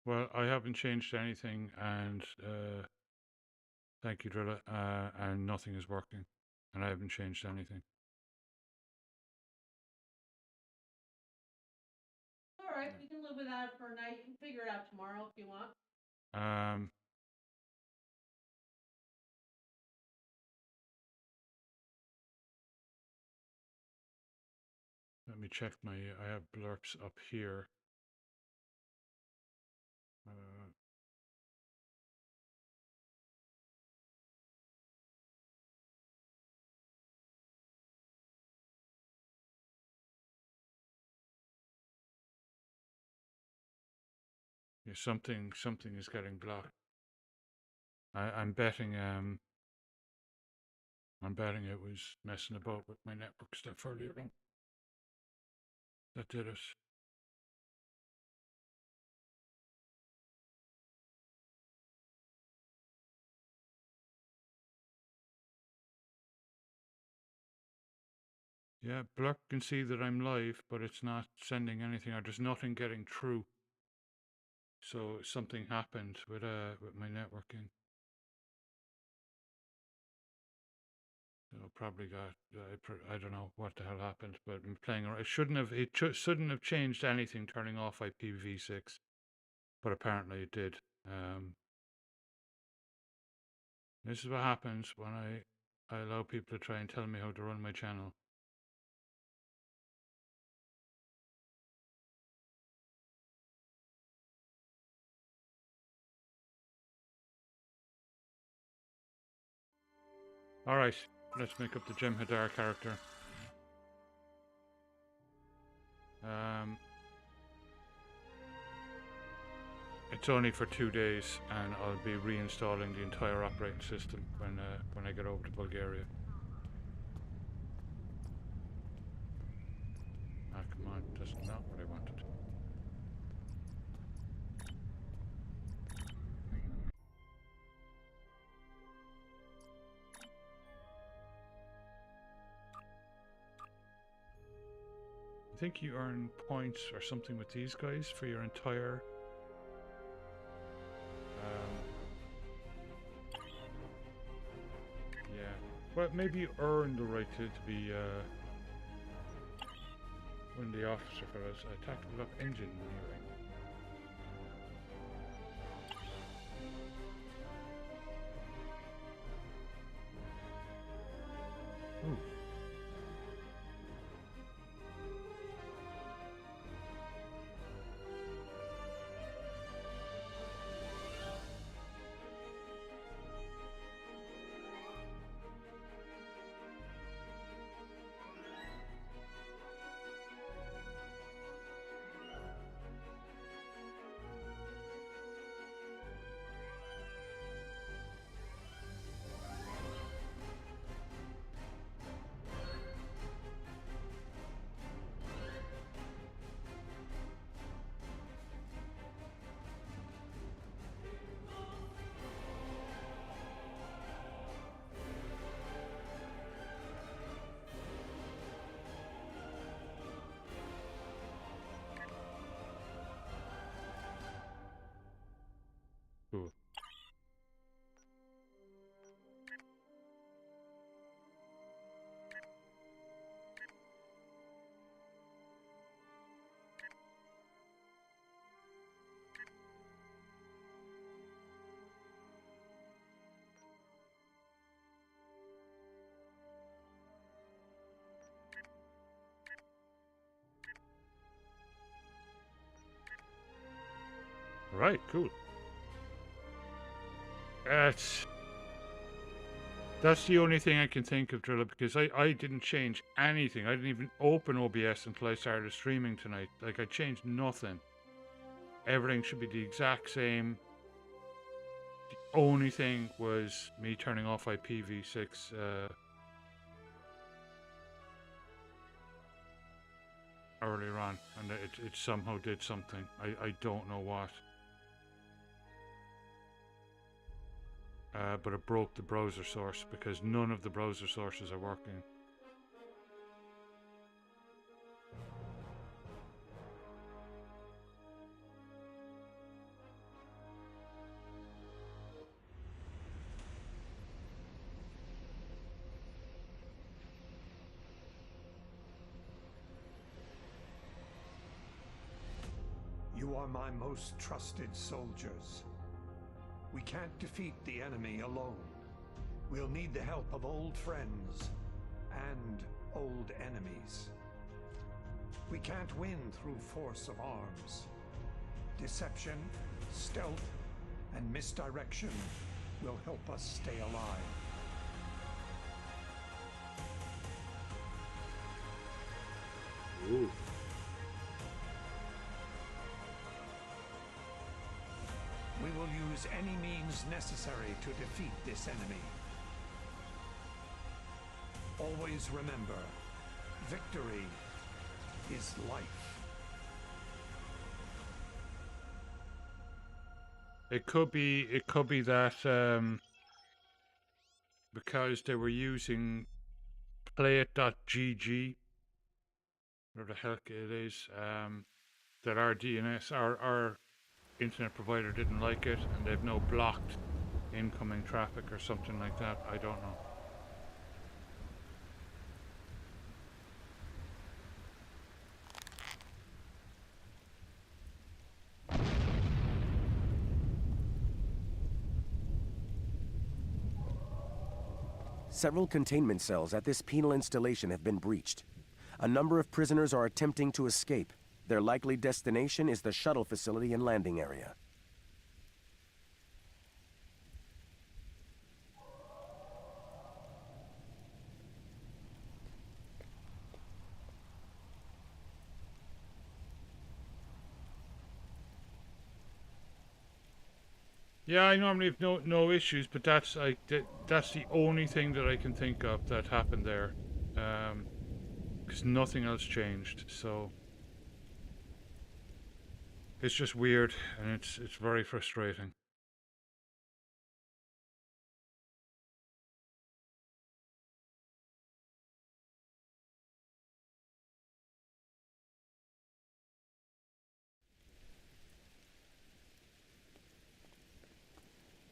Well, I haven't changed anything, and thank you, Drilla, and nothing is working, and I haven't changed anything. All right, we can live without it for a night. You can figure it out tomorrow if you want. Um, Let me check my. I have blurps up here. Uh, yeah, something is getting blocked. I'm betting. I'm betting it was messing about with my network stuff earlier on. That did it. Yeah, Blurp can see that I'm live, but it's not sending anything, or there's nothing getting through. So something happened with my networking. So probably got I don't know what the hell happened, but I'm playing around. Shouldn't have changed anything turning off IPv6, but apparently it did. This is what happens when I allow people to try and tell me how to run my channel. All right, let's make up the Jem'Hadar character. It's only for 2 days, and I'll be reinstalling the entire operating system when I get over to Bulgaria. Ah, come on, that's not what I wanted. I think you earn points or something with these guys for your entire. Yeah. Well, maybe you earn the right to be one of the officer fellows. Tactical up engineering. Ooh. Cool. Right, cool. That's the only thing I can think of, Drilla, because I didn't change anything. I didn't even open OBS until I started streaming tonight. Like, I changed nothing. Everything should be the exact same. The only thing was me turning off IPv6 earlier on, and it somehow did something. I don't know what. But it broke the browser source because none of the browser sources are working. You are my most trusted soldiers. We can't defeat the enemy alone. We'll need the help of old friends and old enemies. We can't win through force of arms. Deception, stealth, and misdirection will help us stay alive. Ooh. We will use any means necessary to defeat this enemy. Always remember, victory is life. It could be that because they were using play.gg, or the heck it is, that our DNS, our internet provider didn't like it, and they've now blocked incoming traffic or something like that. I don't know. Several containment cells at this penal installation have been breached. A number of prisoners are attempting to escape. Their likely destination is the shuttle facility and landing area. Yeah, I normally have no issues, but that's like that's the only thing that I can think of that happened there, because nothing else changed. So it's just weird, and it's very frustrating.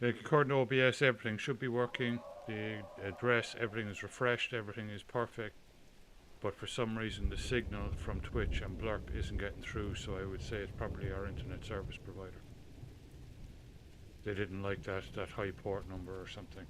Like, according to OBS, everything should be working. The address, everything is refreshed, everything is perfect. But for some reason, the signal from Twitch and Blurp isn't getting through, so I would say it's probably our internet service provider. They didn't like that high port number or something.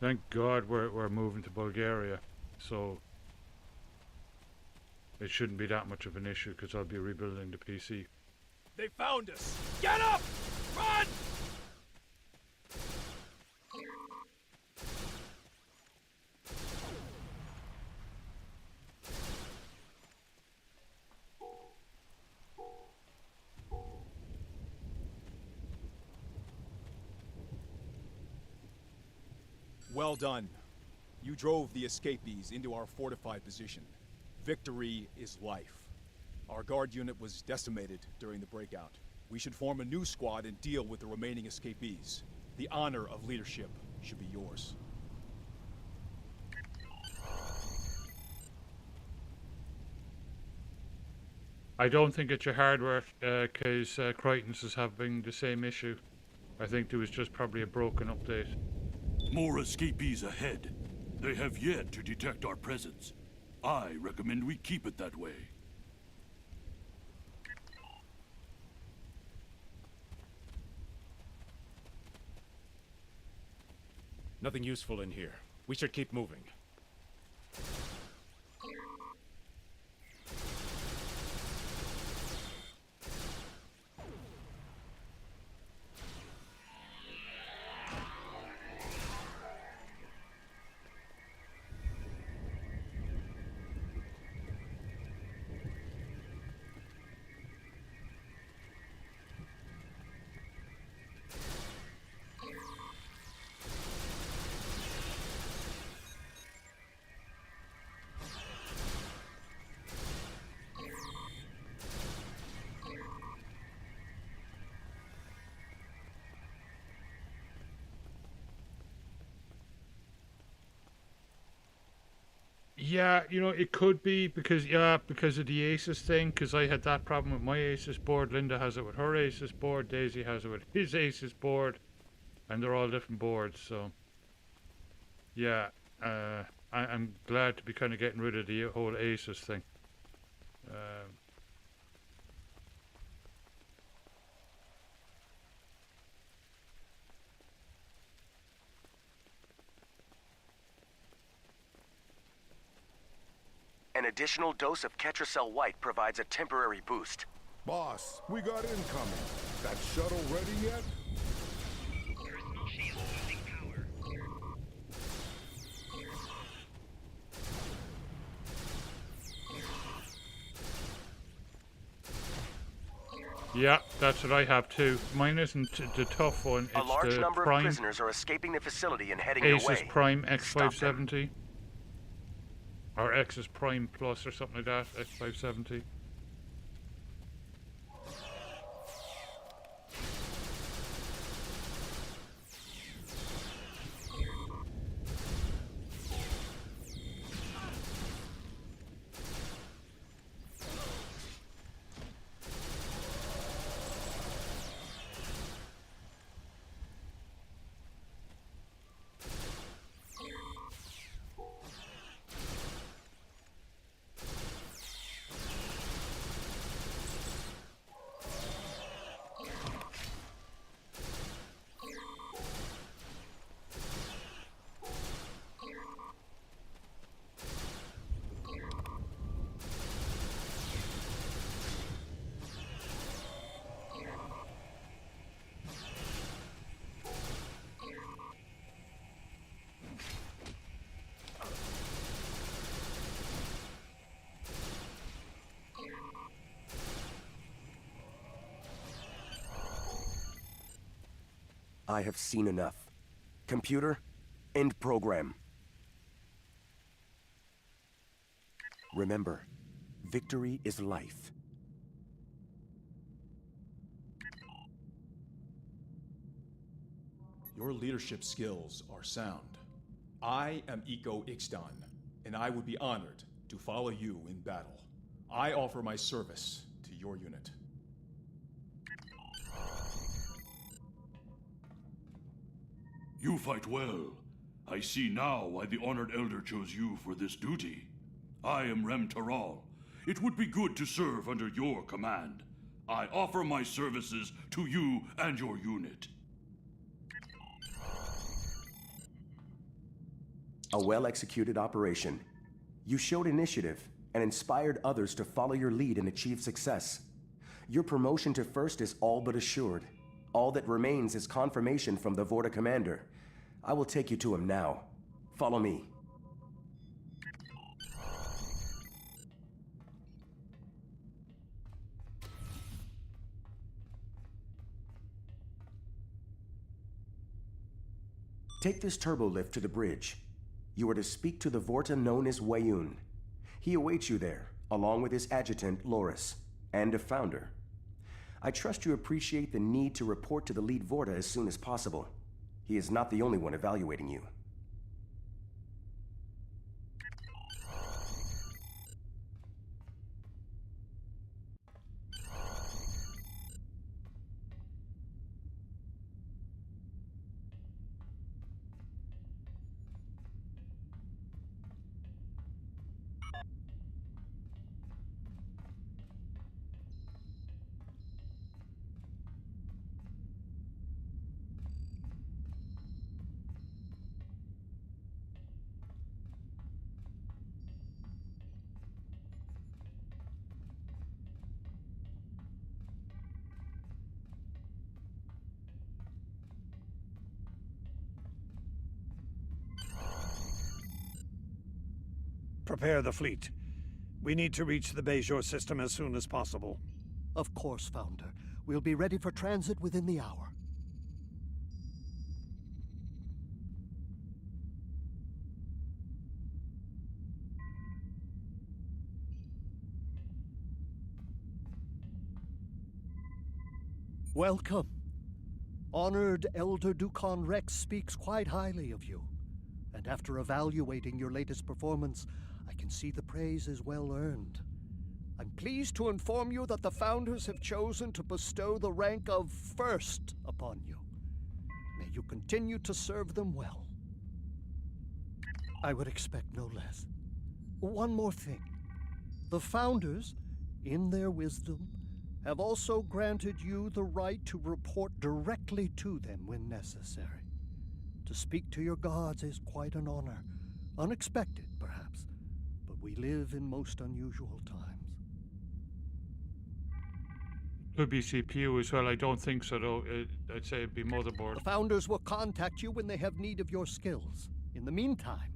Thank God we're moving to Bulgaria, so it shouldn't be that much of an issue because I'll be rebuilding the PC. They found us! Get up! Run! Well done. You drove the escapees into our fortified position. Victory is life. Our guard unit was decimated during the breakout. We should form a new squad and deal with the remaining escapees. The honor of leadership should be yours. I don't think it's your hardware, because Crichton's is having the same issue. I think there was just probably a broken update. More escapees ahead. They have yet to detect our presence. I recommend we keep it that way. Nothing useful in here. We should keep moving. Yeah, you know, it could be because of the Asus thing, because I had that problem with my Asus board. Linda has it with her Asus board. Daisy has it with his Asus board. And they're all different boards, so... Yeah, I'm glad to be kind of getting rid of the whole Asus thing. An additional dose of Ketracel White provides a temporary boost. Boss, we got incoming. That shuttle ready yet? Yeah, that's what I have too. Mine isn't the tough one. A It's large the number of Prime prisoners are escaping the facility and heading your Asus way. Prime Stop them. X570. Or X's Prime Plus or something like that. X570. I have seen enough. Computer, end program. Remember, victory is life. Your leadership skills are sound. I am Iko Ixdan, and I would be honored to follow you in battle. I offer my service to your unit. You fight well. I see now why the Honored Elder chose you for this duty. I am Rem Taral. It would be good to serve under your command. I offer my services to you and your unit. A well-executed operation. You showed initiative and inspired others to follow your lead and achieve success. Your promotion to first is all but assured. All that remains is confirmation from the Vorta commander. I will take you to him now. Follow me. Take this turbo lift to the bridge. You are to speak to the Vorta known as Wayun. He awaits you there, along with his adjutant, Loris, and a founder. I trust you appreciate the need to report to the lead Vorta as soon as possible. He is not the only one evaluating you. Prepare the fleet. We need to reach the Bejor system as soon as possible. Of course, Founder. We'll be ready for transit within the hour. Welcome. Honored Elder Dukan Rex speaks quite highly of you, and after evaluating your latest performance, I can see the praise is well earned. I'm pleased to inform you that the Founders have chosen to bestow the rank of First upon you. May you continue to serve them well. I would expect no less. One more thing. The Founders, in their wisdom, have also granted you the right to report directly to them when necessary. To speak to your gods is quite an honor. Unexpected, perhaps, but we live in most unusual times. Could be CPU as well. I don't think so, though. I'd say it'd be motherboard. The Founders will contact you when they have need of your skills. In the meantime,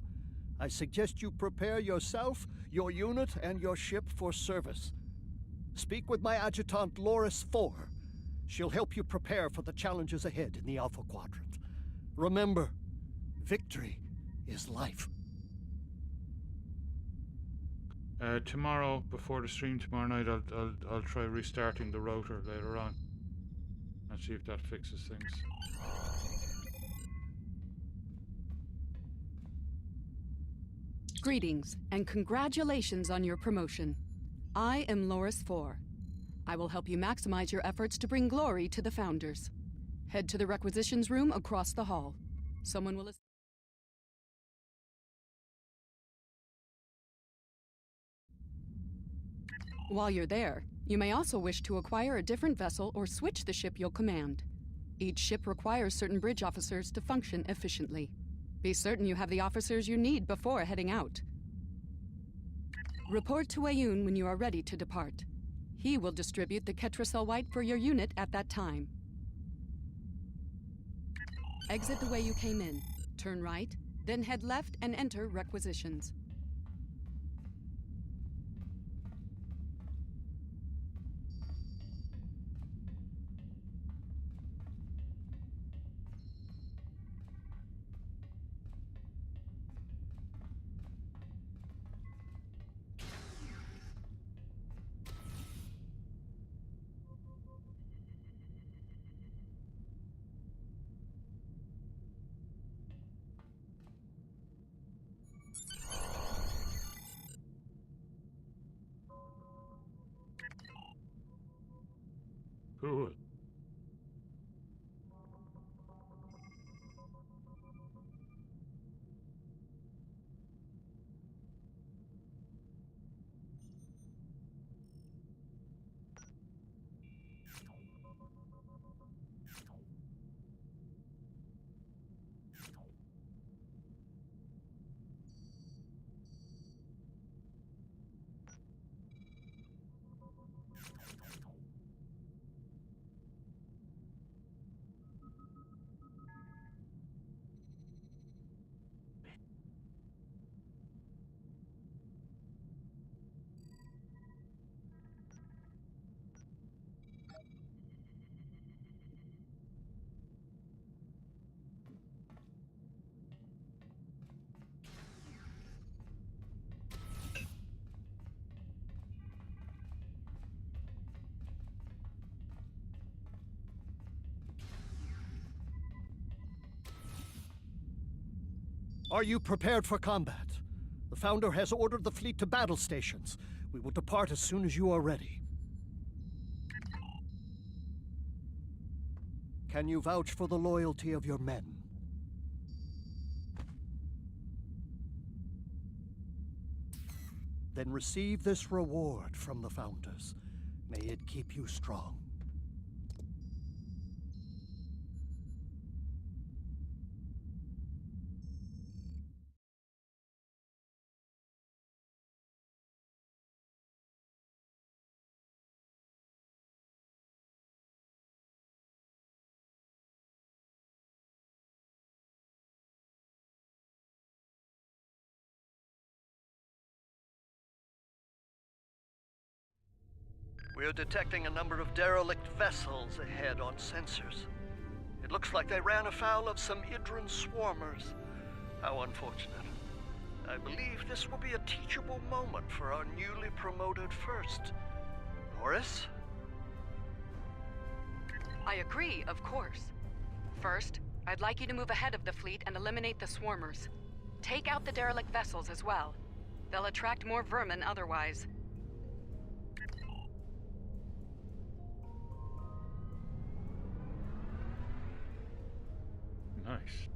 I suggest you prepare yourself, your unit, and your ship for service. Speak with my adjutant, Loris 4. She'll help you prepare for the challenges ahead in the Alpha Quadrant. Remember, victory is life. Tomorrow, before the stream tomorrow night, I'll try restarting the router later on and see if that fixes things. Greetings, and congratulations on your promotion. I am Loris 4. I will help you maximize your efforts to bring glory to the Founders. Head to the requisitions room across the hall. Someone will... While you're there, you may also wish to acquire a different vessel or switch the ship you'll command. Each ship requires certain bridge officers to function efficiently. Be certain you have the officers you need before heading out. Report to Wayun when you are ready to depart. He will distribute the Ketracel White for your unit at that time. Exit the way you came in. Turn right, then head left and enter requisitions. Cool. Are you prepared for combat? The Founder has ordered the fleet to battle stations. We will depart as soon as you are ready. Can you vouch for the loyalty of your men? Then receive this reward from the Founders. May it keep you strong. We're detecting a number of derelict vessels ahead on sensors. It looks like they ran afoul of some Idran swarmers. How unfortunate. I believe this will be a teachable moment for our newly promoted First. Loris? I agree, of course. First, I'd like you to move ahead of the fleet and eliminate the swarmers. Take out the derelict vessels as well. They'll attract more vermin otherwise. Nice.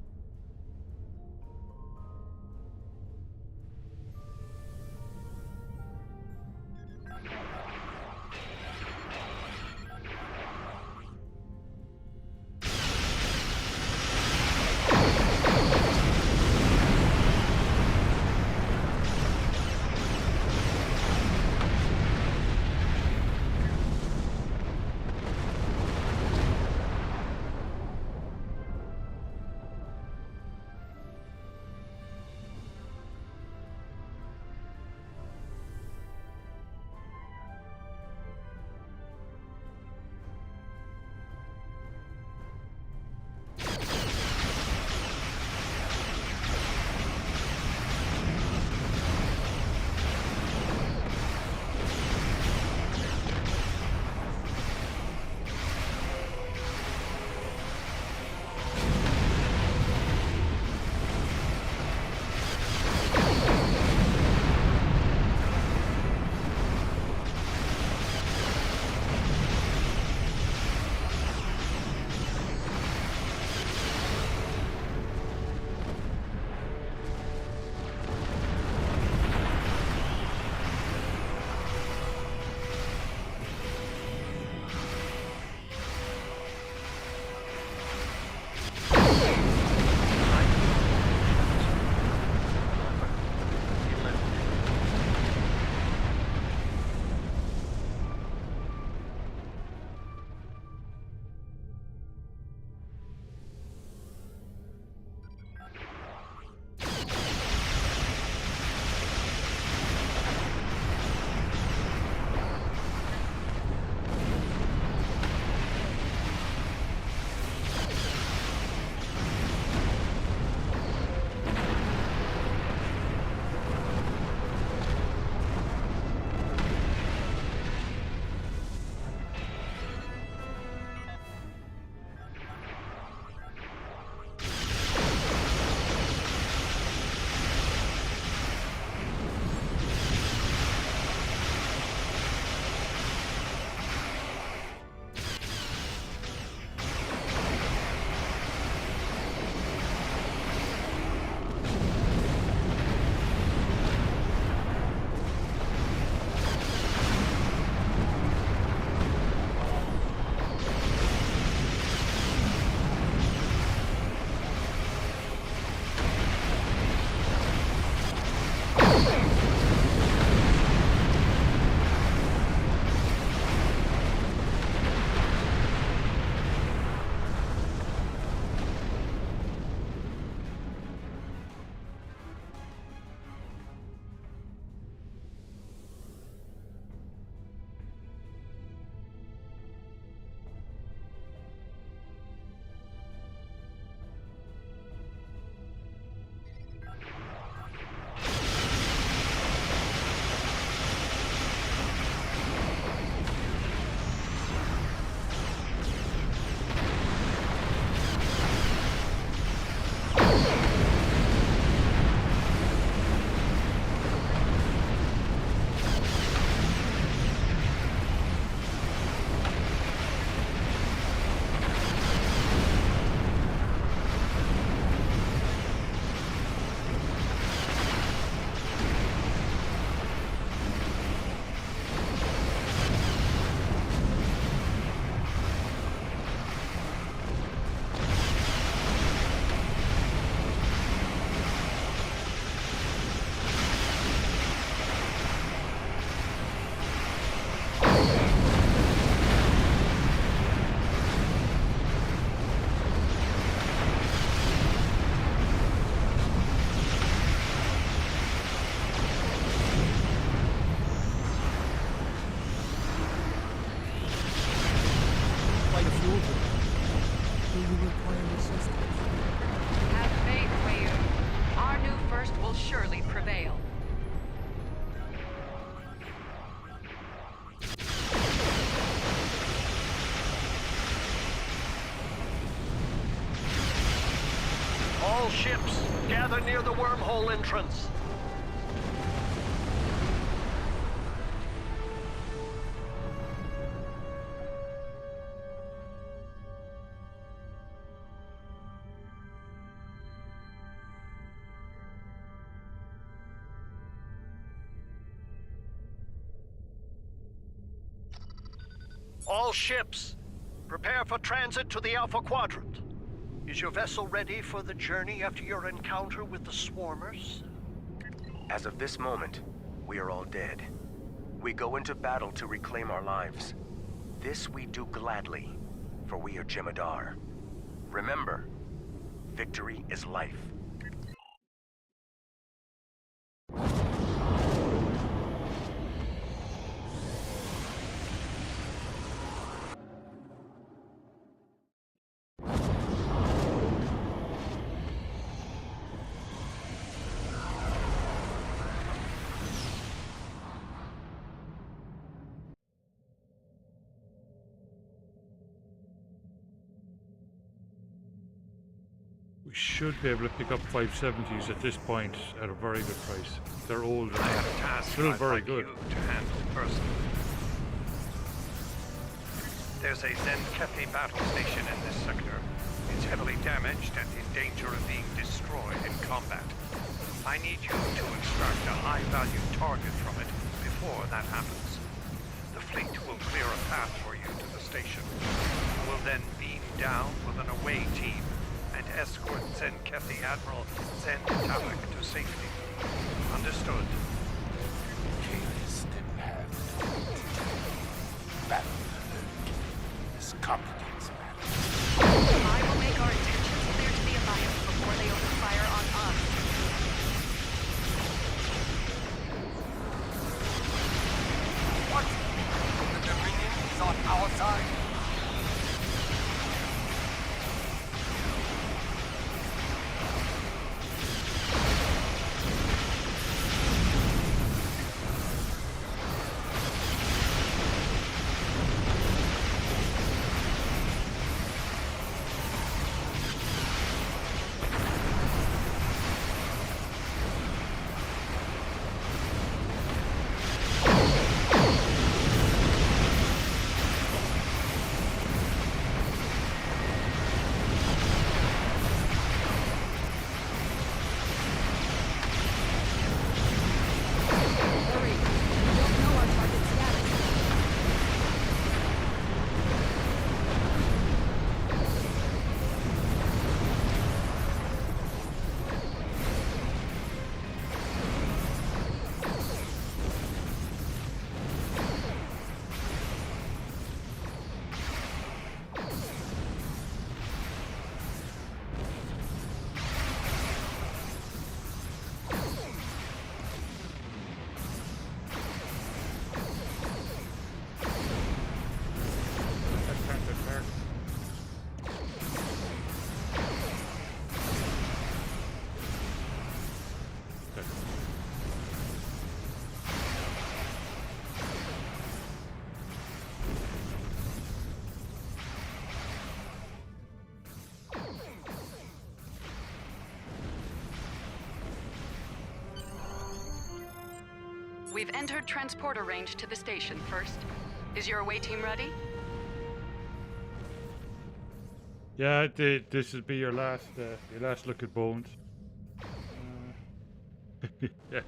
All ships, Gather near the wormhole entrance. All ships, prepare for transit to the Alpha Quadrant. Is your vessel ready for the journey after your encounter with the Swarmers? As of this moment, we are all dead. We go into battle to reclaim our lives. This we do gladly, for we are Jemadar. Remember, victory is life. We should be able to pick up 570s at this point at a very good price. They're older, I have a task still I'd very like good. you to handle personally. There's a Zenkethi battle station in this sector. It's heavily damaged and in danger of being destroyed in combat. I need you to extract a high-value target from it before that happens. The fleet will clear a path for you to the station. You will then beam down with an away team and escort Zenkethi Admiral Zen Talik to safety. Understood? Kaylis didn't have battle. This complicates matters. I will make our intentions clear to the Alliance before they open fire on us. What? The Dominion is on our side? Hurry. We don't know our target's status. We've entered transporter range to the station first. Is your away team ready? Yeah, this will be your last look at Bones. Yeah,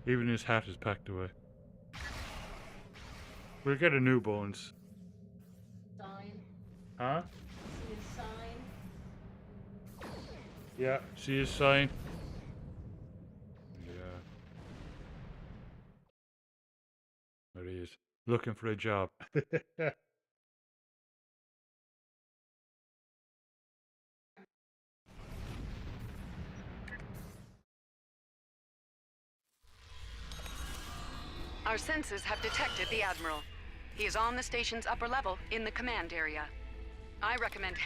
even his hat is packed away. We'll get a new Bones. Sign. Huh? See his sign. Yeah, see his sign. Yeah. There he is, looking for a job. Our sensors have detected the Admiral. He is on the station's upper level in the command area. I recommend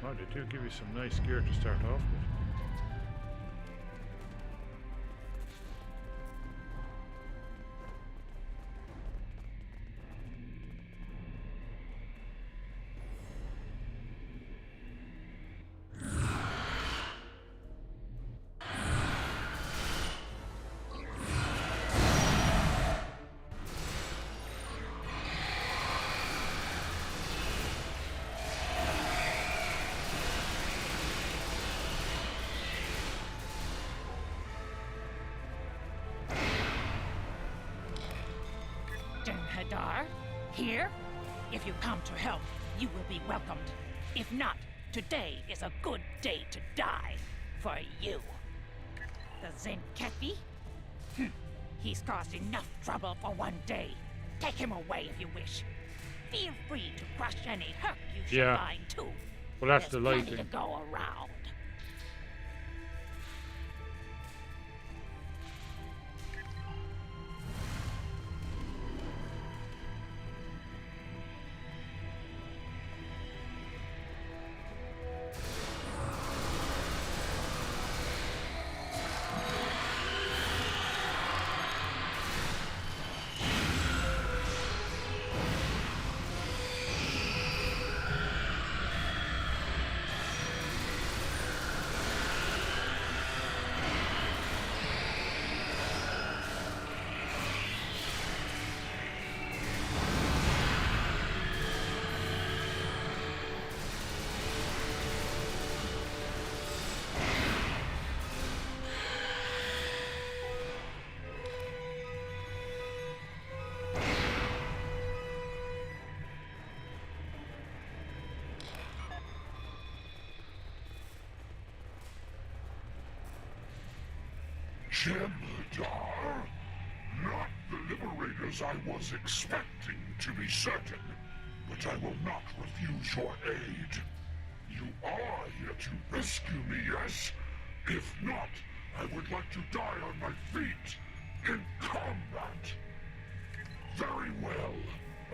Oh, they do give you some nice gear to start off with. Hadar, here? If you come to help, you will be welcomed. If not, today is a good day to die. For you. The Zenketi? He's caused enough trouble for one day. Take him away if you wish. Feel free to crush any hurt you should find too. Well, that's There's the plenty lighting. to go around. Glamdring? Not the liberators I was expecting, to be certain. But I will not refuse your aid. You are here to rescue me, yes? If not, I would like to die on my feet, in combat. Very well.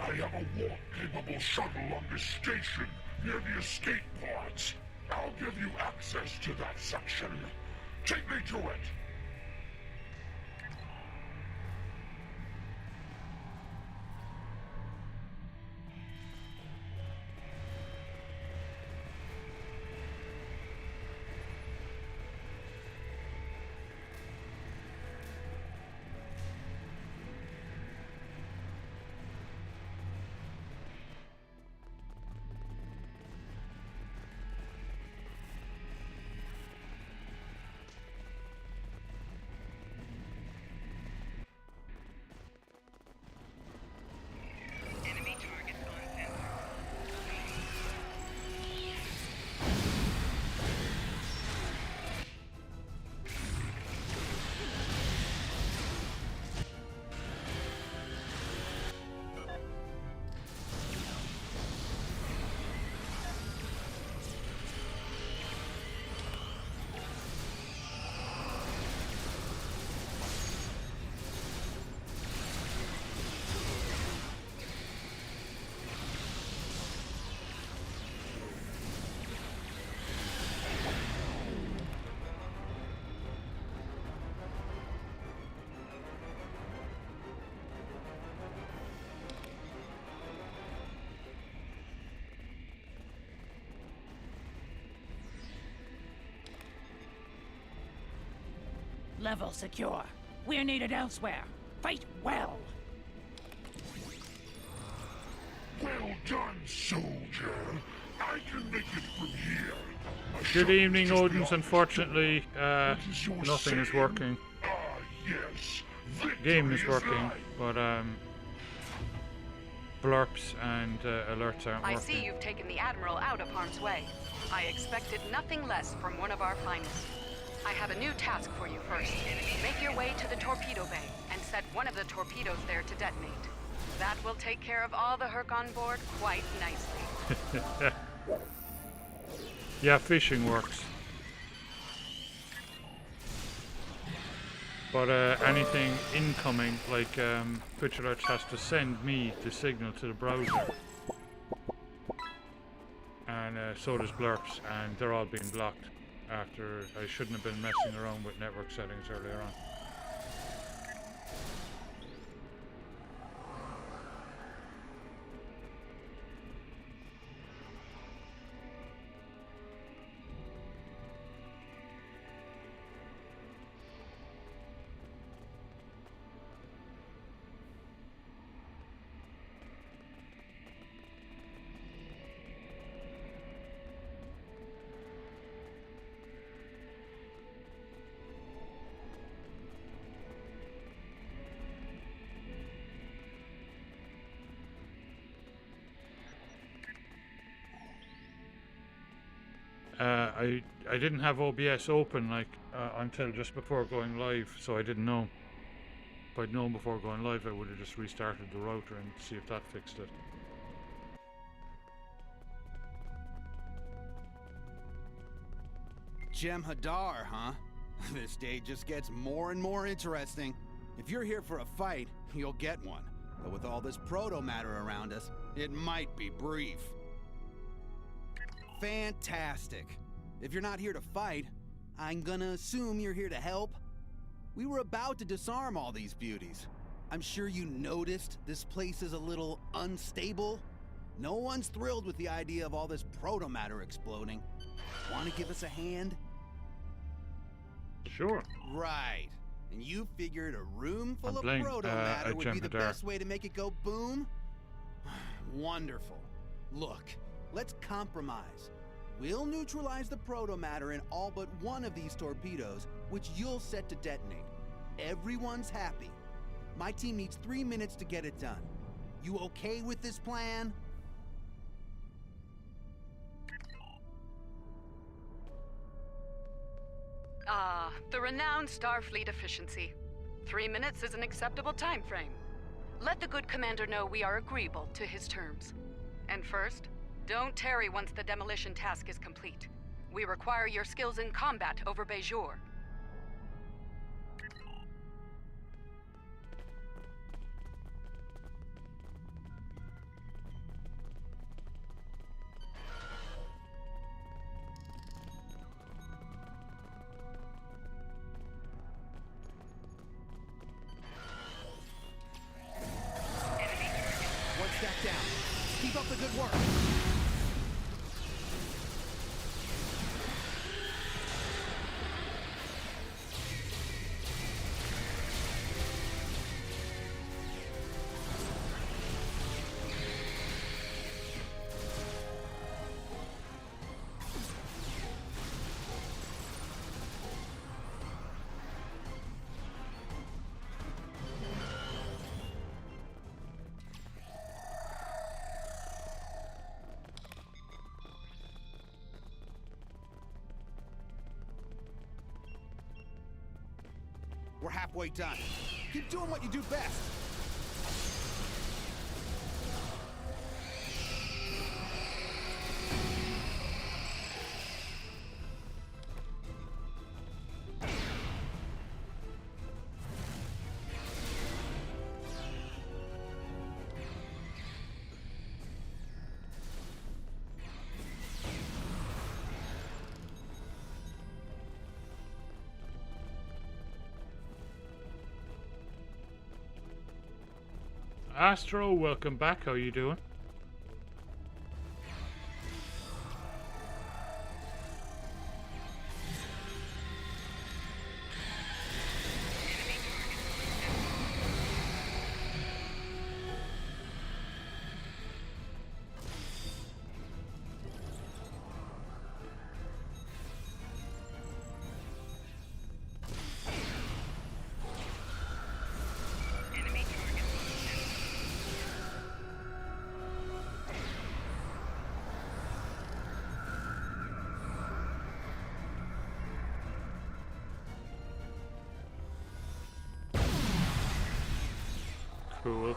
I have a warp-capable shuttle on this station, near the escape pods. I'll give you access to that section. Take me to it. Level secure. We're needed elsewhere. Fight well. Well done, soldier. I can make it from here. Good evening, Odins. Unfortunately, nothing is working. Yes. Game is working, but blurps and alerts aren't I working. see you've taken the Admiral out of harm's way. I expected nothing less from one of our finest. I have a new task for you first. Make your way to the torpedo bay and set one of the torpedoes there to detonate. That will take care of all the Herc on board quite nicely. Yeah, fishing works. But anything incoming, like Twitch Alerts has to send me the signal to the browser. And so does blurps, and they're all being blocked after I shouldn't have been messing around with network settings earlier on. I didn't have OBS open until just before going live, so I didn't know. If I'd known before going live, I would have just restarted the router and see if that fixed it. Jem'Hadar, huh? This day just gets more and more interesting. If you're here for a fight, you'll get one. But with all this proto-matter around us, it might be brief. Fantastic. If you're not here to fight, I'm gonna assume you're here to help. We were about to disarm all these beauties. I'm sure you noticed this place is a little unstable. No one's thrilled with the idea of all this proto-matter exploding. Want to give us a hand? Sure. Right. And you figured a room full of playing, proto-matter would be the Jem'Hadar. best way to make it go boom? Wonderful. Look, let's compromise. We'll neutralize the proto-matter in all but one of these torpedoes, which you'll set to detonate. Everyone's happy. My team needs 3 minutes to get it done. You okay with this plan? The renowned Starfleet efficiency. 3 minutes is an acceptable time frame. Let the good commander know we are agreeable to his terms. And first, don't tarry once the demolition task is complete. We require your skills in combat over Bejor. One step down. Keep up the good work. We're halfway done. Keep doing what you do best. Astro, welcome back. How you doing? Cool.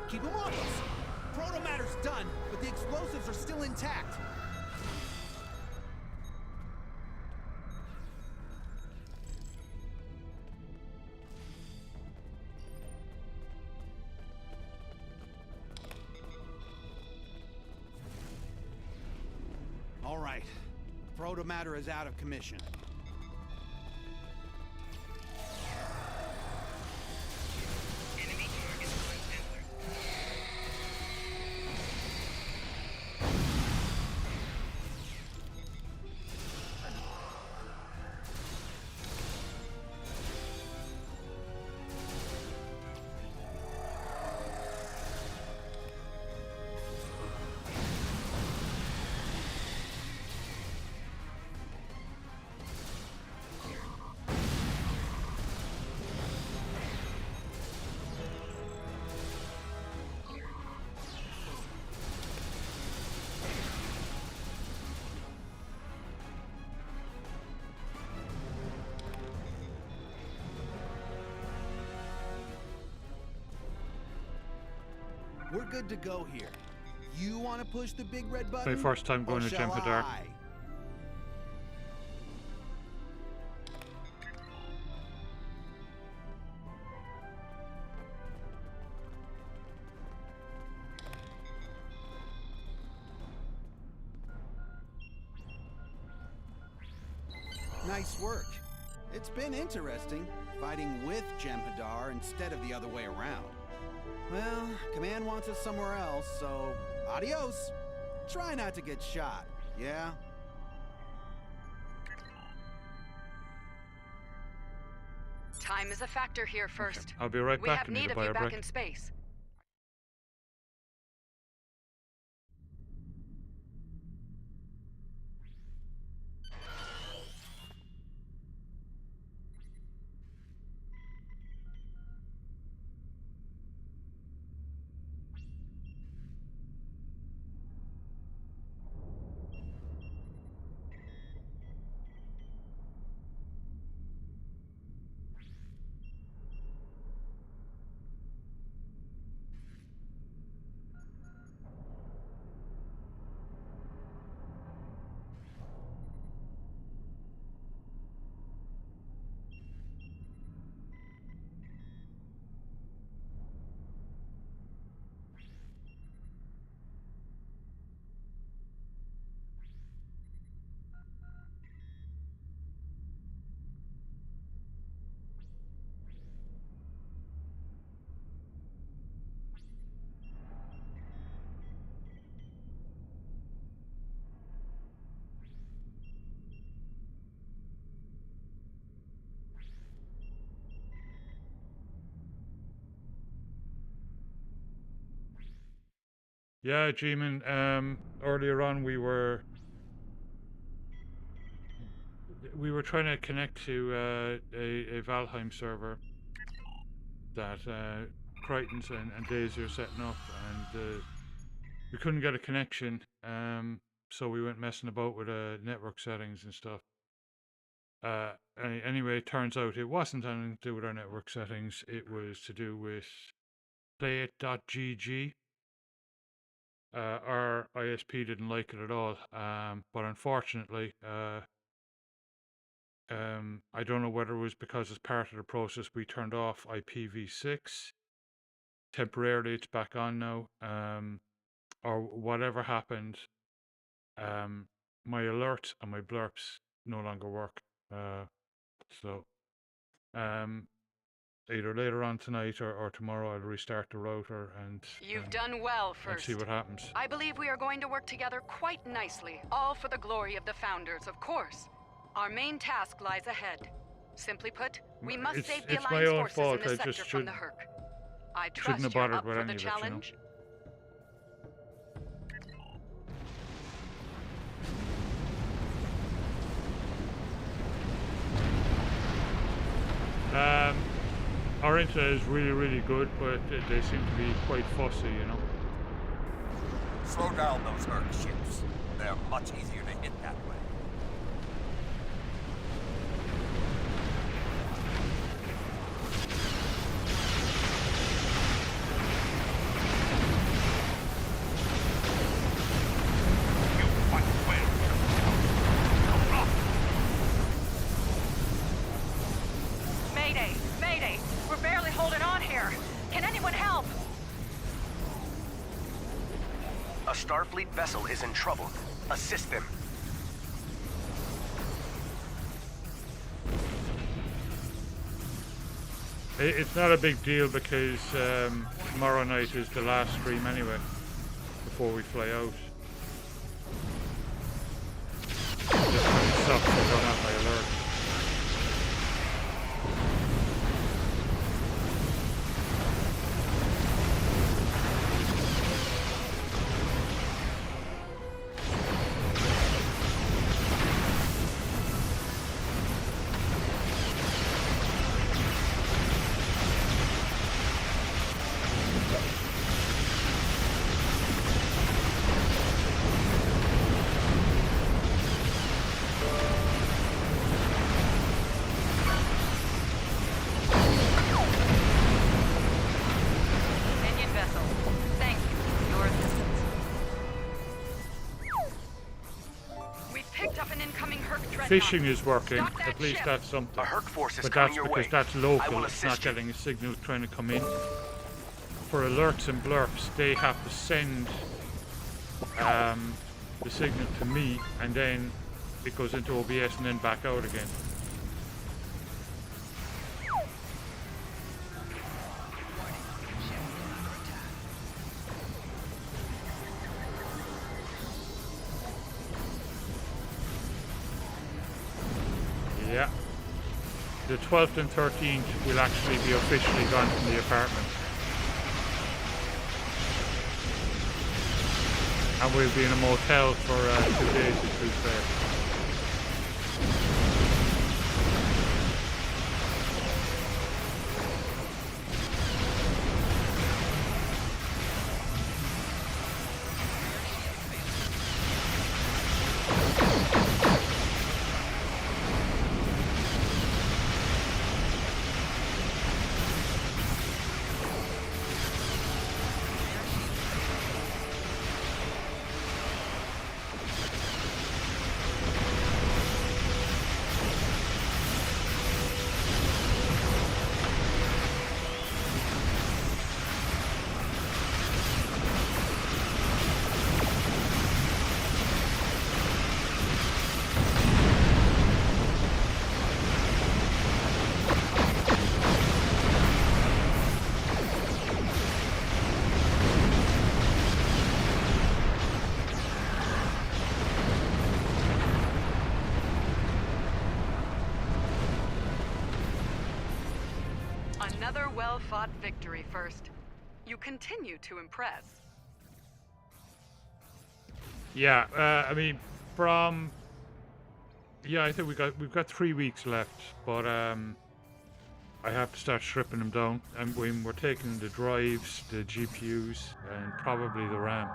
Keep them on us. Proto-matter's done, but the explosives are still intact. right. Protomatter is out of commission. We're good to go here. You want to push the big red button? My first time going or to shall Jem'Hadar. I? Nice work. It's been interesting, fighting with Jem'Hadar instead of the other way around. Well, Command wants us somewhere else, so adios. Try not to get shot, yeah? Time is a factor here first. I'll be right We back. have I need need to of buy you a back brick. in space. Yeah, G-Man, earlier on we were trying to connect to a Valheim server that Crichton's and Daisy are setting up, and we couldn't get a connection, so we went messing about with network settings and stuff. Anyway, it turns out it wasn't anything to do with our network settings. It was to do with playit.gg. Our ISP didn't like it at all, but unfortunately, I don't know whether it was because as part of the process we turned off IPv6. Temporarily, it's back on now, or whatever happened. My alerts and my blurps no longer work. So either later on tonight or tomorrow I'll restart the router and You've done well and first. see what happens. I believe we are going to work together quite nicely, all for the glory of the Founders, of course. Our main task lies ahead. Simply put, we must save the it's my Alliance own forces fault. in the I sector just from the Herc. I shouldn't trust have you're bothered up with for any the of it, you know. challenge. Our internet is really, really good, but they seem to be quite fussy, you know. Slow down those Herc ships. They're much easier to hit that way. You fight well. Come on. Mayday! Mayday! We're barely holding on here. Can anyone help? A Starfleet vessel is in trouble. Assist them. It's not a big deal because tomorrow night is the last stream anyway, before we fly out. Just when it sucks, I don't have my alert. Fishing is working, at least that's something. A Herc force is but coming that's your because way. that's I local, will it's not assist you. getting a signal trying to come in. For alerts and blurps, they have to send the signal to me, and then it goes into OBS and then back out again. Yeah. The 12th and 13th will actually be officially gone from the apartment. And we'll be in a motel for 2 days if who's there. Another well-fought victory first. You continue to impress. Yeah, I mean, I think we've got 3 weeks left, but I have to start stripping them down. And we're taking the drives, the GPUs, and probably the RAM,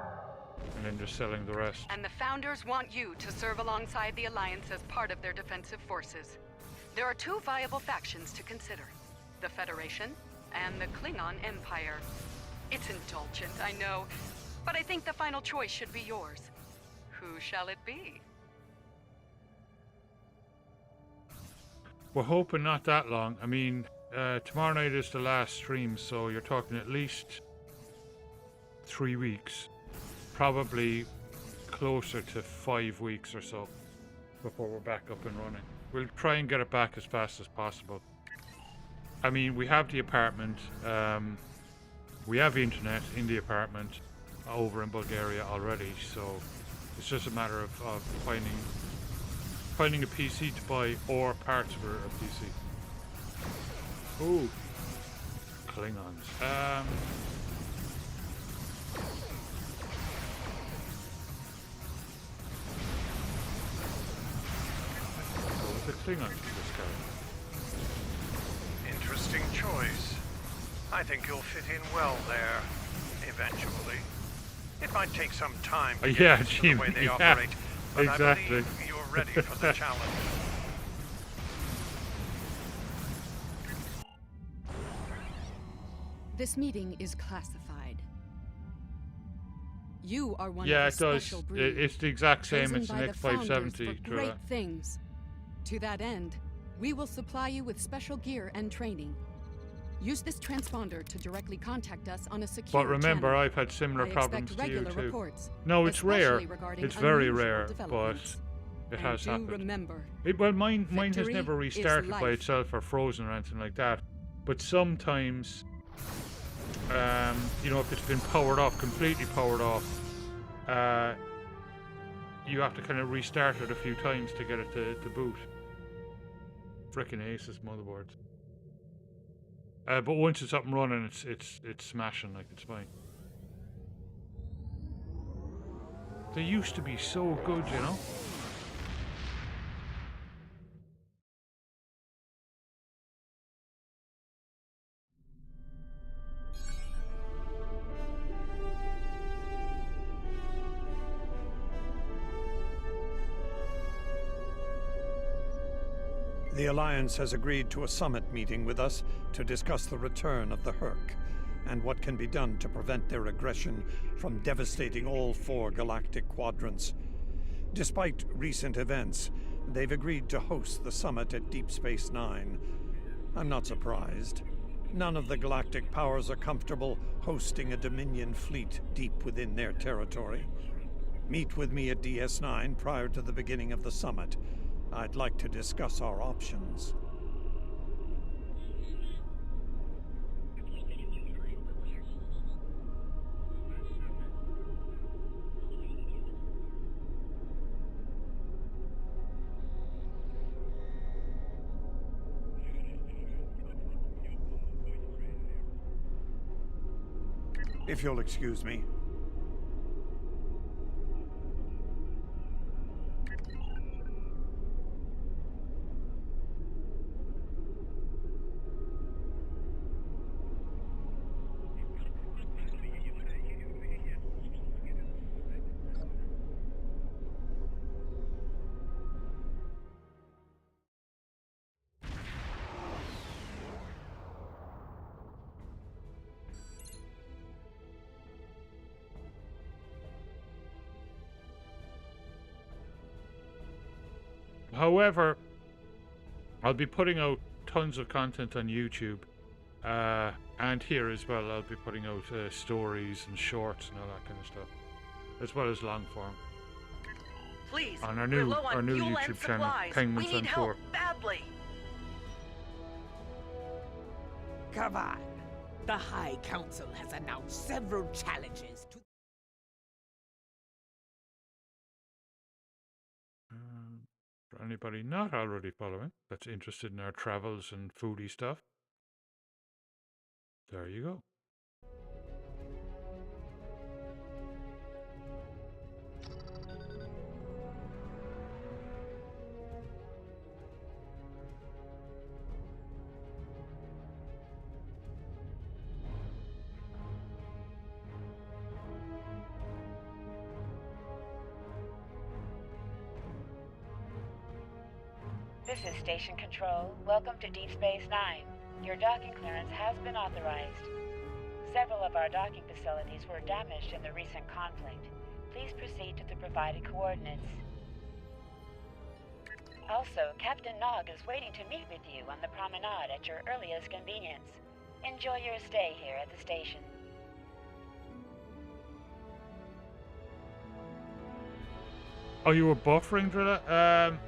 and then just selling the rest. And the Founders want you to serve alongside the Alliance as part of their defensive forces. There are 2 viable factions to consider. The Federation and the Klingon Empire. It's indulgent, I know, but I think the final choice should be yours. Who shall it be? We're hoping not that long. I mean, tomorrow night is the last stream, so you're talking at least 3 weeks. Probably closer to 5 weeks or so before we're back up and running. We'll try and get it back as fast as possible. I mean, we have the apartment, we have internet in the apartment over in Bulgaria already, so it's just a matter of finding a PC to buy or parts for a PC. Ooh, Klingons. Go with the Klingons for this guy. Interesting choice. I think you'll fit in well there, eventually. It might take some time to get used to the way they operate, but exactly. I believe you're ready for the challenge. This meeting is classified. You are one yeah, of the it does. special breed, It's the exact same chosen as the by next Founders 570. for great things. To that end, we will supply you with special gear and training. Use this transponder to directly contact us on a secure But remember, channel. I've had similar I problems expect to you regular too. reports, No, it's rare. especially regarding It's very unusual rare, but developments. it And has do happened. remember, Well, mine has victory never is restarted by life. itself or frozen or anything like that. But sometimes, you know, if it's been powered off, completely powered off, you have to kind of restart it a few times to get it to boot. Frickin' Asus motherboards. But once it's up and running, it's smashing, like, it's fine. They used to be so good, you know? The Alliance has agreed to a summit meeting with us to discuss the return of the Herc and what can be done to prevent their aggression from devastating all 4 galactic quadrants. Despite recent events, they've agreed to host the summit at Deep Space Nine. I'm not surprised. None of the galactic powers are comfortable hosting a Dominion fleet deep within their territory. Meet with me at DS9 prior to the beginning of the summit. I'd like to discuss our options. If you'll excuse me. However, I'll be putting out tons of content on YouTube, and here as well. I'll be putting out stories and shorts and all that kind of stuff, as well as long form. Please, on our we're new low on new fuel YouTube and channel, supplies. Penguins We need on help Tour. badly. Kavan, the High Council has announced several challenges to... For anybody not already following, that's interested in our travels and foodie stuff, there you go. This is Station Control. Welcome to Deep Space Nine. Your docking clearance has been authorized. Several of our docking facilities were damaged in the recent conflict. Please proceed to the provided coordinates. Also, Captain Nog is waiting to meet with you on the promenade at your earliest convenience. Enjoy your stay here at the station. Oh, you were buffering, Drilla?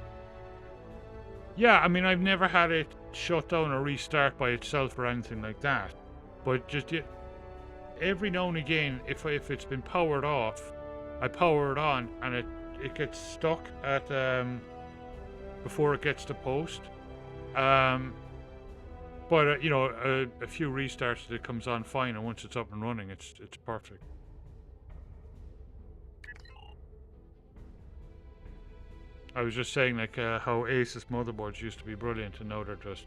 Yeah, I mean, I've never had it shut down or restart by itself or anything like that. But just every now and again, if it's been powered off, I power it on and it gets stuck at before it gets to post. But you know, a few restarts, it comes on fine, and once it's up and running, it's perfect. I was just saying, like, how Asus motherboards used to be brilliant, and now they're just,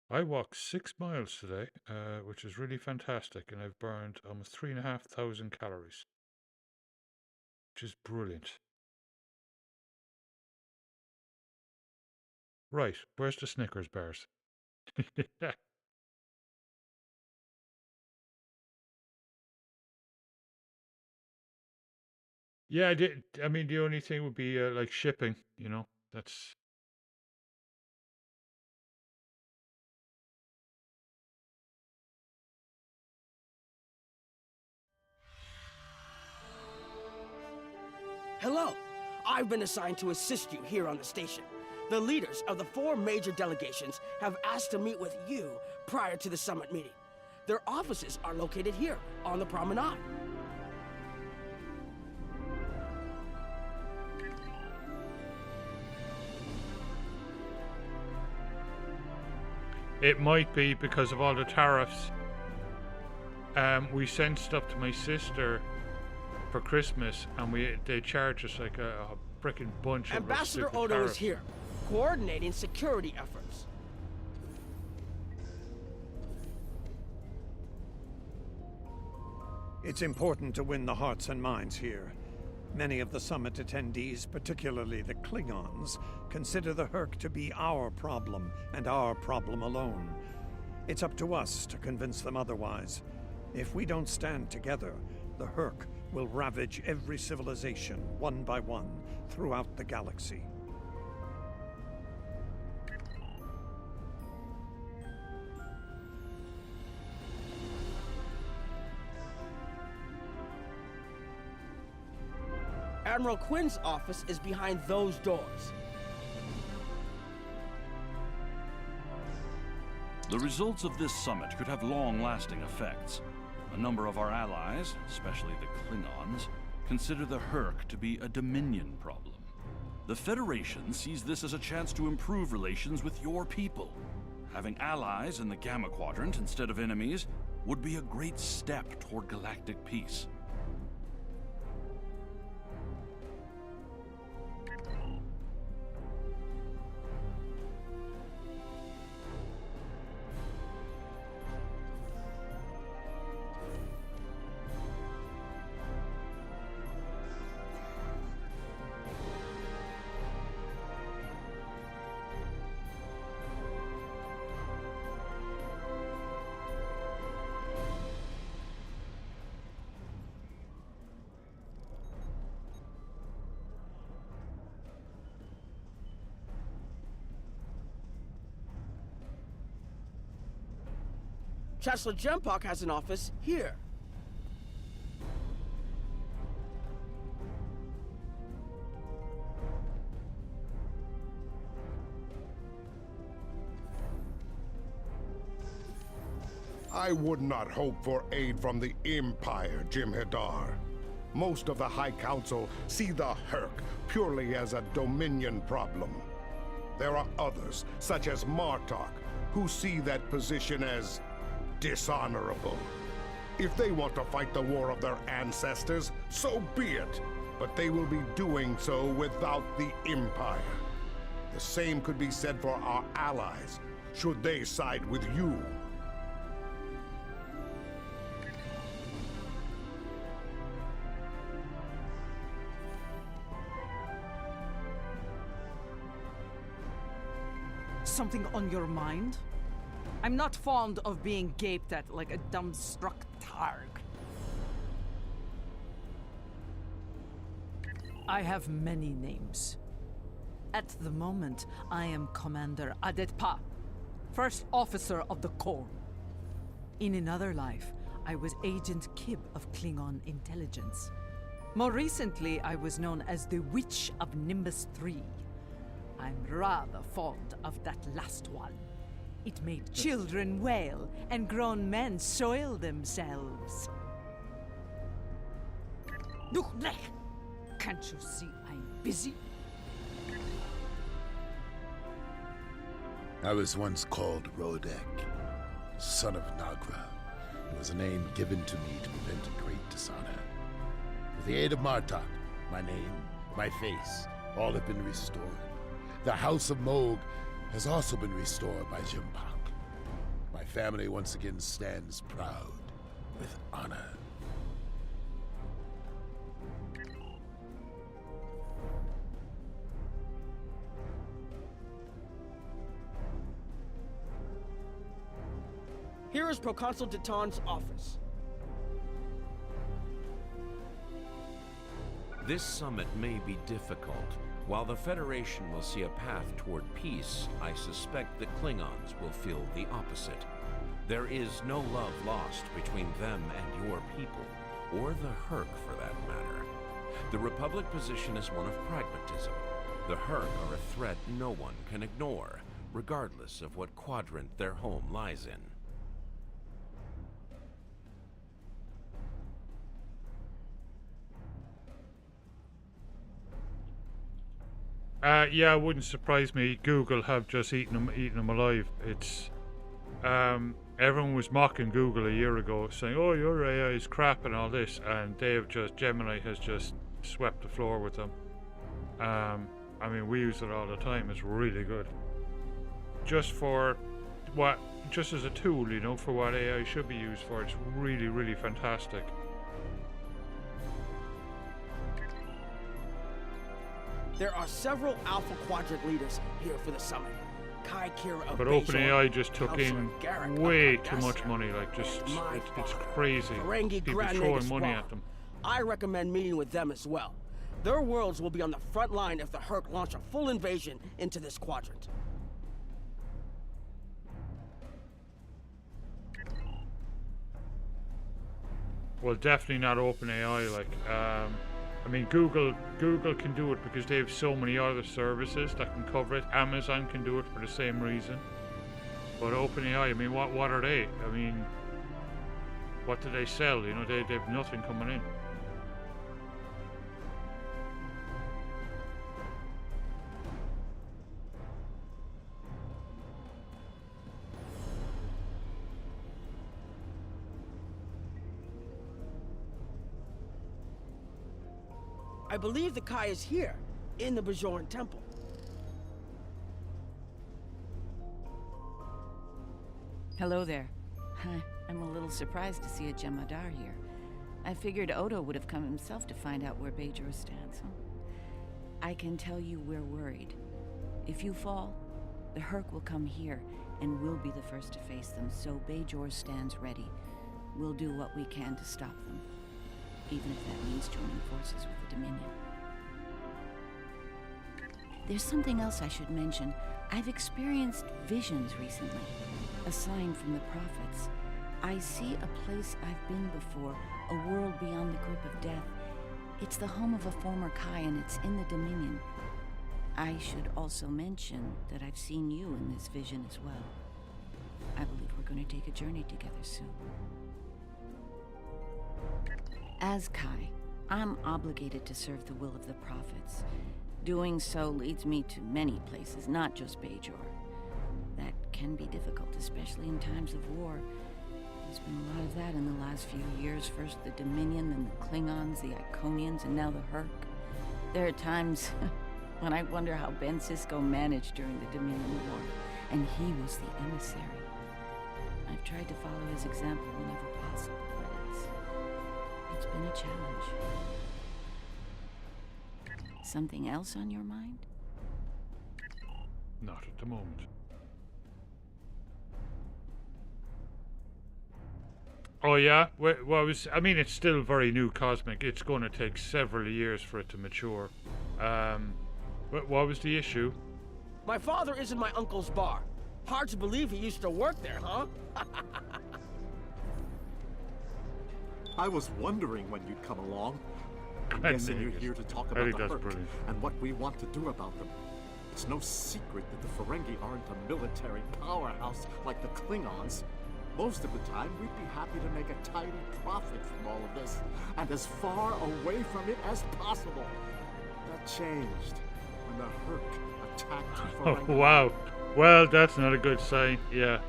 I walked 6 miles today, which is really fantastic, and I've burned almost 3,500 calories, which is brilliant. Right, where's the Snickers bars? Yeah, I mean, the only thing would be like shipping, you know. That's Hello. I've been assigned to assist you here on the station. The leaders of the 4 major delegations have asked to meet with you prior to the summit meeting. Their offices are located here on the promenade. It might be because of all the tariffs. We sent stuff to my sister for Christmas, and they charge us like a freaking bunch of Ambassador stupid Odo tariffs. is here, coordinating security efforts. It's important to win the hearts and minds here. Many of the summit attendees, particularly the Klingons, consider the Herc to be our problem, and our problem alone. It's up to us to convince them otherwise. If we don't stand together, the Herc will ravage every civilization, one by one, throughout the galaxy. Admiral Quinn's office is behind those doors. The results of this summit could have long-lasting effects. A number of our allies, especially the Klingons, consider the Herc to be a Dominion problem. The Federation sees this as a chance to improve relations with your people. Having allies in the Gamma Quadrant instead of enemies would be a great step toward galactic peace. Chancellor Jempok has an office here. I would not hope for aid from the Empire, Jim Hadar. Most of the High Council see the Herc purely as a Dominion problem. There are others, such as Martok, who see that position as dishonorable. If they want to fight the war of their ancestors, so be it. But they will be doing so without the Empire. The same could be said for our allies, should they side with you. Something on your mind? I'm not fond of being gaped at like a dumbstruck targ. I have many names. At the moment, I am Commander Adetpa, First Officer of the Corps. In another life, I was Agent Kib of Klingon Intelligence. More recently, I was known as the Witch of Nimbus 3. I'm rather fond of that last one. It made children wail and grown men soil themselves. Can't you see I'm busy? I was once called Rodek, son of Nagra. It was a name given to me to prevent a great dishonor. With the aid of Martok, my name, my face, all have been restored. The House of Moog has also been restored by Jempok. My family once again stands proud with honor. Here is Proconsul Deton's office. This summit may be difficult. While the Federation will see a path toward peace, I suspect the Klingons will feel the opposite. There is no love lost between them and your people, or the Herc for that matter. The Republic position is one of pragmatism. The Herc are a threat no one can ignore, regardless of what quadrant their home lies in. Yeah, it wouldn't surprise me. Google have just eaten them alive. It's everyone was mocking Google a year ago, saying, "Oh, your AI is crap" and all this, and Gemini has just swept the floor with them. I mean, we use it all the time. It's really good. Just as a tool, you know, for what AI should be used for. It's really, really fantastic. There are several Alpha Quadrant leaders here for the summit. Kai Kira of But Bajor, OpenAI just took Counselor in Garrick of way too Cardassian, much money. Like, just and it's crazy. Ferengi People Grand throwing Nagus money Ra. at them. I recommend meeting with them as well. Their worlds will be on the front line if the Herc launch a full invasion into this quadrant. Well, definitely not OpenAI. Like, I mean, Google can do it because they have so many other services that can cover it. Amazon can do it for the same reason. But OpenAI, I mean, what are they? I mean, what do they sell? You know, they have nothing coming in. I believe the Kai is here, in the Bajoran Temple. Hello there. I'm a little surprised to see a Jemadar here. I figured Odo would have come himself to find out where Bajor stands. I can tell you we're worried. If you fall, the Herc will come here, and we'll be the first to face them, so Bajor stands ready. We'll do what we can to stop them, even if that means joining forces with the Dominion. There's something else I should mention. I've experienced visions recently, a sign from the prophets. I see a place I've been before, a world beyond the grip of death. It's the home of a former Kai, and it's in the Dominion. I should also mention that I've seen you in this vision as well. I believe we're going to take a journey together soon. As Kai, I'm obligated to serve the will of the prophets. Doing so leads me to many places, not just Bajor. That can be difficult, especially in times of war. There's been a lot of that in the last few years. First the Dominion, then the Klingons, the Iconians, and now the Herc. There are times when I wonder how Ben Sisko managed during the Dominion War, and he was the emissary. I've tried to follow his example whenever possible, but it's been a challenge. Something else on your mind? Not at the moment. Oh yeah? Well, I mean, it's still very new cosmic. It's going to take several years for it to mature. What was the issue? My father is in my uncle's bar. Hard to believe he used to work there, huh? I was wondering when you'd come along. I'm guessing you're here to talk about the Herc and what we want to do about them. It's no secret that the Ferengi aren't a military powerhouse like the Klingons. Most of the time, we'd be happy to make a tidy profit from all of this, and as far away from it as possible. That changed when the Herc attacked Ferengi. Oh, wow. Well, that's not a good sign. Yeah.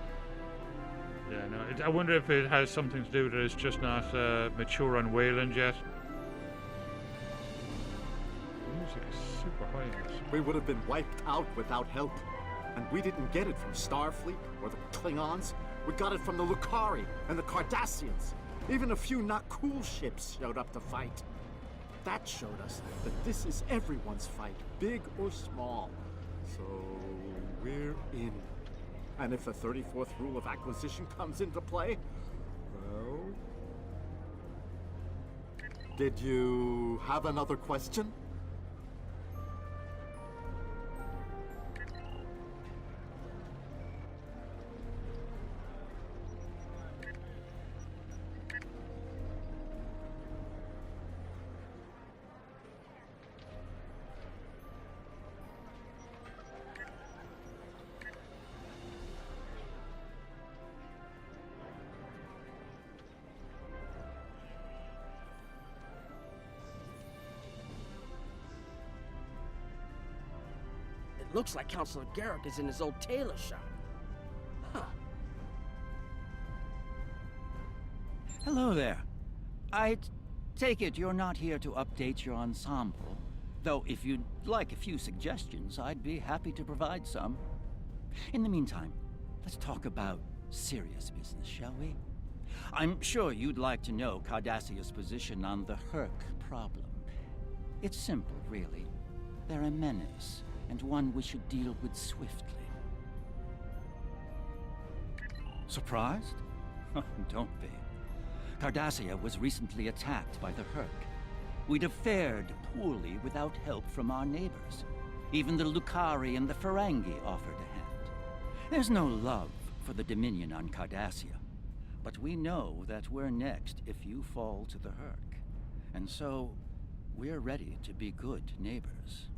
Yeah, no. I wonder if it has something to do that it's just not mature on Wayland yet. The music is super high in this. We would have been wiped out without help. And we didn't get it from Starfleet or the Klingons. We got it from the Lucari and the Cardassians. Even a few not cool ships showed up to fight. That showed us that this is everyone's fight, big or small. So we're in. And if the 34th rule of acquisition comes into play, well... Did you have another question? It looks like Counselor Garrick is in his old tailor shop. Huh. Hello there. I take it you're not here to update your ensemble. Though if you'd like a few suggestions, I'd be happy to provide some. In the meantime, let's talk about serious business, shall we? I'm sure you'd like to know Cardassia's position on the Herc problem. It's simple, really. They're a menace, and one we should deal with swiftly. Surprised? Don't be. Cardassia was recently attacked by the Herc. We'd have fared poorly without help from our neighbors. Even the Lucari and the Ferengi offered a hand. There's no love for the Dominion on Cardassia, but we know that we're next if you fall to the Herc. And so, we're ready to be good neighbors.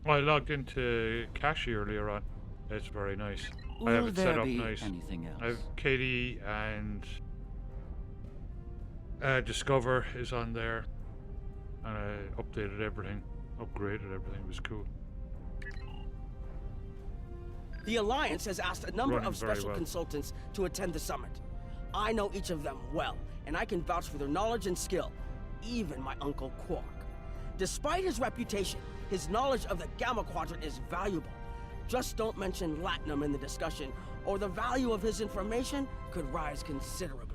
I logged into Kashi earlier on. It's very nice. I Will have it set there up be nice. anything else? I have Katie and Discover is on there. And I updated everything, upgraded everything. It was cool. The Alliance has asked a number Running of very special well. consultants to attend the summit. I know each of them well, and I can vouch for their knowledge and skill, even my Uncle Quark. Despite his reputation, his knowledge of the Gamma Quadrant is valuable. Just don't mention Latinum in the discussion, or the value of his information could rise considerably.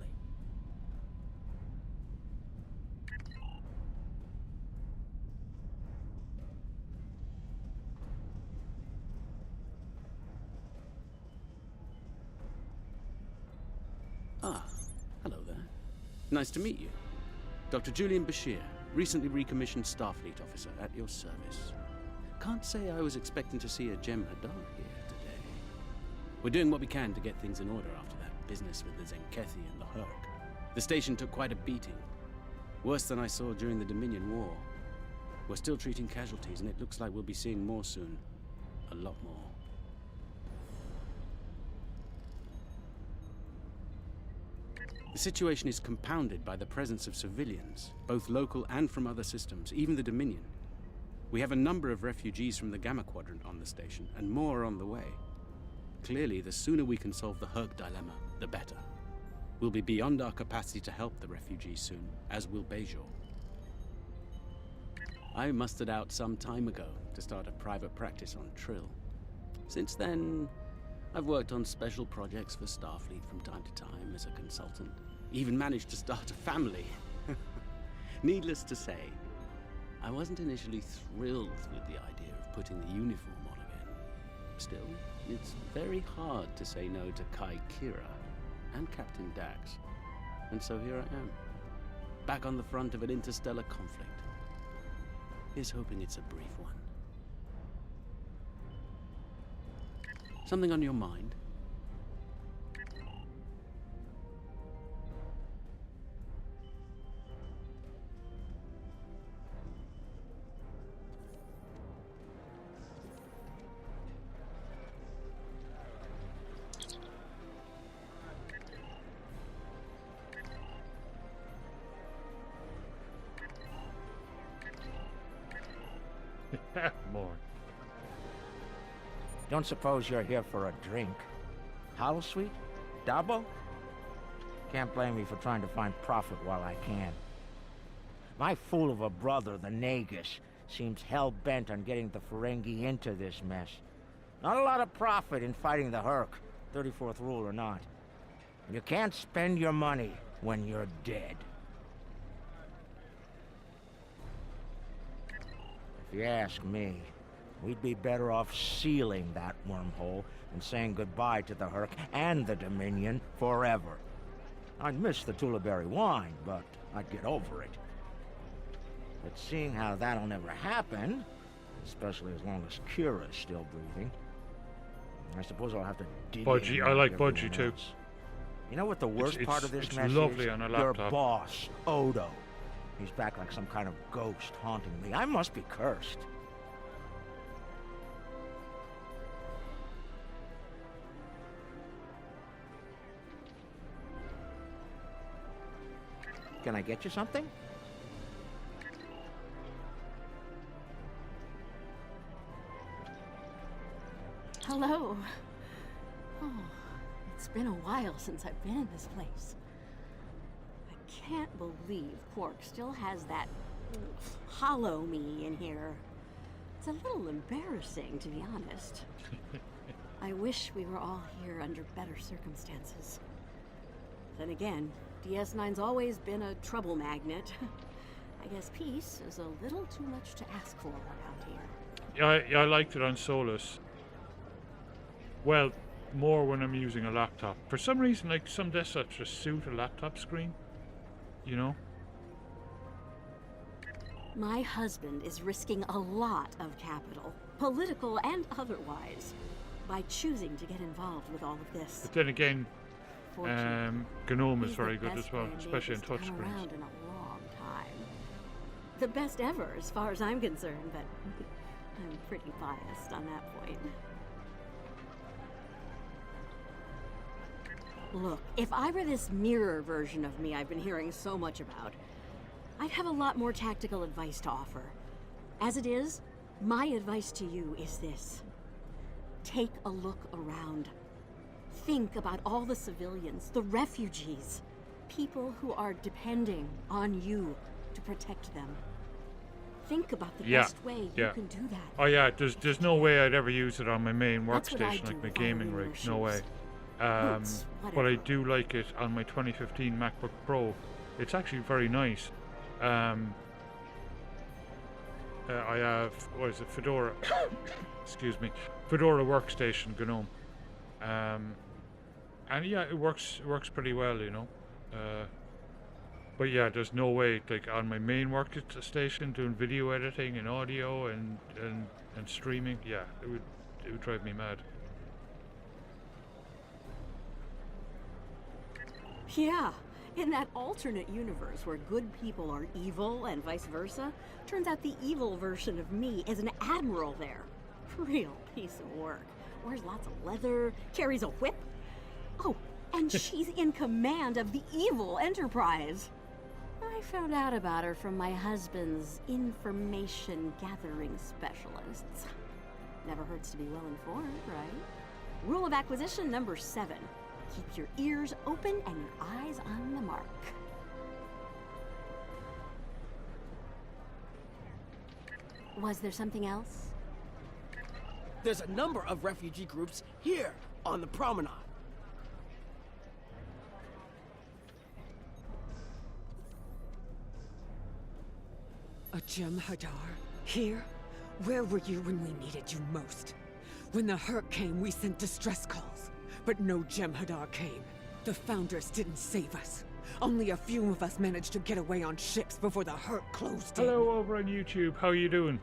Ah, hello there. Nice to meet you. Dr. Julian Bashir, recently recommissioned Starfleet officer at your service. Can't say I was expecting to see a Gem Hadar here today. We're doing what we can to get things in order after that business with the Zenkethi and the Herc. The station took quite a beating. Worse than I saw during the Dominion War. We're still treating casualties, and it looks like we'll be seeing more soon. A lot more. The situation is compounded by the presence of civilians, both local and from other systems, even the Dominion. We have a number of refugees from the Gamma Quadrant on the station, and more are on the way. Clearly, the sooner we can solve the Herc dilemma, the better. We'll be beyond our capacity to help the refugees soon, as will Bajor. I mustered out some time ago to start a private practice on Trill. Since then, I've worked on special projects for Starfleet from time to time as a consultant. Even managed to start a family. Needless to say, I wasn't initially thrilled with the idea of putting the uniform on again. Still, it's very hard to say no to Kai Kira and Captain Dax. And so here I am, back on the front of an interstellar conflict. Here's hoping it's a brief one. Something on your mind? More. Don't suppose you're here for a drink? Hollow Sweet? Double? Can't blame me for trying to find profit while I can. My fool of a brother, the Nagus, seems hell-bent on getting the Ferengi into this mess. Not a lot of profit in fighting the Herc, 34th rule or not. You can't spend your money when you're dead. If you ask me, we'd be better off sealing that wormhole and saying goodbye to the Herc and the Dominion forever. I'd miss the Tullaberry wine, but I'd get over it. But seeing how that'll never happen, especially as long as Kira's still breathing, I suppose I'll have to dig Budgie, in I like everyone Budgie too. else. You know what the worst part of this it's mess lovely is? on a Your laptop. boss, Odo. He's back like some kind of ghost haunting me. I must be cursed. Can I get you something? Hello. Oh, it's been a while since I've been in this place. I can't believe Quark still has that hollow me in here. It's a little embarrassing, to be honest. I wish we were all here under better circumstances. Then again, DS9's always been a trouble magnet. I guess peace is a little too much to ask for around here. Yeah, I liked it on Solus. Well, more when I'm using a laptop. For some reason, like, some desktops just suit a laptop screen. You know? My husband is risking a lot of capital, political and otherwise, by choosing to get involved with all of this. But then again, GNOME is very good as well, especially in Been touchscreens. around in a long time. The best ever, as far as I'm concerned, but I'm pretty biased on that point. Look, if I were this mirror version of me I've been hearing so much about, I'd have a lot more tactical advice to offer. As it is, my advice to you is this. Take a look around. Think about all the civilians, the refugees, people who are depending on you to protect them. Think about the best way you can do that. Oh yeah, there's no way I'd ever use it on my main That's what I'd workstation, like do my if I were gaming in rig. your No way. shoes. Boots, But I whatever. do like it on my 2015 MacBook Pro. It's actually very nice. I have, what is it, Fedora? Excuse me, Fedora Workstation GNOME. And yeah, it works pretty well, you know. But yeah, there's no way, like on my main workstation doing video editing and audio and streaming. Yeah, it would drive me mad. Yeah, in that alternate universe where good people are evil and vice versa, turns out the evil version of me is an admiral there. Real piece of work. Wears lots of leather, carries a whip. Oh, and she's in command of the evil Enterprise. I found out about her from my husband's information gathering specialists. Never hurts to be well informed, right? Rule of acquisition number 7. Keep your ears open and your eyes on the mark. Was there something else? There's a number of refugee groups here on the promenade. A Jem'Hadar? Here? Where were you when we needed you most? When the Herc came, we sent distress calls. But no Jem'Hadar came. The Founders didn't save us. Only a few of us managed to get away on ships before the Herc closed in. Hello over on YouTube, how you doing?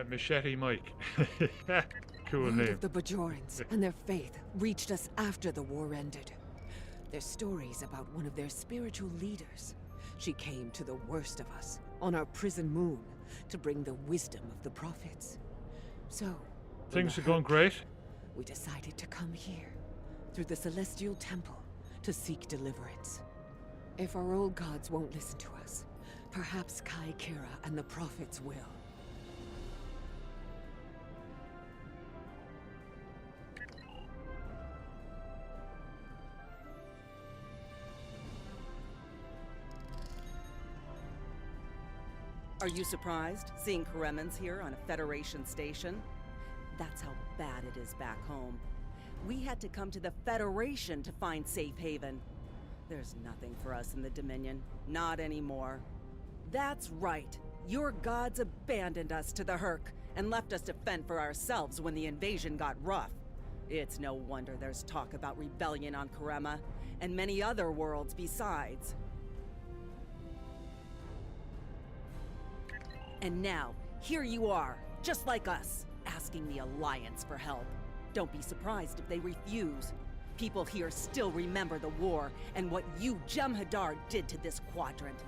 Machete Mike. Cool Word name. of the Bajorans and their faith reached us after the war ended. Their stories about one of their spiritual leaders. She came to the worst of us, on our prison moon, to bring the wisdom of the prophets. So, when Things the are going Herc great. came, we decided to come here, through the Celestial Temple, to seek deliverance. If our old gods won't listen to us, perhaps Kai Kira and the prophets will. Are you surprised, seeing Karemans here on a Federation station? That's how bad it is back home. We had to come to the Federation to find safe haven. There's nothing for us in the Dominion. Not anymore. That's right. Your gods abandoned us to the Herc and left us to fend for ourselves when the invasion got rough. It's no wonder there's talk about rebellion on Karema, and many other worlds besides. And now, here you are, just like us, asking the Alliance for help. Don't be surprised if they refuse. People here still remember the war and what you, Jem'Hadar, did to this quadrant.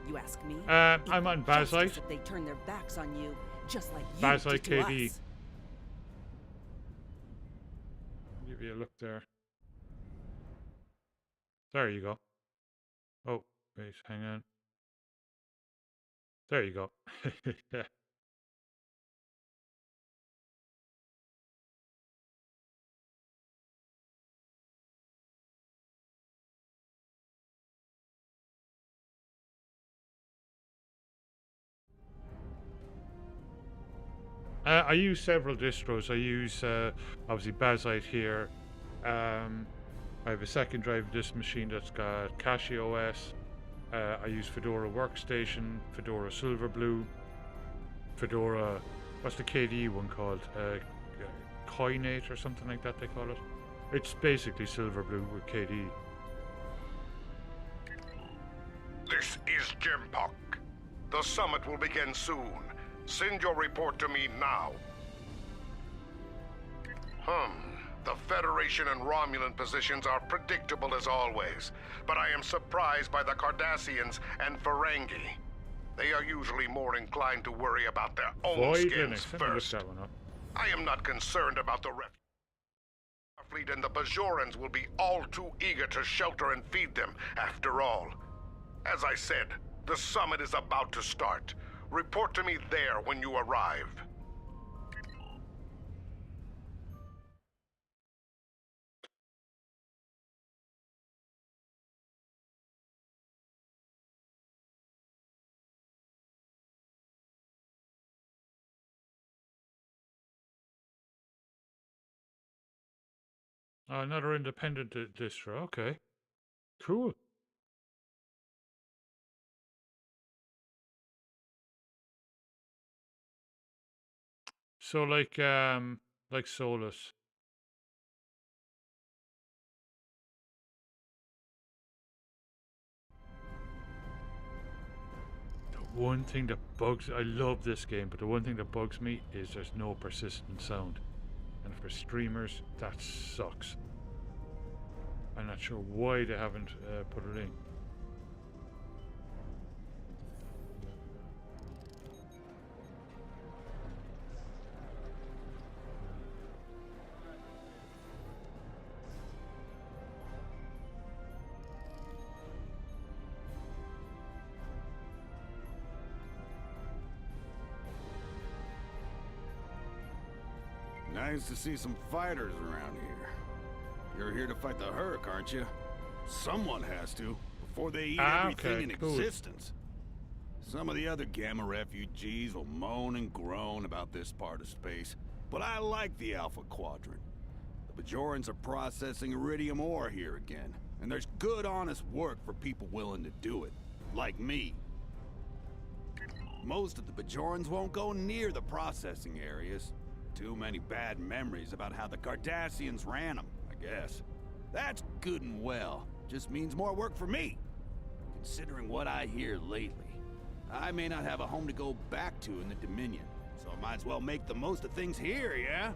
You ask me? I'm on Bazite. If they turn their backs on you, just like you Bazite did to KD. us. Give you a look there. There you go. Oh, wait, hang on. There you go. I use several distros. I use obviously Bazite here. I have a second drive disk machine that's got Cache OS. I use Fedora Workstation, Fedora Silverblue, Fedora, what's the KDE one called? Coinate or something like that they call it. It's basically Silverblue with KDE. This is Jim Puck. The summit will begin soon. Send your report to me now. The Federation and Romulan positions are predictable as always, but I am surprised by the Cardassians and Ferengi. They are usually more inclined to worry about their own skins first. I am not concerned about the fleet, and the Bajorans will be all too eager to shelter and feed them, after all. As I said, the summit is about to start. Report to me there when you arrive. Oh, another independent distro. Okay, cool. So like Solus. The one thing that bugs, I love this game, but the one thing that bugs me is there's no persistent sound. And for streamers, that sucks. I'm not sure why they haven't put it in. Nice to see some fighters around here. You're here to fight the Herc, aren't you? Someone has to, before they eat everything in existence. Some of the other Gamma refugees will moan and groan about this part of space, but I like the Alpha Quadrant. The Bajorans are processing iridium ore here again, and there's good, honest work for people willing to do it, like me. Most of the Bajorans won't go near the processing areas. Too many bad memories about how the Cardassians ran them, I guess. That's good and well. Just means more work for me. Considering what I hear lately, I may not have a home to go back to in the Dominion, so I might as well make the most of things here, yeah?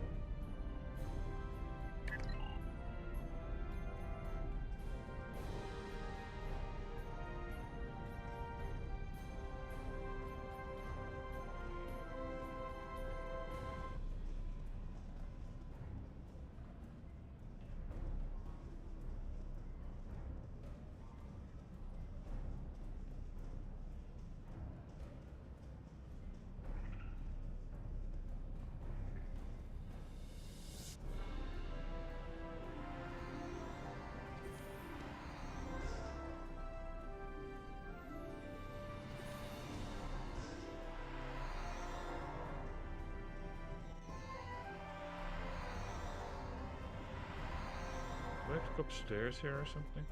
have to go upstairs here or something?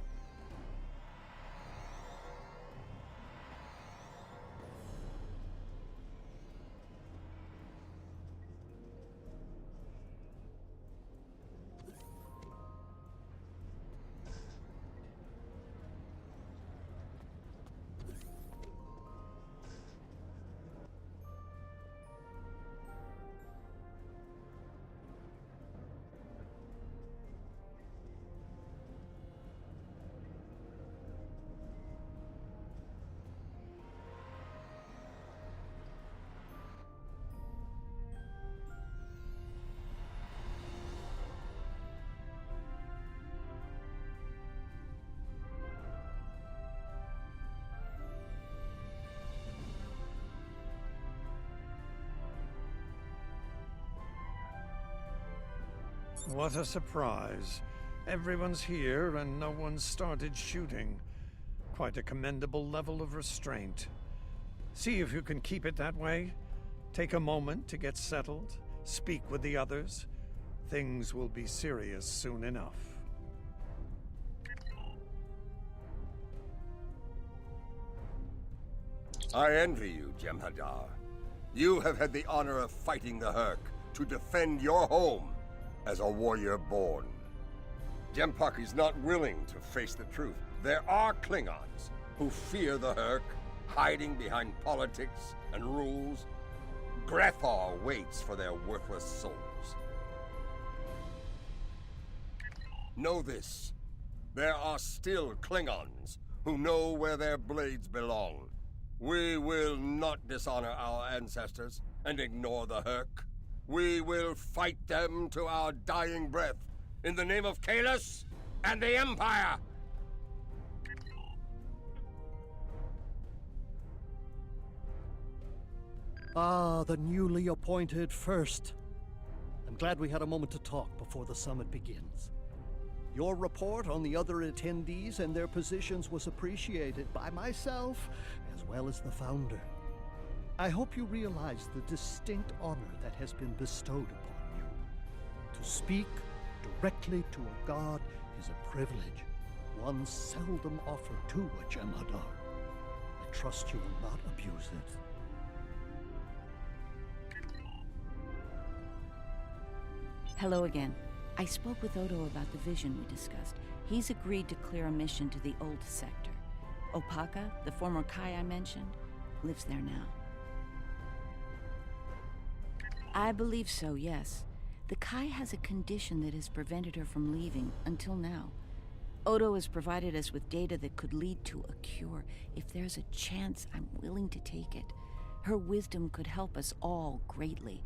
What a surprise. Everyone's here and no one's started shooting. Quite a commendable level of restraint. See if you can keep it that way. Take a moment to get settled. Speak with the others. Things will be serious soon enough. I envy you, Jem'Hadar. You have had the honor of fighting the Hurk to defend your home as a warrior born. Jem'Pak is not willing to face the truth. There are Klingons who fear the Hurk, hiding behind politics and rules. Grethar waits for their worthless souls. Know this. There are still Klingons who know where their blades belong. We will not dishonor our ancestors and ignore the Hurk. We will fight them to our dying breath in the name of Kahless and the Empire! Ah, the newly appointed First. I'm glad we had a moment to talk before the summit begins. Your report on the other attendees and their positions was appreciated by myself as well as the Founder. I hope you realize the distinct honor that has been bestowed upon you. To speak directly to a god is a privilege, one seldom offered to a Jem'Hadar. I trust you will not abuse it. Hello again. I spoke with Odo about the vision we discussed. He's agreed to clear a mission to the old sector. Opaka, the former Kai I mentioned, lives there now. I believe so, yes. The Kai has a condition that has prevented her from leaving until now. Odo has provided us with data that could lead to a cure. If there's a chance, I'm willing to take it. Her wisdom could help us all greatly.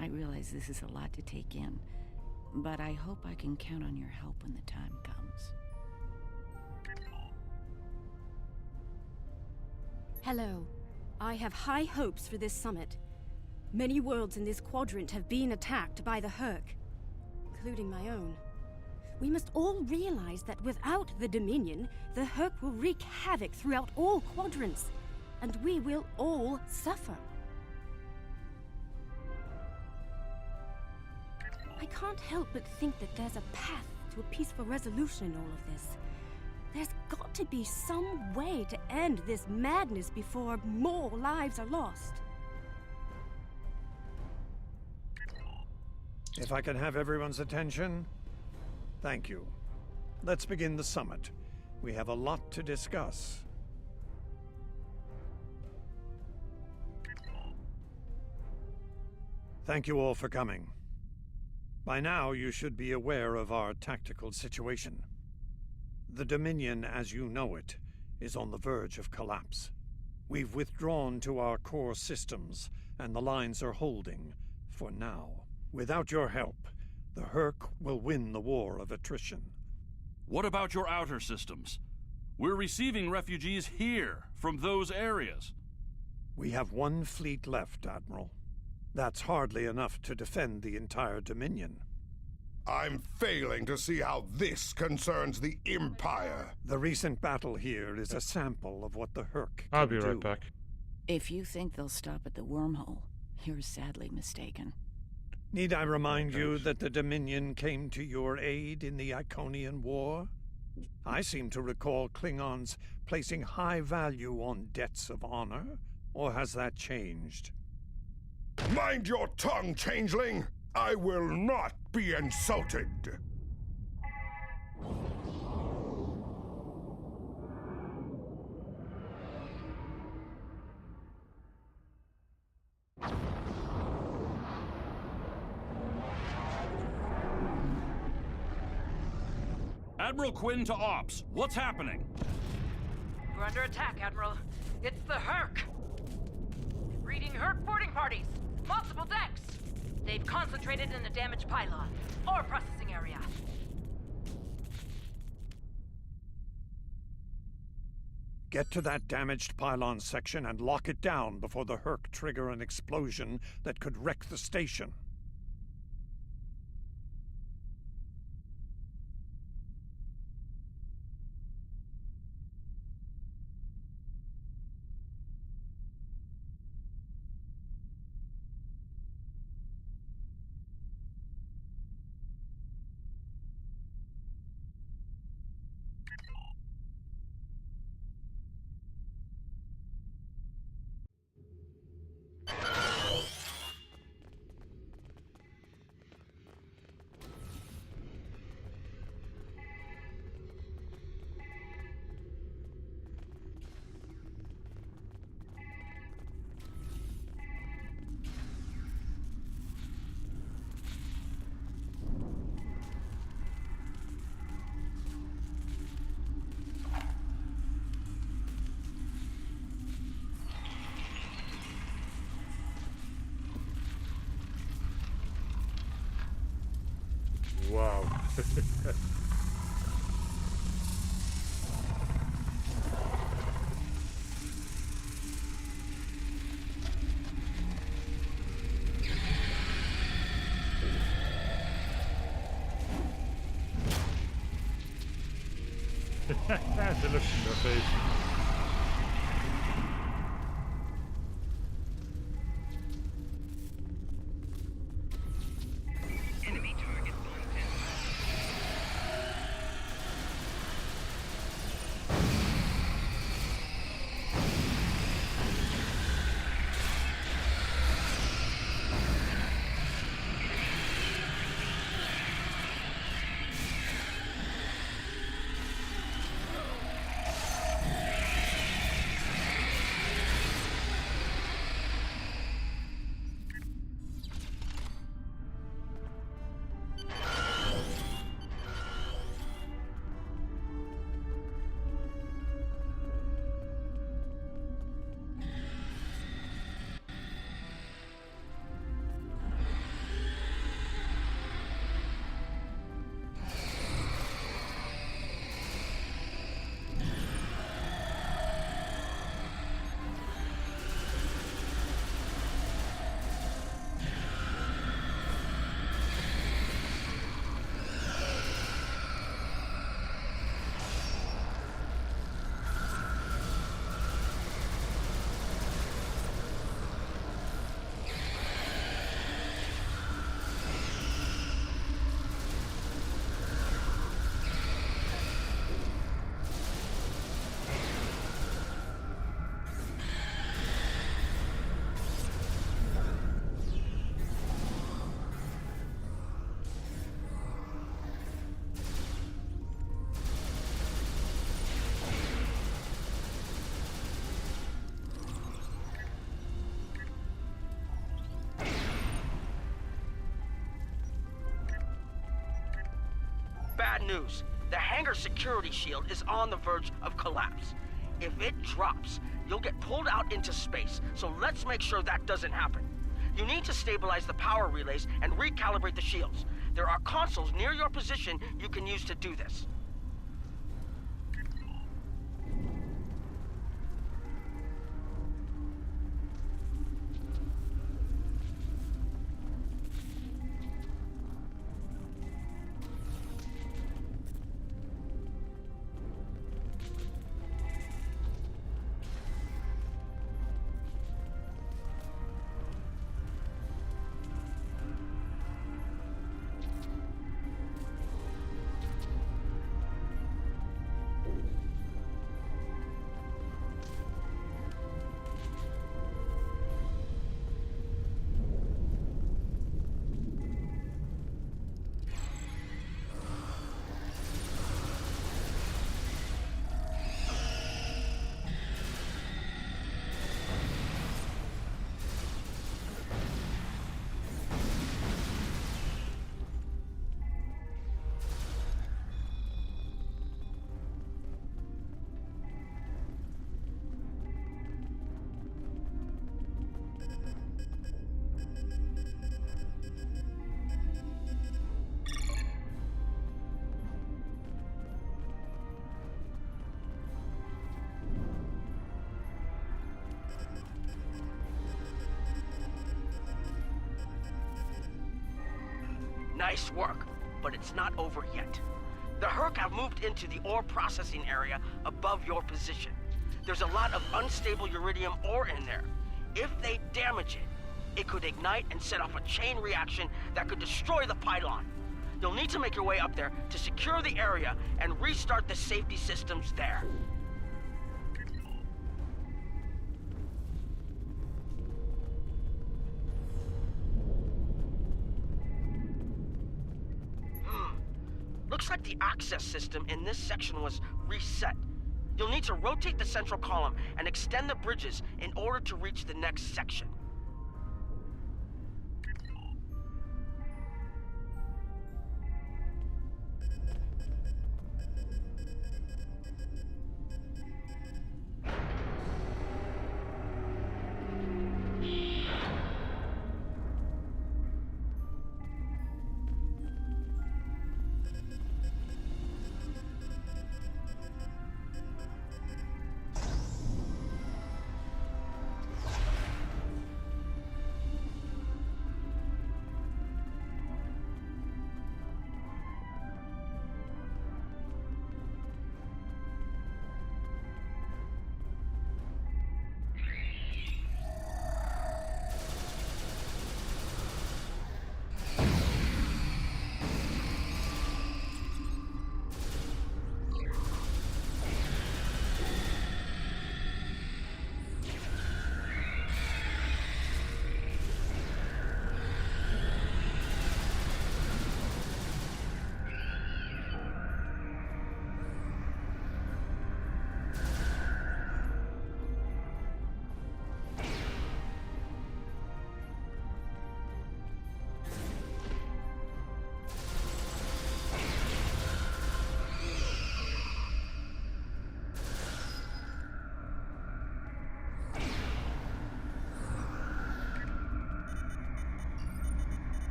I realize this is a lot to take in, but I hope I can count on your help when the time comes. Hello. I have high hopes for this summit. Many worlds in this quadrant have been attacked by the Hurk, including my own. We must all realize that without the Dominion, the Hurk will wreak havoc throughout all quadrants, and we will all suffer. I can't help but think that there's a path to a peaceful resolution in all of this. There's got to be some way to end this madness before more lives are lost. If I can have everyone's attention, thank you. Let's begin the summit. We have a lot to discuss. Thank you all for coming. By now, you should be aware of our tactical situation. The Dominion, as you know it, is on the verge of collapse. We've withdrawn to our core systems, and the lines are holding, for now. Without your help, the Hurk will win the war of attrition. What about your outer systems? We're receiving refugees here, from those areas. We have one fleet left, Admiral. That's hardly enough to defend the entire Dominion. I'm failing to see how this concerns the Empire. The recent battle here is a sample of what the Hurk I'll be can right do. back. If you think they'll stop at the wormhole, you're sadly mistaken. Need I remind you that the Dominion came to your aid in the Iconian War? I seem to recall Klingons placing high value on debts of honor, or has that changed? Mind your tongue, changeling! I will not be insulted! Admiral Quinn to Ops. What's happening? We're under attack, Admiral. It's the Herc. Reading Herc boarding parties. Multiple decks. They've concentrated in the damaged pylon. Ore processing area. Get to that damaged pylon section and lock it down before the Herc trigger an explosion that could wreck the station. Wow. The look in their face. Bad news. The hangar security shield is on the verge of collapse. If it drops, you'll get pulled out into space, so let's make sure that doesn't happen. You need to stabilize the power relays and recalibrate the shields. There are consoles near your position you can use to do this. Nice work, but it's not over yet. The Herc have moved into the ore processing area above your position. There's a lot of unstable uridium ore in there. If they damage it, it could ignite and set off a chain reaction that could destroy the pylon. You'll need to make your way up there to secure the area and restart the safety systems there. Looks like the access system in this section was reset. You'll need to rotate the central column and extend the bridges in order to reach the next section.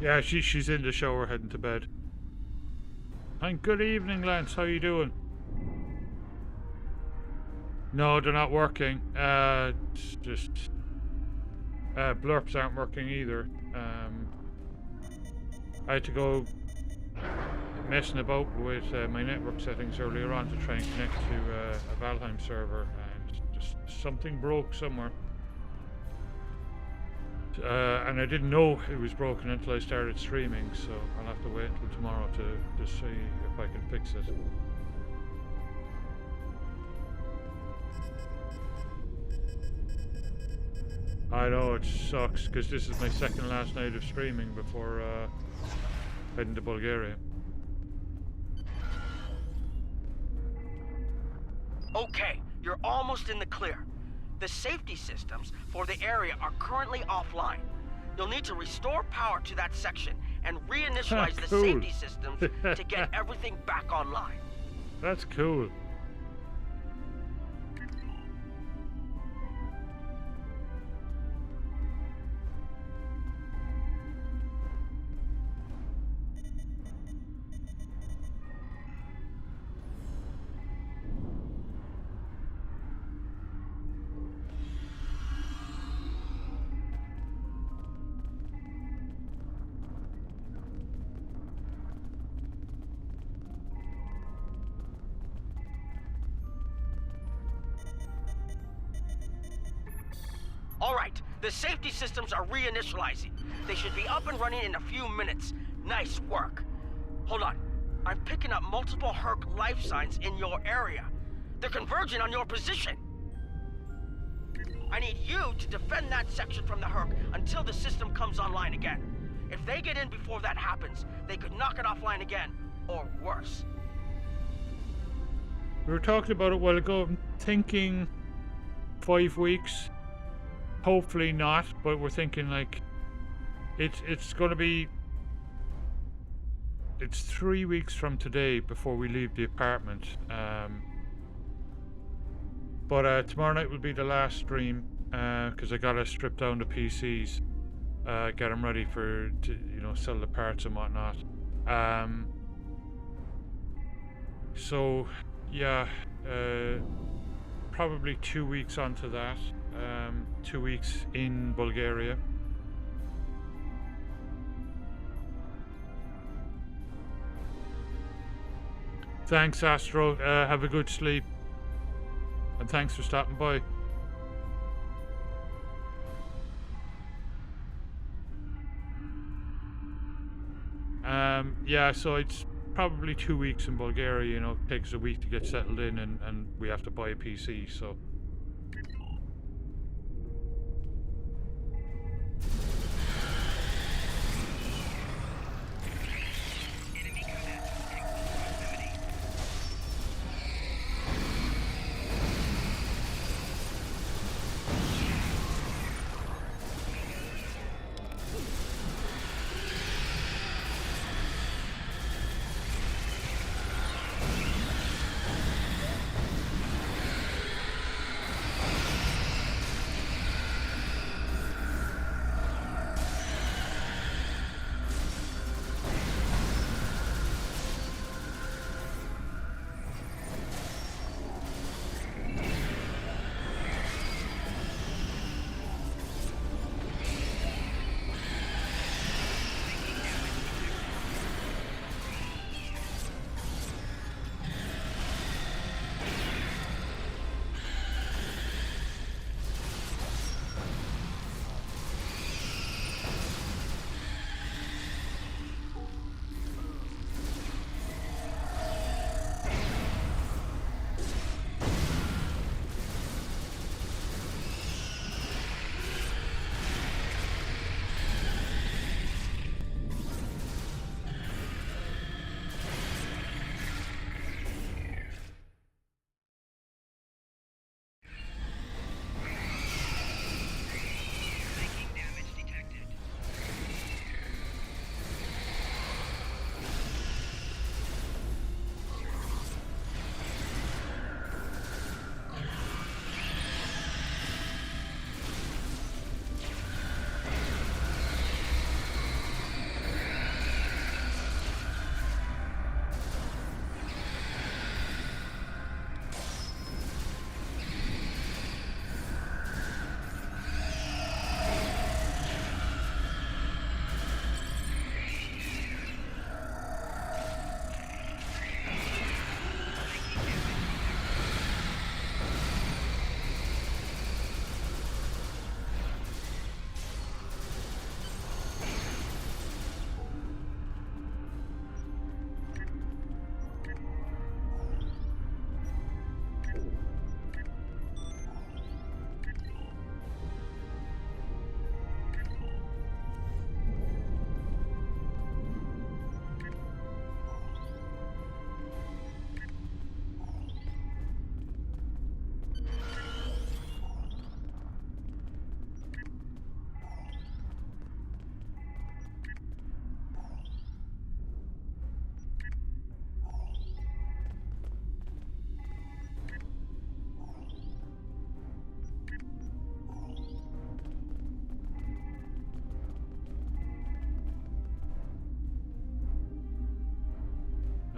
Yeah, she's in the shower heading to bed. And good evening, Lance. How you doing? No, they're not working. It's just blurps aren't working either. I had to go messing about with my network settings earlier on to try and connect to a Valheim server, and just something broke somewhere. And I didn't know it was broken until I started streaming, so I'll have to wait until tomorrow to see if I can fix it. I know, it sucks, because this is my second last night of streaming before heading to Bulgaria. Okay, you're almost in the clear. The safety systems for the area are currently offline. You'll need to restore power to that section and reinitialize the safety systems to get everything back online. That's cool. Alright, the safety systems are reinitializing. They should be up and running in a few minutes. Nice work. Hold on. I'm picking up multiple Herc life signs in your area. They're converging on your position. I need you to defend that section from the Herc until the system comes online again. If they get in before that happens, they could knock it offline again, or worse. We were talking about it a while ago. I'm thinking 5 weeks. Hopefully not, but we're thinking like it's going to be. It's 3 weeks from today before we leave the apartment. But tomorrow night will be the last stream because I gotta strip down the PCs, get them ready to sell the parts and whatnot. So yeah, probably 2 weeks onto that. 2 weeks in Bulgaria, Thanks, Astro. Have a good sleep. And thanks for stopping by. Yeah, so it's probably 2 weeks in Bulgaria, you know, it takes a week to get settled in, and we have to buy a PC, so.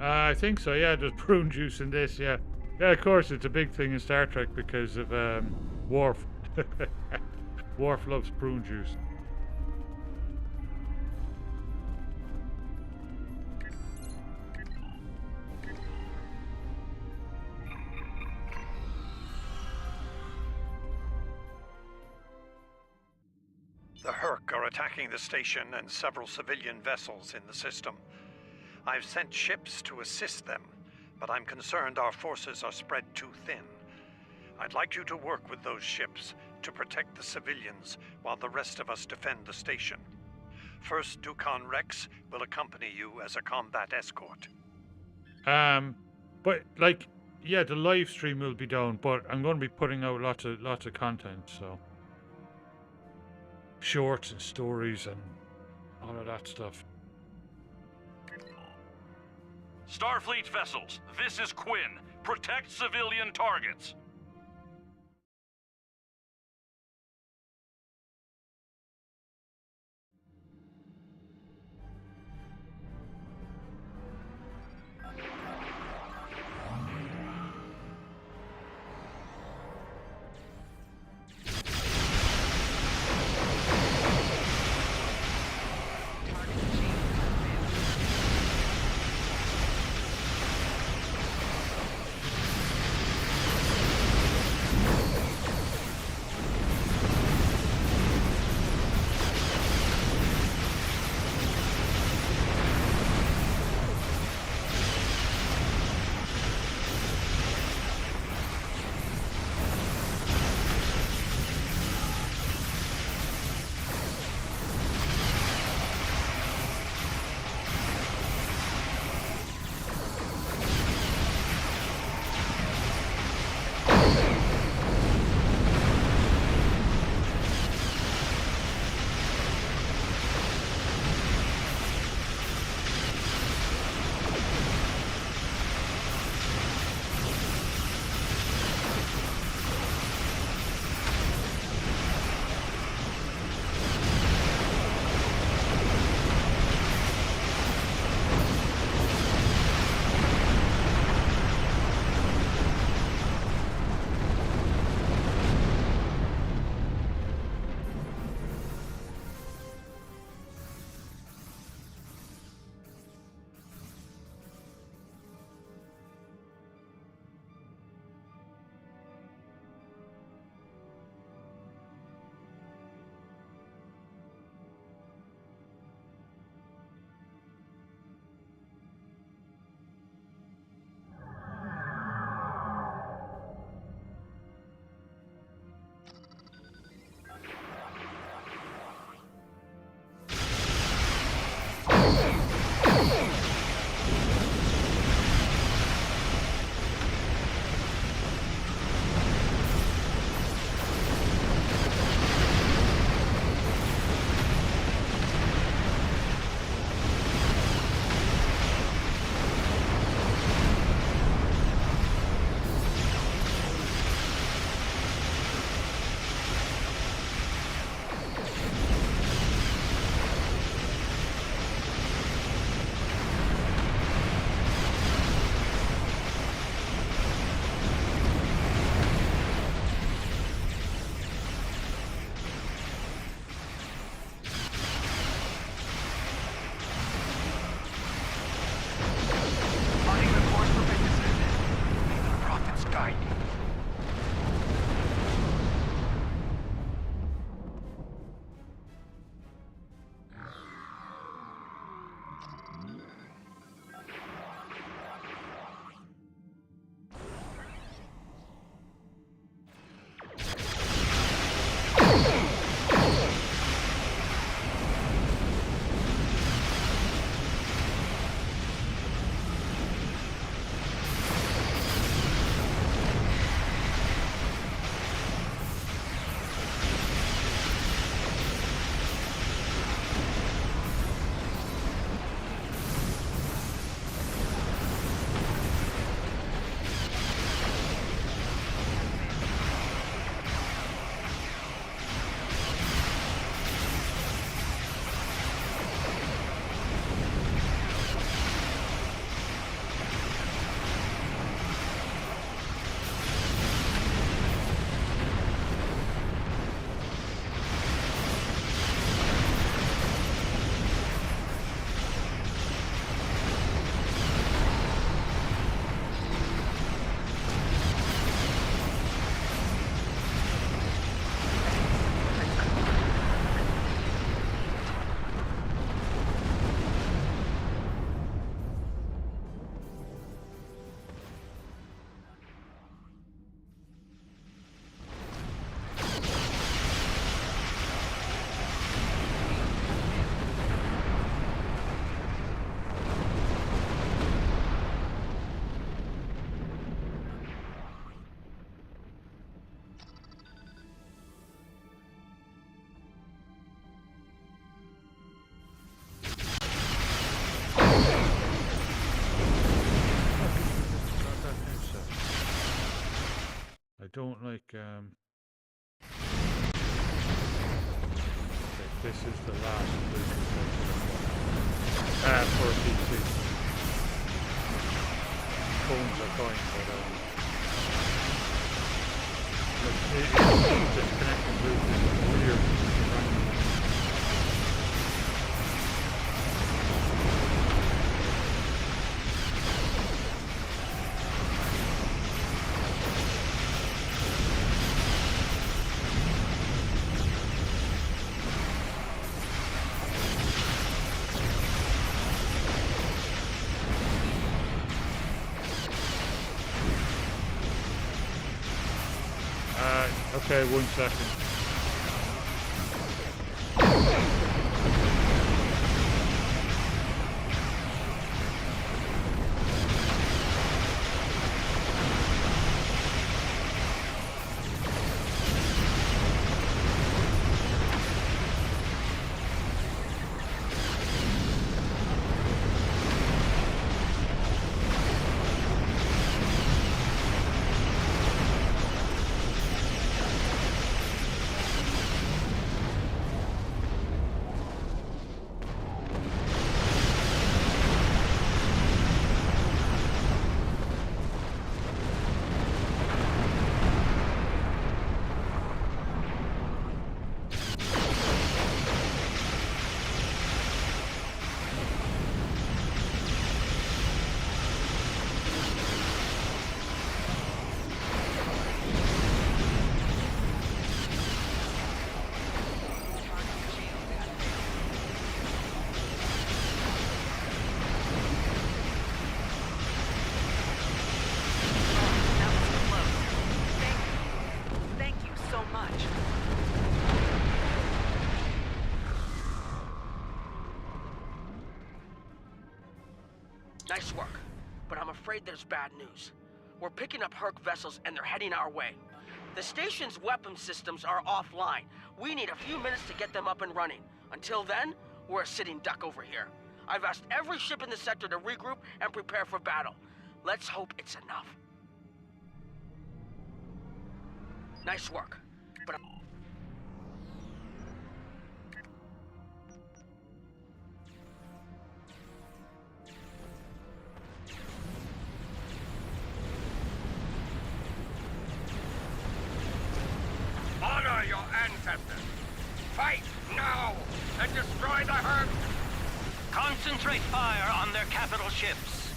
I think so, yeah, there's prune juice in this, yeah. Yeah, of course, it's a big thing in Star Trek because of Worf. Worf loves prune juice. The Herc are attacking the station and several civilian vessels in the system. I've sent ships to assist them, but I'm concerned our forces are spread too thin. I'd like you to work with those ships to protect the civilians while the rest of us defend the station. First Dukan Rex will accompany you as a combat escort. But like, yeah, the live stream will be down, but I'm going to be putting out lots of content, so shorts and stories and all of that stuff. Starfleet vessels, this is Quinn. Protect civilian targets. don't like. Okay, this is the last for PC. Phones are fine, but it's disconnecting Bluetooth is weird. Okay, 1 second. Nice work, but I'm afraid there's bad news. We're picking up Herc vessels and they're heading our way. The station's weapon systems are offline. We need a few minutes to get them up and running. Until then, we're a sitting duck over here. I've asked every ship in the sector to regroup and prepare for battle. Let's hope it's enough. Nice work, but I'm... Honor your ancestors! Fight now and destroy the Herc! Concentrate fire on their capital ships.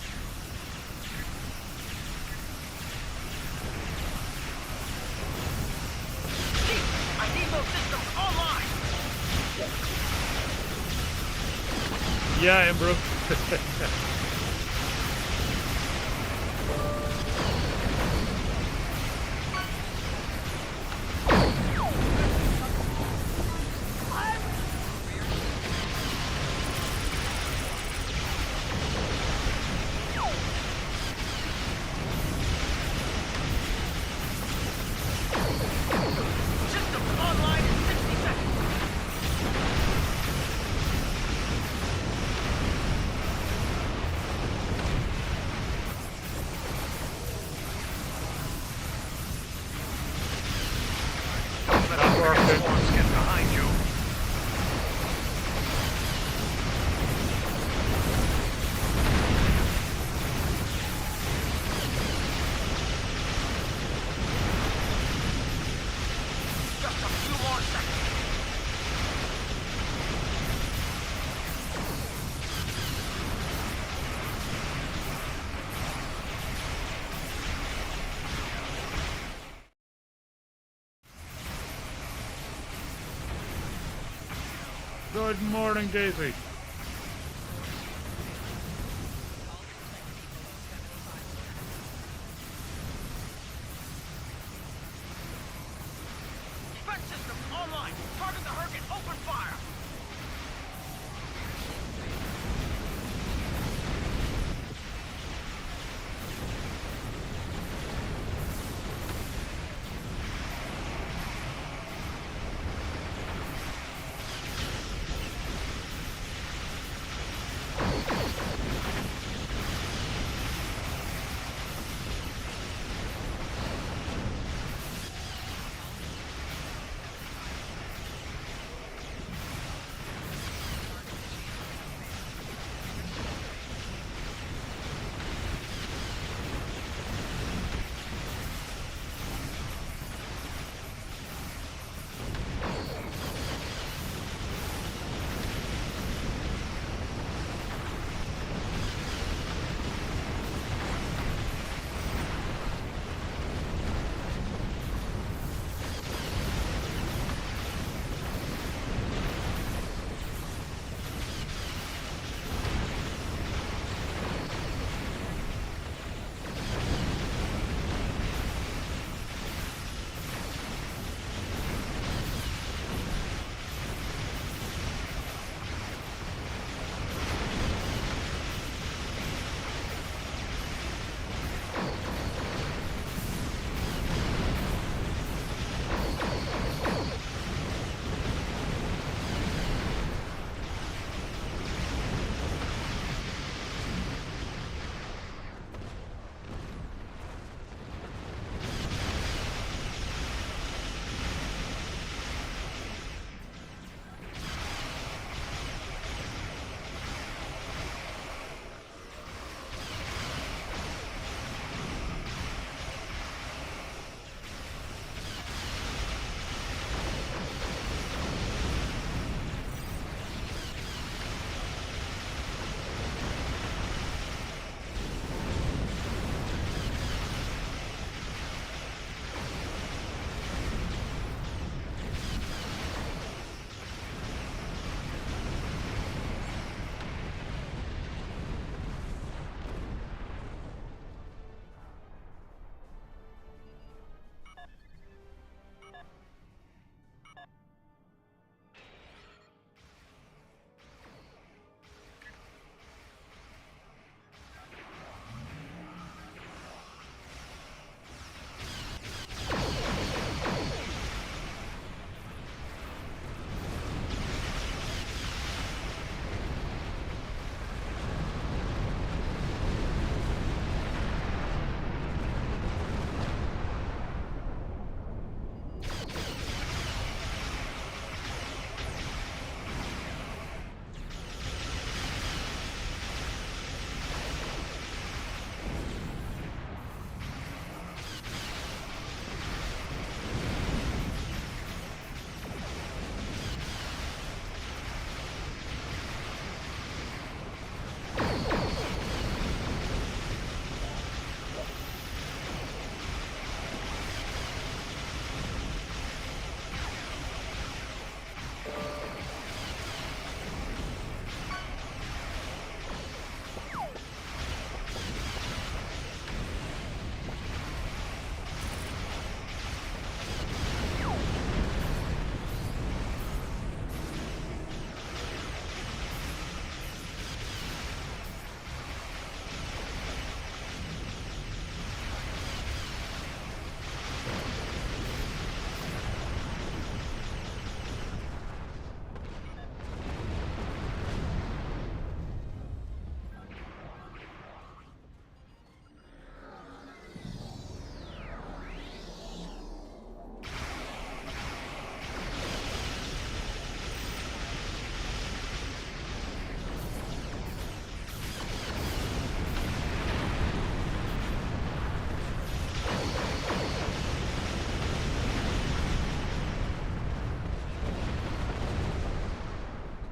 I need those systems online! Yeah, Embro. Good morning, Daisy. Defense systems online! Target the Herc and open fire!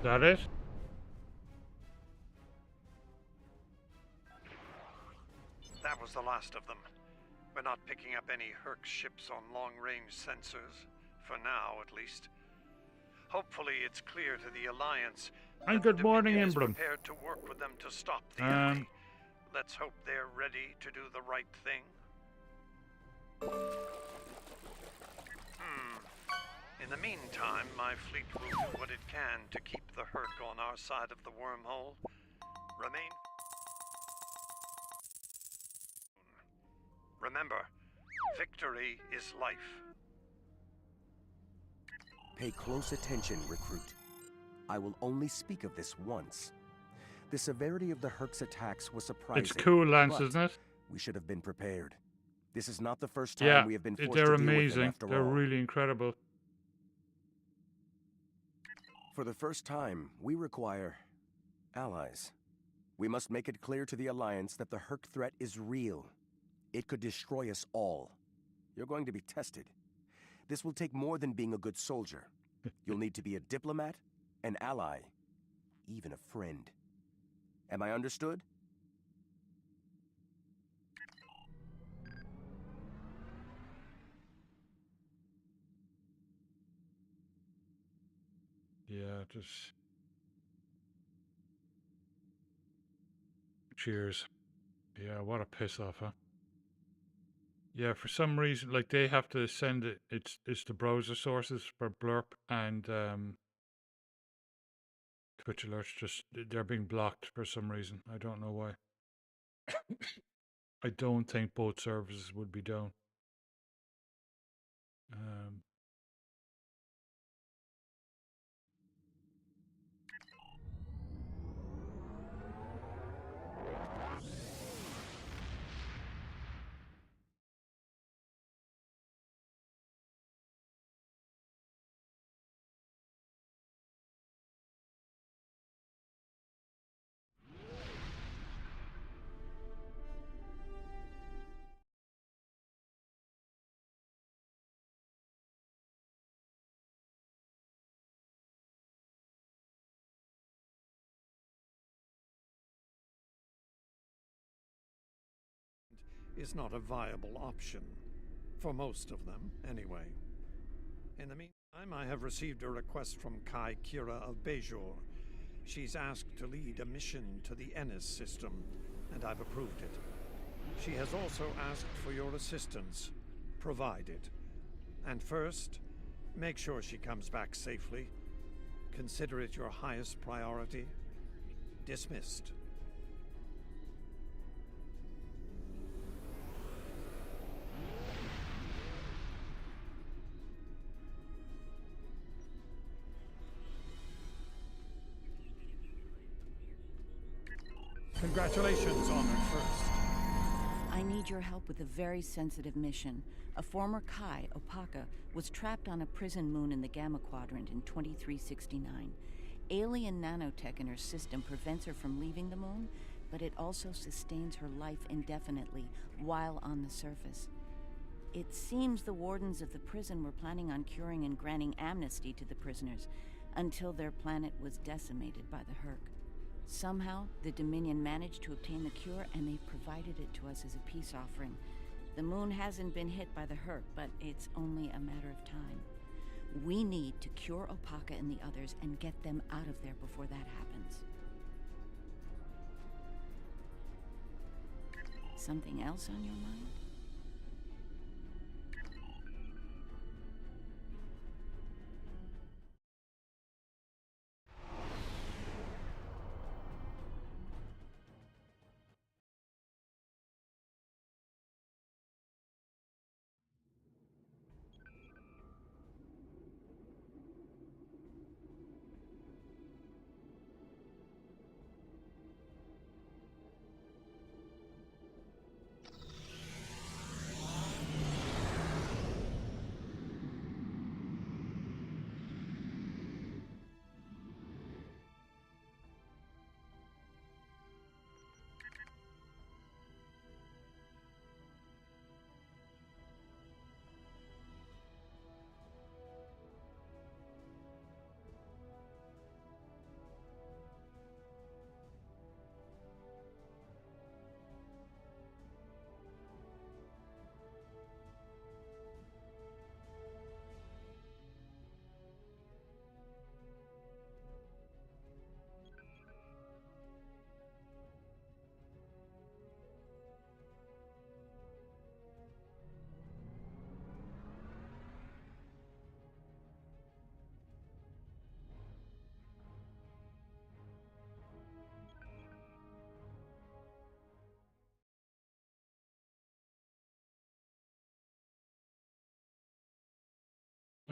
that it? That was the last of them. We're not picking up any Herc ships on long-range sensors. For now, at least. Hopefully it's clear to the Alliance And that good the morning, Dominion is Inbram. prepared to work with them to stop the enemy. Let's hope they're ready to do the right thing. In the meantime, my fleet will do what it can to keep the Herc on our side of the wormhole. Remember, victory is life. Pay close attention, recruit. I will only speak of this once. The severity of the Herc's attacks was surprising. It's cool, Lance, but isn't it? we should have been prepared. This is not the first time Yeah, we have been forced they're to deal with them amazing. after They're all. really incredible. For the first time, we require allies. We must make it clear to the Alliance that the Herc threat is real. It could destroy us all. You're going to be tested. This will take more than being a good soldier. You'll need to be a diplomat, an ally, even a friend. Am I understood? Yeah, just... Cheers. Yeah, what a piss off, huh? Yeah, for some reason, like, they have to send it, it's the browser sources for Blurp and Twitch alerts, just, they're being blocked for some reason. I don't know why. I don't think both services would be down. Is not a viable option. For most of them, anyway. In the meantime, I have received a request from Kai Kira of Bejor. She's asked to lead a mission to the Ennis system, and I've approved it. She has also asked for your assistance. Provide it. And first, make sure she comes back safely. Consider it your highest priority. Dismissed. Congratulations, Honored First. I need your help with a very sensitive mission. A former Kai, Opaka, was trapped on a prison moon in the Gamma Quadrant in 2369. Alien nanotech in her system prevents her from leaving the moon, but it also sustains her life indefinitely while on the surface. It seems the wardens of the prison were planning on curing and granting amnesty to the prisoners until their planet was decimated by the Herc. Somehow, the Dominion managed to obtain the cure, and they've provided it to us as a peace offering. The moon hasn't been hit by the Herc, but it's only a matter of time. We need to cure Opaka and the others and get them out of there before that happens. Something else on your mind?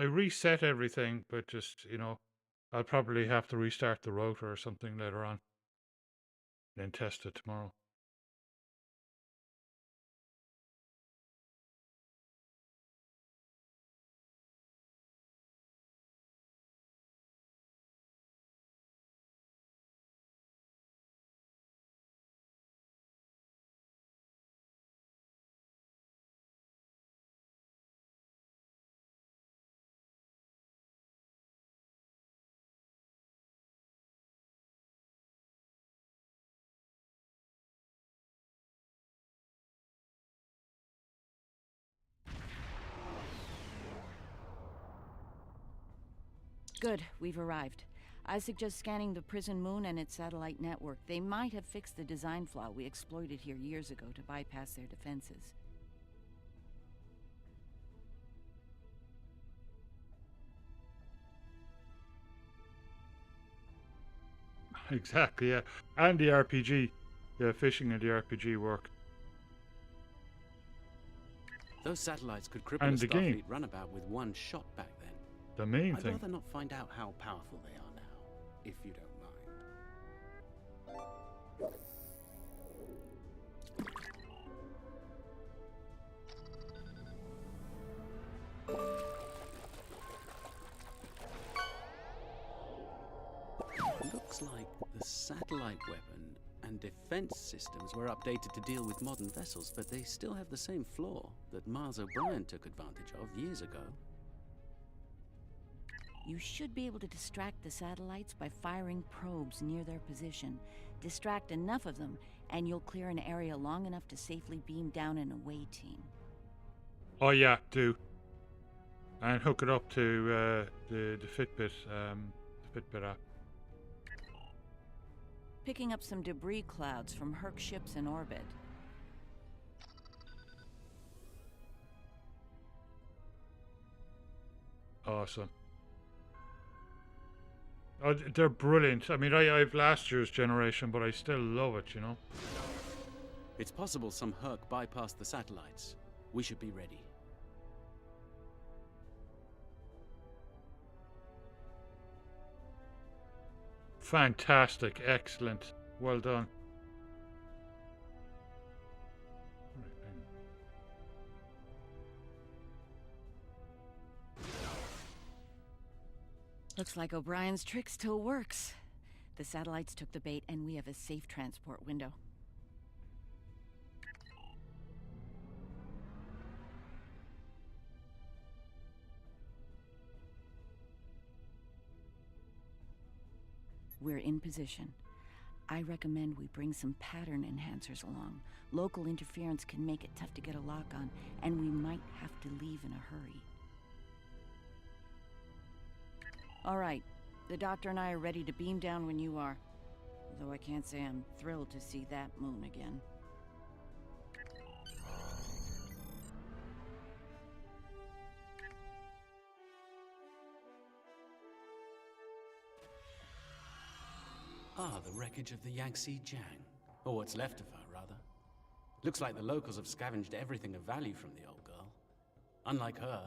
I reset everything, but just, you know, I'll probably have to restart the router or something later on. Then test it tomorrow. Good, we've arrived. I suggest scanning the prison moon and its satellite network. They might have fixed the design flaw we exploited here years ago to bypass their defenses. Exactly, yeah. And the RPG. Yeah, fishing and the RPG work. Those satellites could cripple And a the game. Starfleet runabout with one shot back then. The main I'd thing. rather not find out how powerful they are now, if you don't mind. Looks like the satellite weapon and defense systems were updated to deal with modern vessels, but they still have the same flaw that Mars O'Brien took advantage of years ago. You should be able to distract the satellites by firing probes near their position. Distract enough of them, and you'll clear an area long enough to safely beam down an away team. Oh yeah, do. And hook it up to the Fitbit app. Picking up some debris clouds from Herc ships in orbit. Awesome. Oh, they're brilliant. I mean, I have last year's generation, but I still love it, you know? It's possible some Herc bypassed the satellites. We should be ready. Fantastic. Excellent. Well done. Looks like O'Brien's trick still works. The satellites took the bait, and we have a safe transport window. We're in position. I recommend we bring some pattern enhancers along. Local interference can make it tough to get a lock on, and we might have to leave in a hurry. All right, the doctor and I are ready to beam down when you are. Though I can't say I'm thrilled to see that moon again. Ah, the wreckage of the Yangtze Jiang. Or what's left of her, rather. Looks like the locals have scavenged everything of value from the old girl. Unlike her,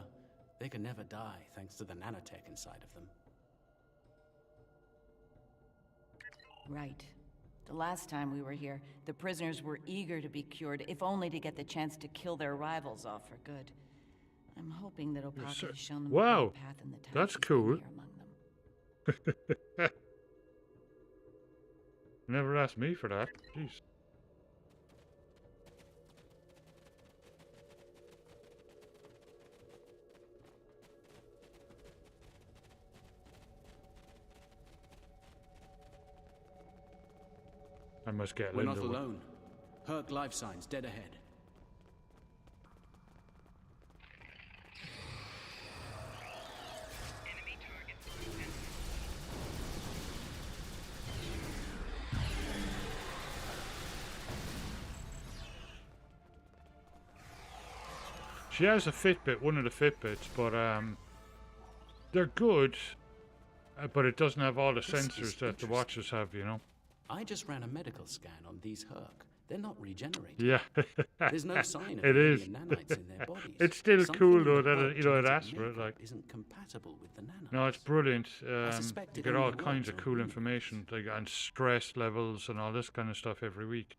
they can never die thanks to the nanotech inside of them. Right. The last time we were here, the prisoners were eager to be cured, if only to get the chance to kill their rivals off for good. I'm hoping that Opaka has shown them a better path in the time That's she's cool. been here among them. Never asked me for that. Jeez. I must get We're Linda. not alone. Herc life signs dead ahead. She has a Fitbit, one of the Fitbits, but they're good, but it doesn't have all the sensors that the watches have, you know. I just ran a medical scan on these Herc, They're not regenerating. Yeah. There's no sign of It is. nanites in their bodies. It's still Something cool in though the that Hurk it genetic asks for it. makeup Like, isn't compatible with the nanites. no, it's brilliant. suspect You it get all only kinds of works on cool humans. information, like on stress levels and all this kind of stuff every week.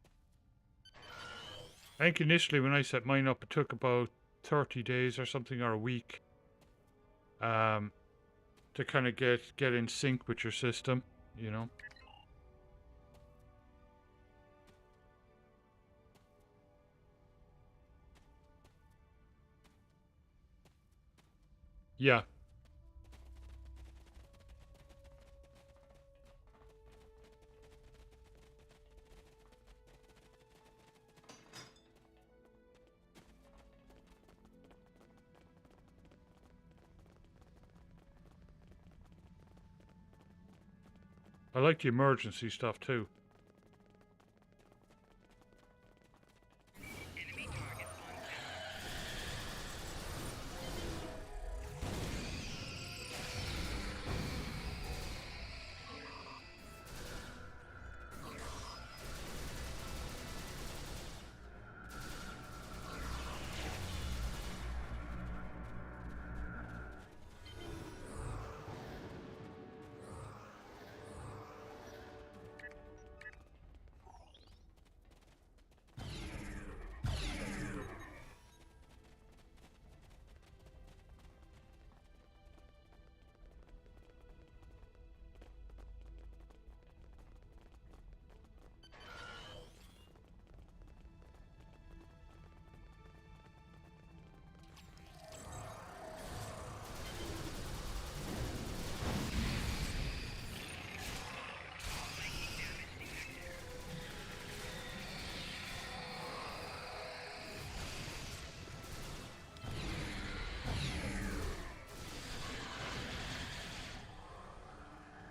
I think initially when I set mine up, it took about 30 days or something, or a week, to kind of get in sync with your system, you know. Yeah. I like the emergency stuff too.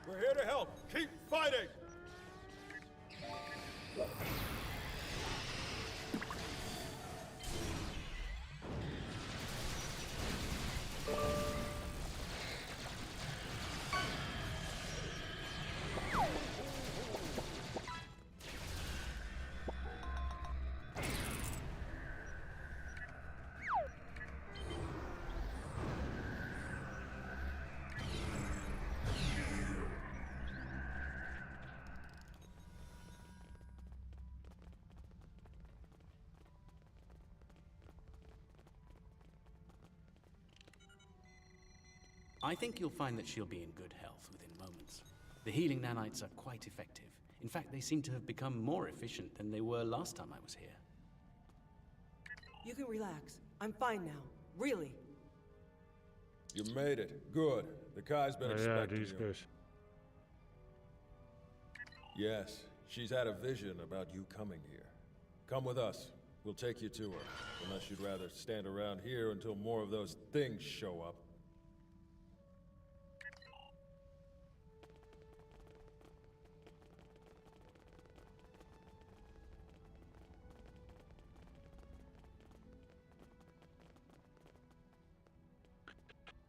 We're here to help. Keep fighting! I think you'll find that she'll be in good health within moments. The healing nanites are quite effective. In fact, they seem to have become more efficient than they were last time I was here. You can relax. I'm fine now. Really. You made it. Good. The Kai's been expecting these you. guys. Yes, she's had a vision about you coming here. Come with us. We'll take you to her. Unless you'd rather stand around here until more of those things show up.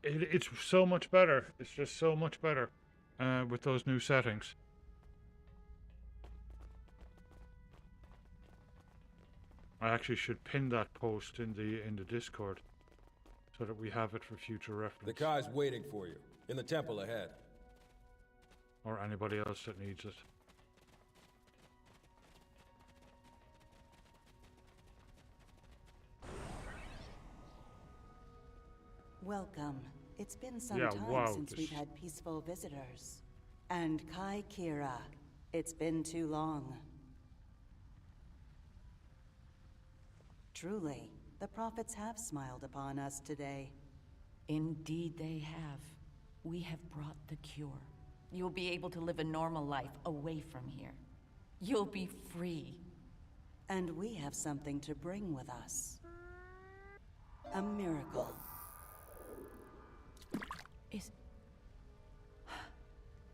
It's so much better. It's just so much better with those new settings. I actually should pin that post in the Discord so that we have it for future reference. The Kai's waiting for you in the temple ahead. Or anybody else that needs it. Welcome. It's been some Yeah, time wow, since this- we've had peaceful visitors. And Kai Kira, it's been too long. Truly, the prophets have smiled upon us today. Indeed they have. We have brought the cure. You'll be able to live a normal life away from here. You'll be free. And we have something to bring with us. A miracle.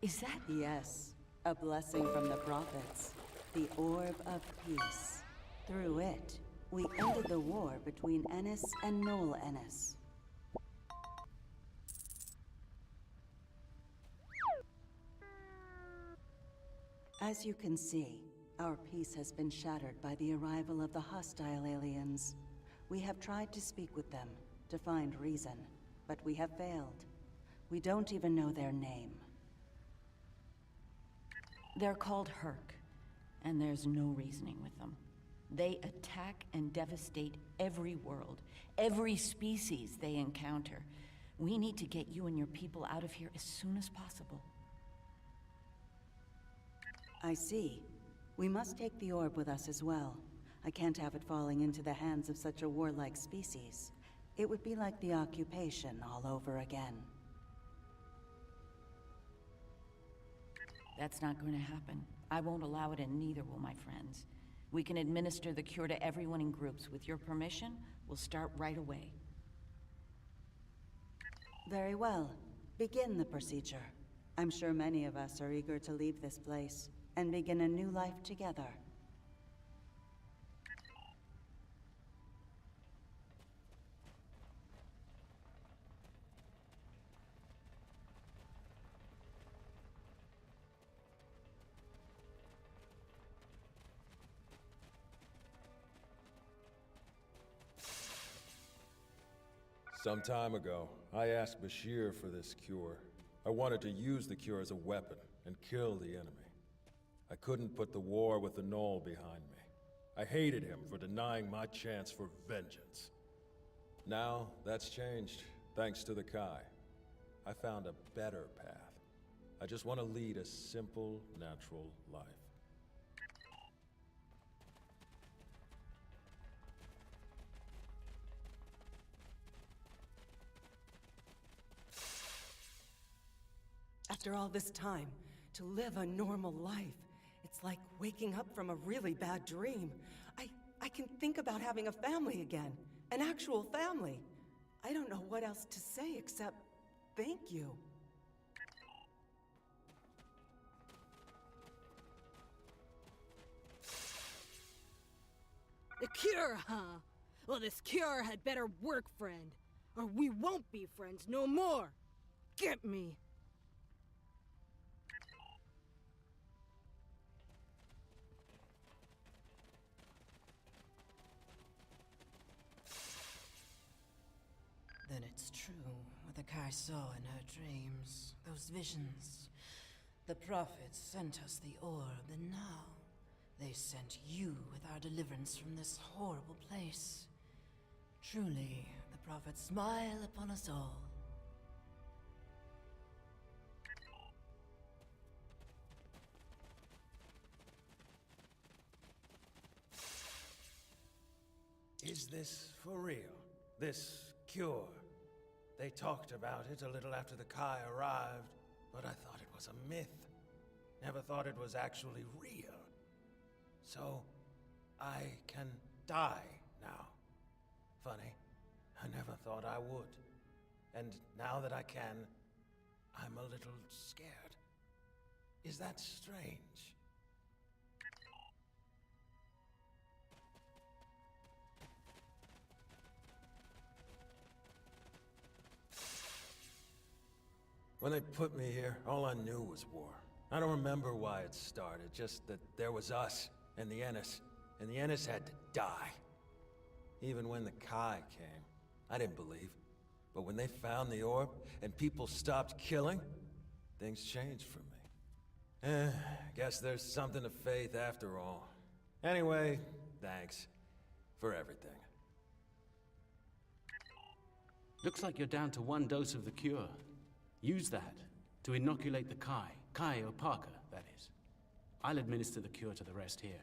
Is that? Yes, a blessing from the prophets. The Orb of Peace. Through it, we ended the war between Ennis and Noel Ennis. As you can see, Our peace has been shattered by the arrival of the hostile aliens. We have tried to speak with them, to find reason, but we have failed. We don't even know their name. They're called Herc, and there's no reasoning with them. They attack and devastate every world, every species they encounter. We need to get you and your people out of here as soon as possible. I see. We must take the orb with us as well. I can't have it falling into the hands of such a warlike species. It would be like the occupation all over again. That's not going to happen. I won't allow it, and neither will my friends. We can administer the cure to everyone in groups. With your permission, we'll start right away. Very well. Begin the procedure. I'm sure many of us are eager to leave this place and begin a new life together. Some time ago, I asked Bashir for this cure. I wanted to use the cure as a weapon and kill the enemy. I couldn't put the war with the Knoll behind me. I hated him for denying my chance for vengeance. Now, that's changed, thanks to the Kai. I found a better path. I just want to lead a simple, natural life. After all this time, to live a normal life, it's like waking up from a really bad dream. I can think about having a family again, an actual family. I don't know what else to say except thank you. The cure, huh? Well, this cure had better work, friend, or we won't be friends no more. Get me. Then it's true what the Kai saw in her dreams. Those visions. The prophets sent us the orb, and now they sent you with our deliverance from this horrible place. Truly, the prophets smile upon us all. Is this for real? This cure? They talked about it a little after the Kai arrived, but I thought it was a myth. Never thought it was actually real. So, I can die now. Funny, I never thought I would. And now that I can, I'm a little scared. Is that strange? When they put me here, all I knew was war. I don't remember why it started, just that there was us and the Ennis had to die. Even when the Kai came, I didn't believe. But when they found the orb and people stopped killing, things changed for me. Guess there's something to faith after all. Anyway, thanks for everything. Looks like you're down to 1 dose of the cure. Use that to inoculate the Kai or Parker, that is. I'll administer the cure to the rest here.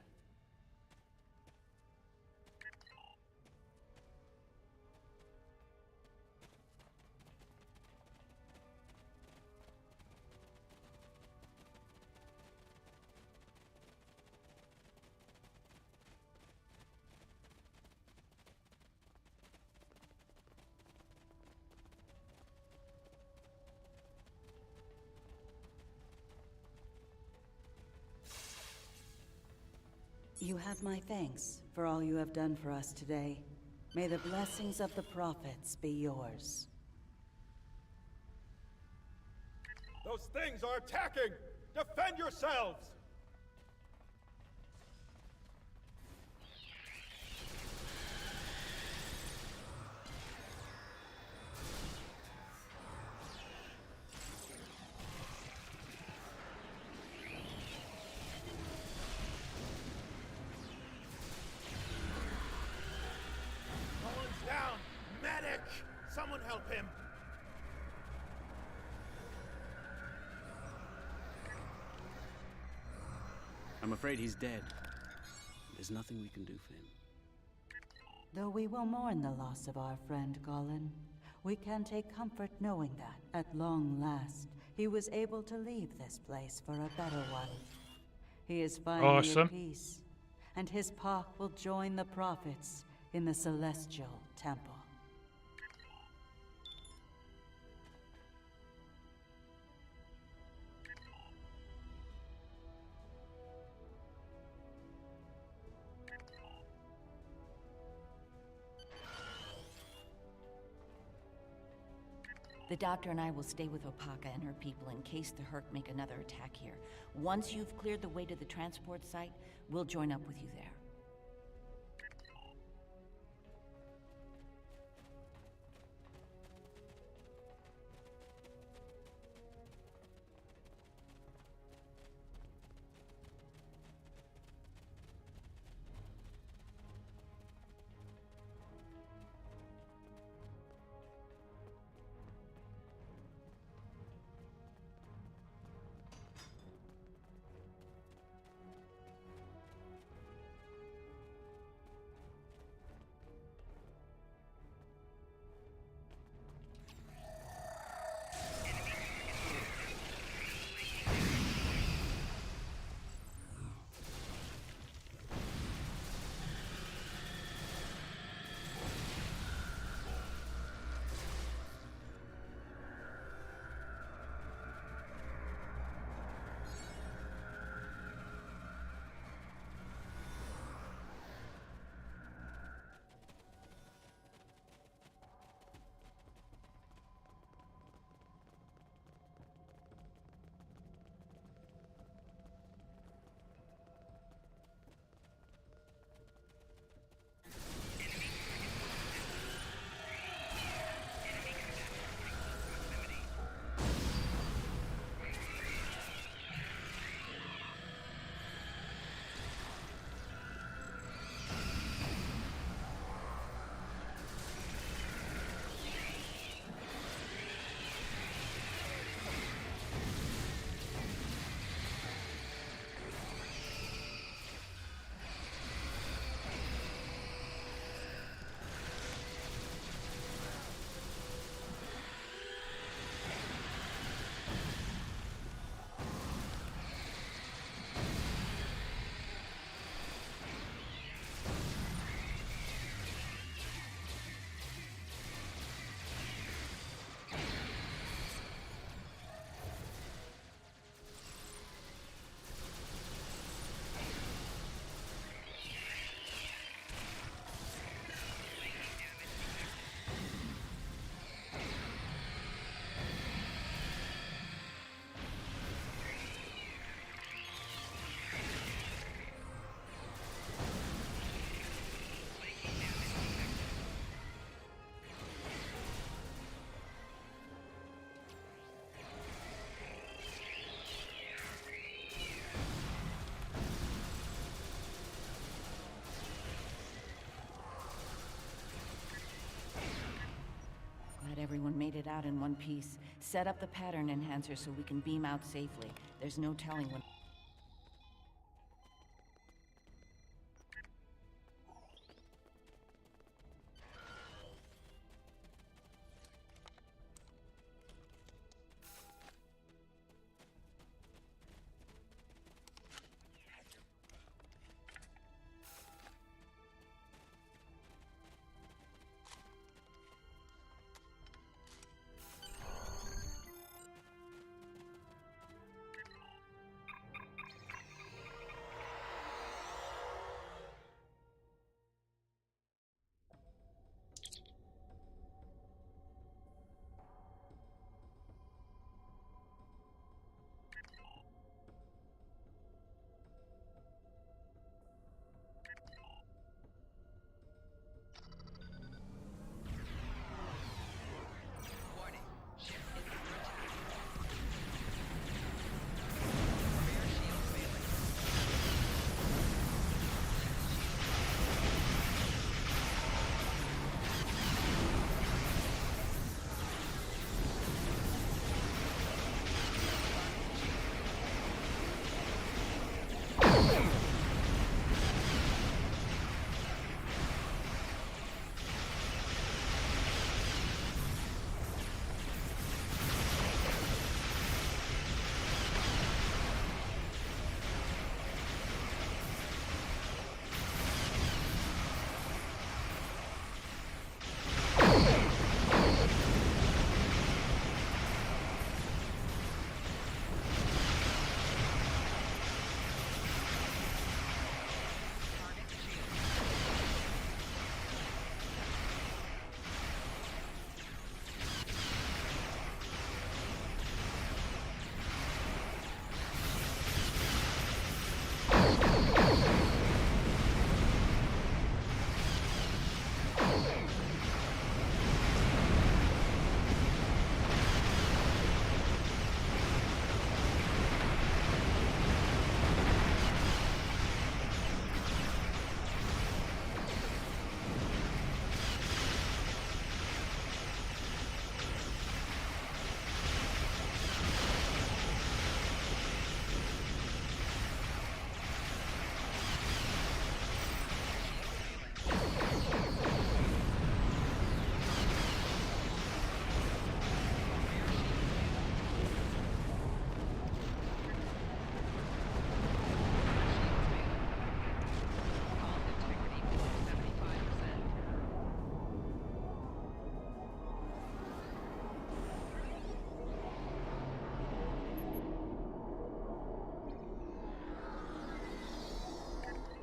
You have my thanks for all you have done for us today. May the blessings of the prophets be yours. Those things are attacking! Defend yourselves! I'm afraid he's dead. There's nothing we can do for him. Though we will mourn the loss of our friend Gollin, we can take comfort knowing that, at long last, he was able to leave this place for a better one. He is finally at peace, and his path will join the prophets in the Celestial Temple. The doctor and I will stay with Opaka and her people in case the Herc make another attack here. Once you've cleared the way to the transport site, we'll join up with you there. Everyone made it out in one piece. Set up the pattern enhancer so we can beam out safely. There's no telling when...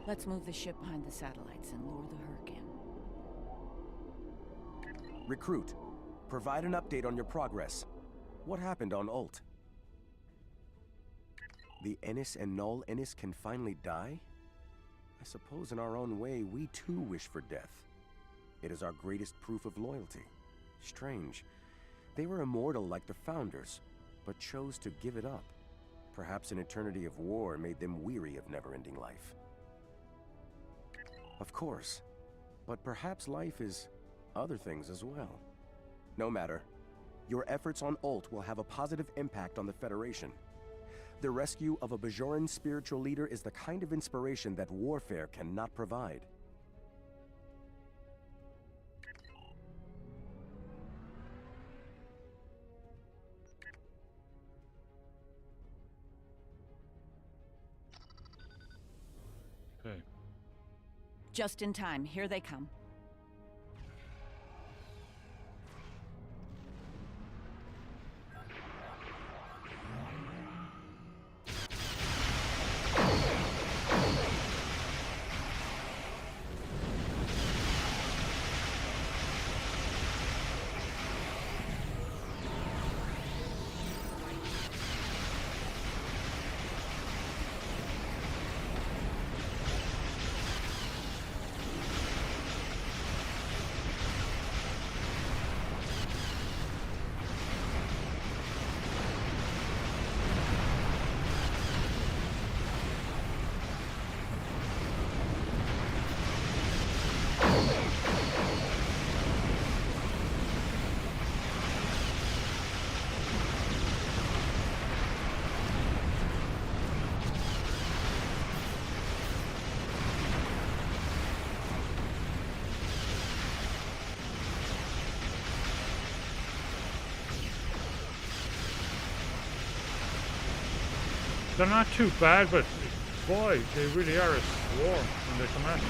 Let's move the ship behind the satellites and lure the Herc in. Recruit, provide an update on your progress. What happened on Ult? The Ennis and Null Ennis can finally die? I suppose in our own way, we too wish for death. It is our greatest proof of loyalty. Strange. They were immortal like the Founders, but chose to give it up. Perhaps an eternity of war made them weary of never-ending life. Of course. But perhaps life is other things as well. No matter. Your efforts on Ult will have a positive impact on the Federation. The rescue of a Bajoran spiritual leader is the kind of inspiration that warfare cannot provide. Okay. Just in time. Here they come. They're not too bad, but boy, they really are a swarm when they come at me.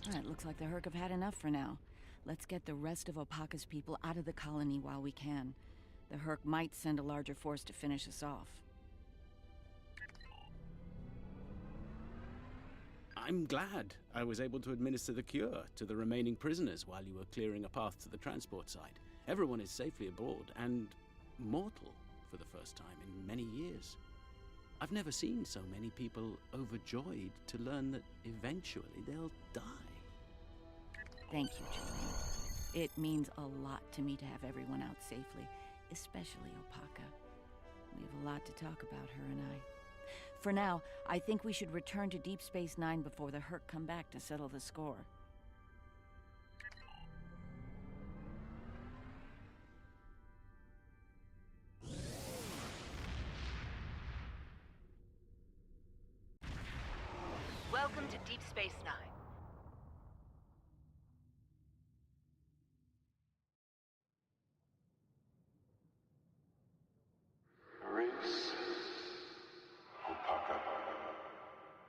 It looks like the Herc have had enough for now. Let's get the rest of Opaka's people out of the colony while we can. The Herc might send a larger force to finish us off. I'm glad I was able to administer the cure to the remaining prisoners while you were clearing a path to the transport site. Everyone is safely aboard and mortal for the first time in many years. I've never seen so many people overjoyed to learn that eventually they'll die. Thank you, Julian. It means a lot to me to have everyone out safely. especially Opaka. We have a lot to talk about, her and I. For now, I think we should return to Deep Space Nine before the Herc come back to settle the score. Welcome to Deep Space Nine.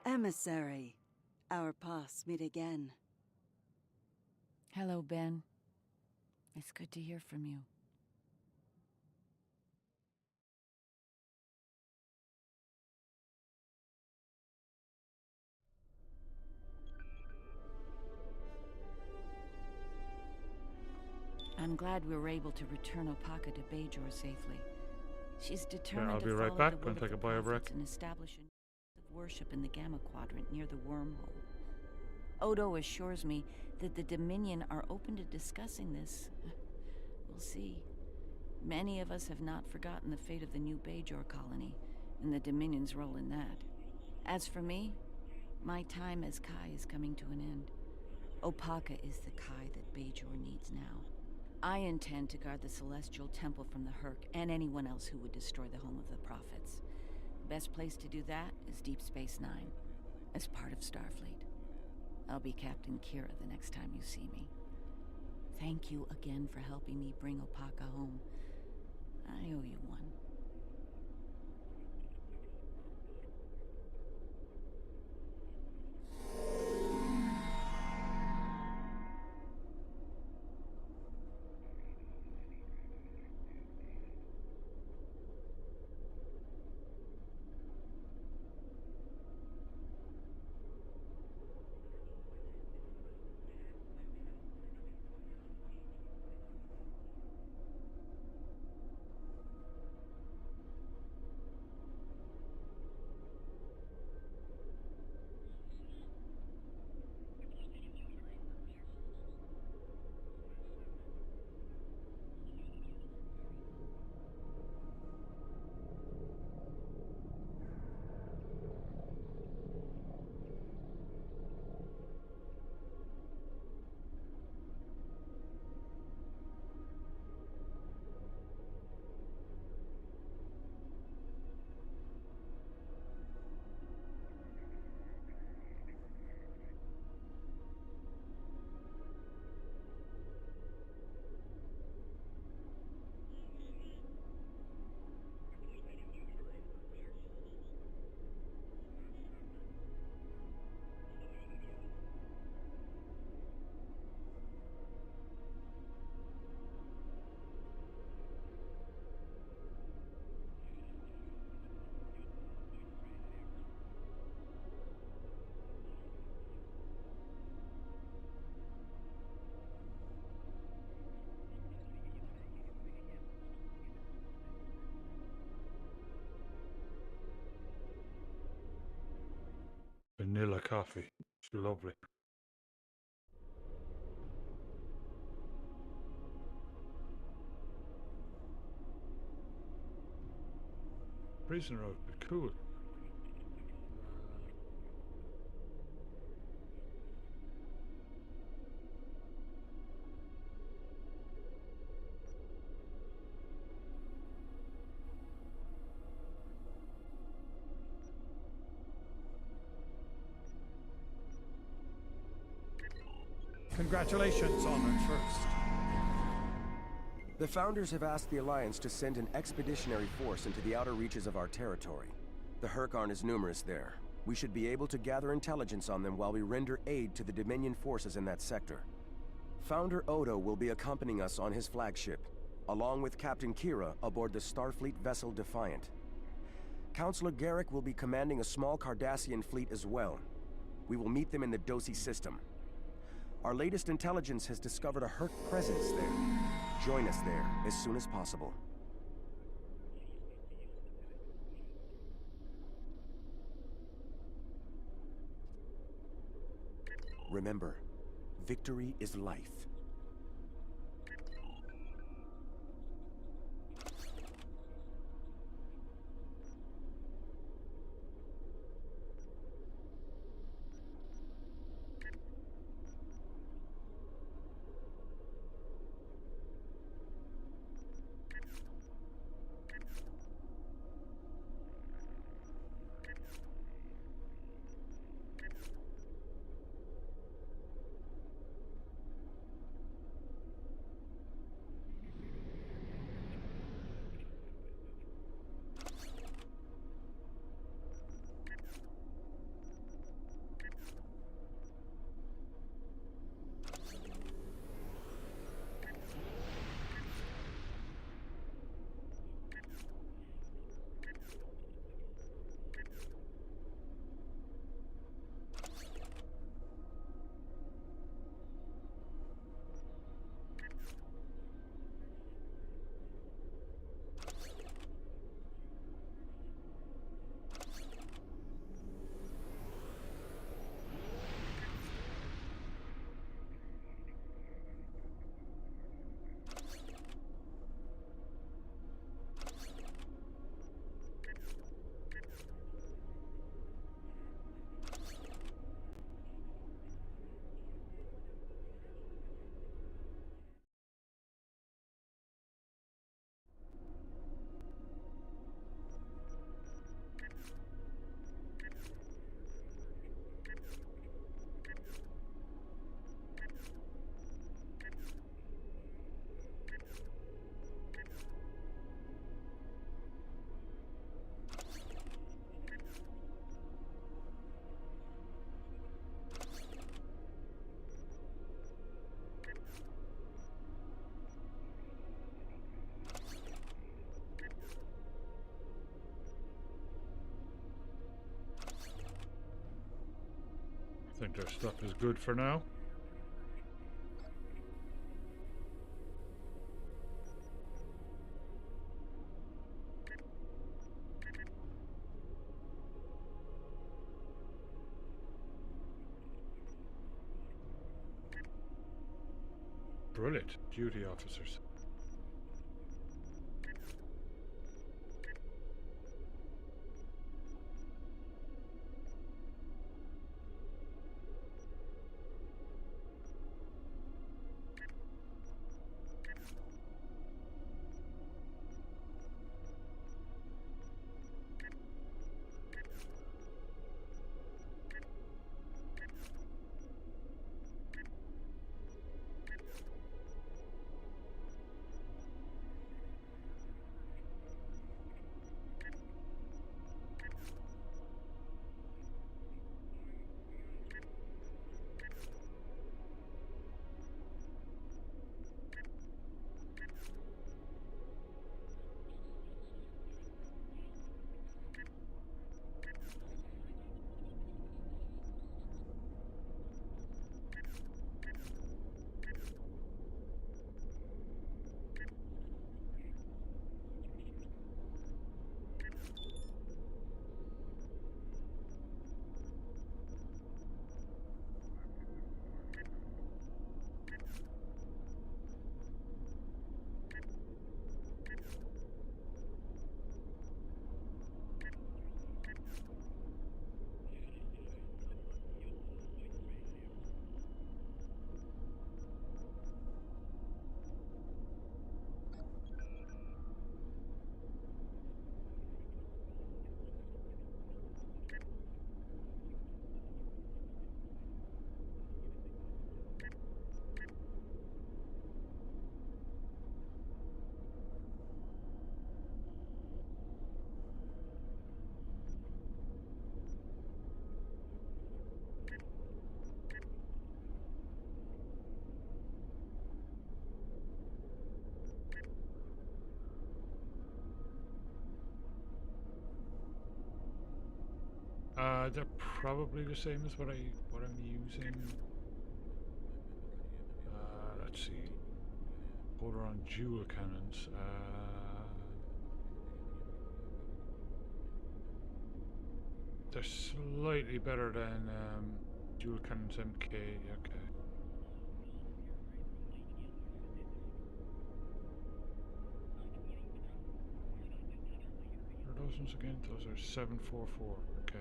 Emissary, our paths meet again. Hello, Ben. It's good to hear from you. I'm glad we were able to return Opaka to Bajor safely. She's determined I'll be to right follow back. the Gonna will take a of the bio break. prophets and establish a of worship in the Gamma Quadrant near the wormhole. Odo assures me that the Dominion are open to discussing this. We'll see. Many of us have not forgotten the fate of the new Bajor colony, and the Dominion's role in that. As for me, my time as Kai is coming to an end. Opaka is the Kai that Bajor needs now. I intend to guard the Celestial Temple from the Herc and anyone else who would destroy the home of the Prophets. The best place to do that is Deep Space Nine, as part of Starfleet. I'll be Captain Kira the next time you see me. Thank you again for helping me bring Opaka home. I owe you one. Vanilla coffee. It's lovely. Prison Road, cool. Congratulations, Honored First. The Founders have asked the Alliance to send an expeditionary force into the outer reaches of our territory. The Herc aren't as numerous there. We should be able to gather intelligence on them while we render aid to the Dominion forces in that sector. Founder Odo will be accompanying us on his flagship, along with Captain Kira aboard the Starfleet vessel Defiant. Counselor Garrick will be commanding a small Cardassian fleet as well. We will meet them in the Dosi system. Our latest intelligence has discovered a Herc presence there. Join us there as soon as possible. Remember, victory is life. I think their stuff is good for now. Brilliant. Duty officers. They're probably the same as what I'm using. Let's see. Order on dual cannons. They're slightly better than dual cannons MK. Okay. What are those ones again? Those are 744. Okay.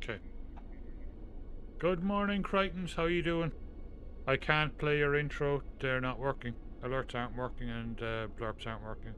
Okay. Good morning, Crichtons. How you doing? I can't play your intro. They're not working. Alerts aren't working and blurbs aren't working.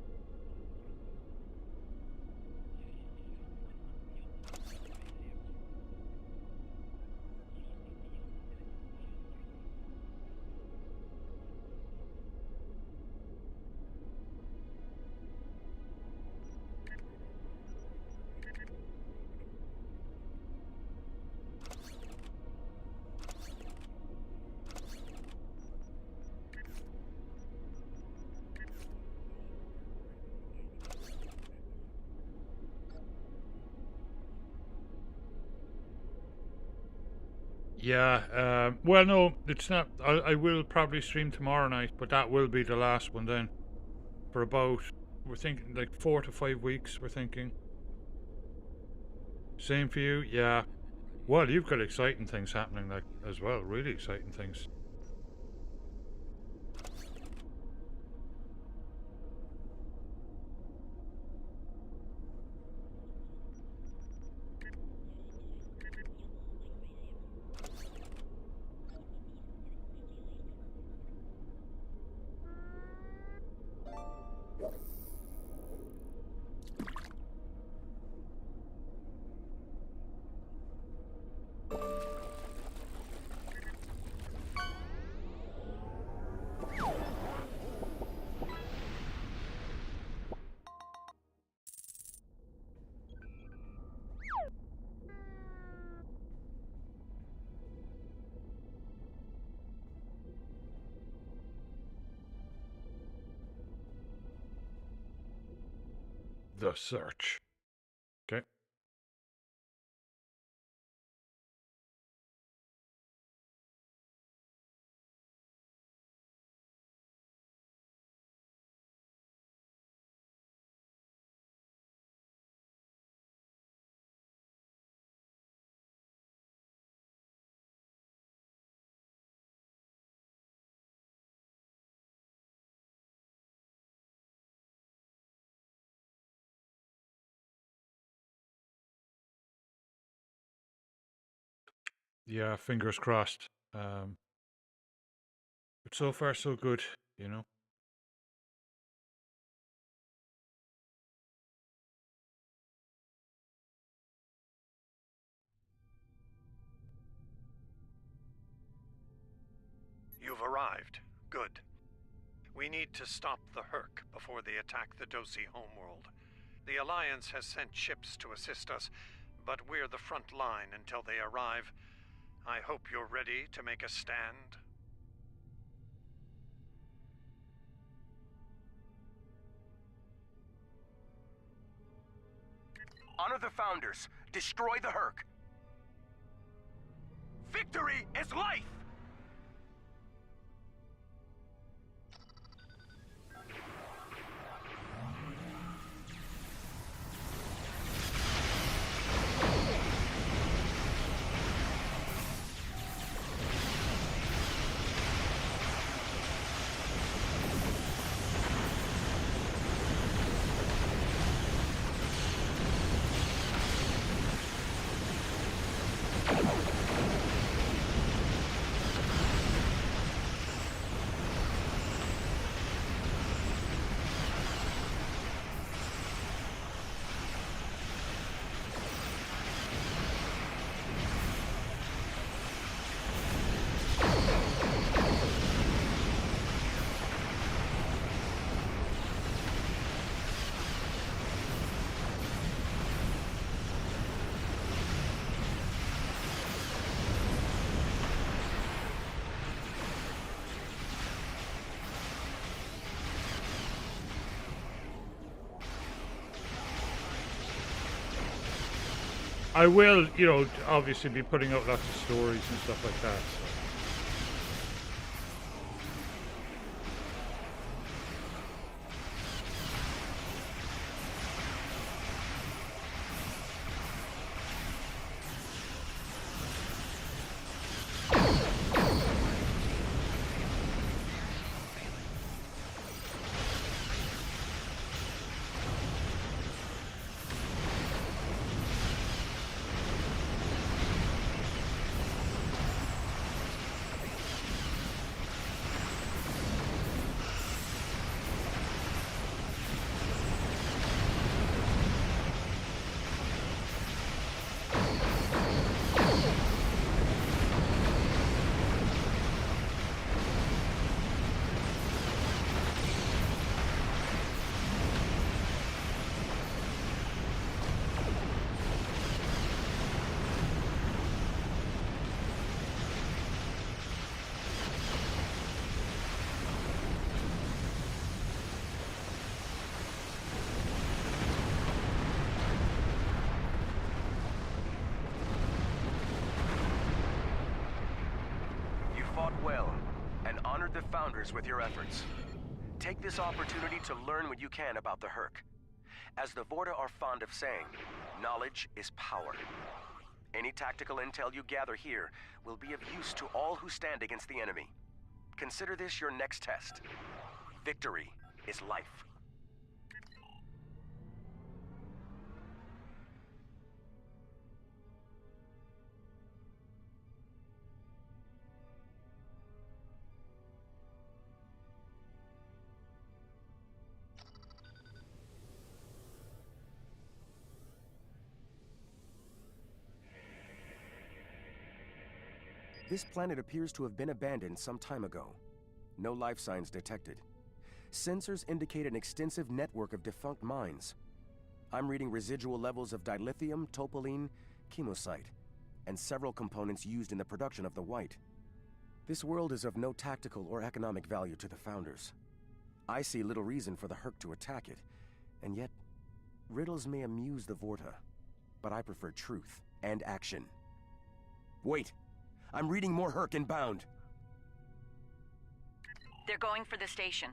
Yeah, well, no, it's not. I will probably stream tomorrow night, but that will be the last one then. For about, we're thinking like 4 to 5 weeks, we're thinking. Same for you, yeah. Well, you've got exciting things happening like as well, really exciting things. The search. Okay. Yeah, fingers crossed. But so far so good, you know. You've arrived. Good. We need to stop the Herc before they attack the Dosi homeworld. The Alliance has sent ships to assist us, but we're the front line until they arrive. I hope you're ready to make a stand. Honor the Founders. Destroy the Herc. Victory is life! I will, you know, obviously be putting out lots of stories and stuff like that. So. Well, and honored the Founders with your efforts. Take this opportunity to learn what you can about the Herc. As the Vorta are fond of saying, knowledge is power. Any tactical intel you gather here will be of use to all who stand against the enemy. Consider this your next test. Victory is life. This planet appears to have been abandoned some time ago. No life signs detected. Sensors indicate an extensive network of defunct mines. I'm reading residual levels of dilithium, topoline, chemosite, and several components used in the production of the white. This world is of no tactical or economic value to the Founders. I see little reason for the Herc to attack it, and yet, riddles may amuse the Vorta, but I prefer truth and action. Wait! I'm reading more Herc inbound! They're going for the station.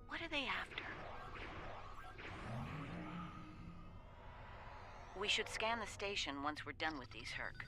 What are they after? We should scan the station once we're done with these Herc.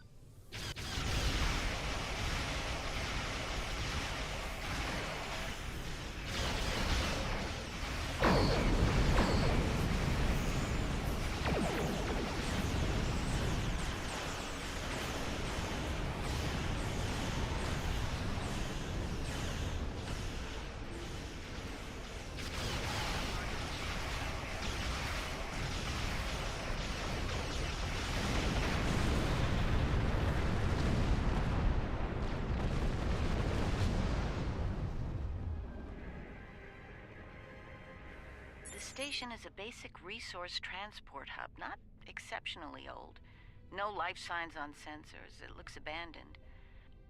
The station is a basic resource transport hub, not exceptionally old. No life signs on sensors. It looks abandoned.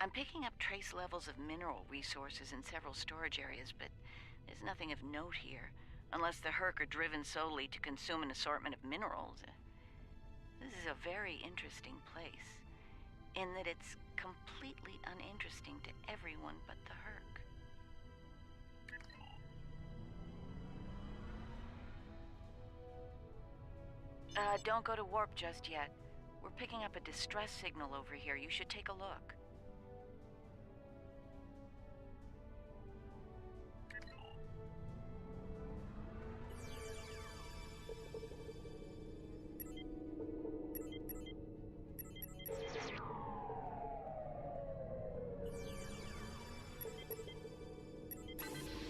I'm picking up trace levels of mineral resources in several storage areas, but there's nothing of note here, unless the Herc are driven solely to consume an assortment of minerals. This is a very interesting place, in that it's completely uninteresting to everyone but the Herc. Don't go to warp just yet. We're picking up a distress signal over here. You should take a look.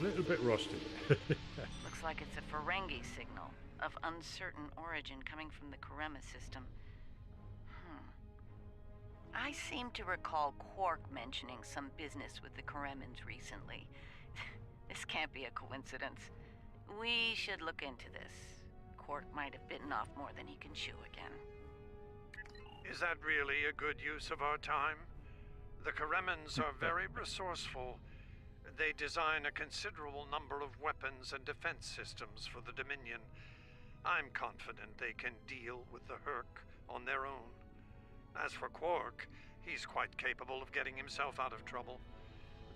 A little bit rusty. Looks like it's a Ferengi signal of uncertain origin coming from the Karema system. I seem to recall Quark mentioning some business with the Karemans recently. This can't be a coincidence. We should look into this. Quark might have bitten off more than he can chew again. Is that really a good use of our time? The Karemans are very resourceful. They design a considerable number of weapons and defense systems for the Dominion. I'm confident they can deal with the Herc on their own. As for Quark, he's quite capable of getting himself out of trouble.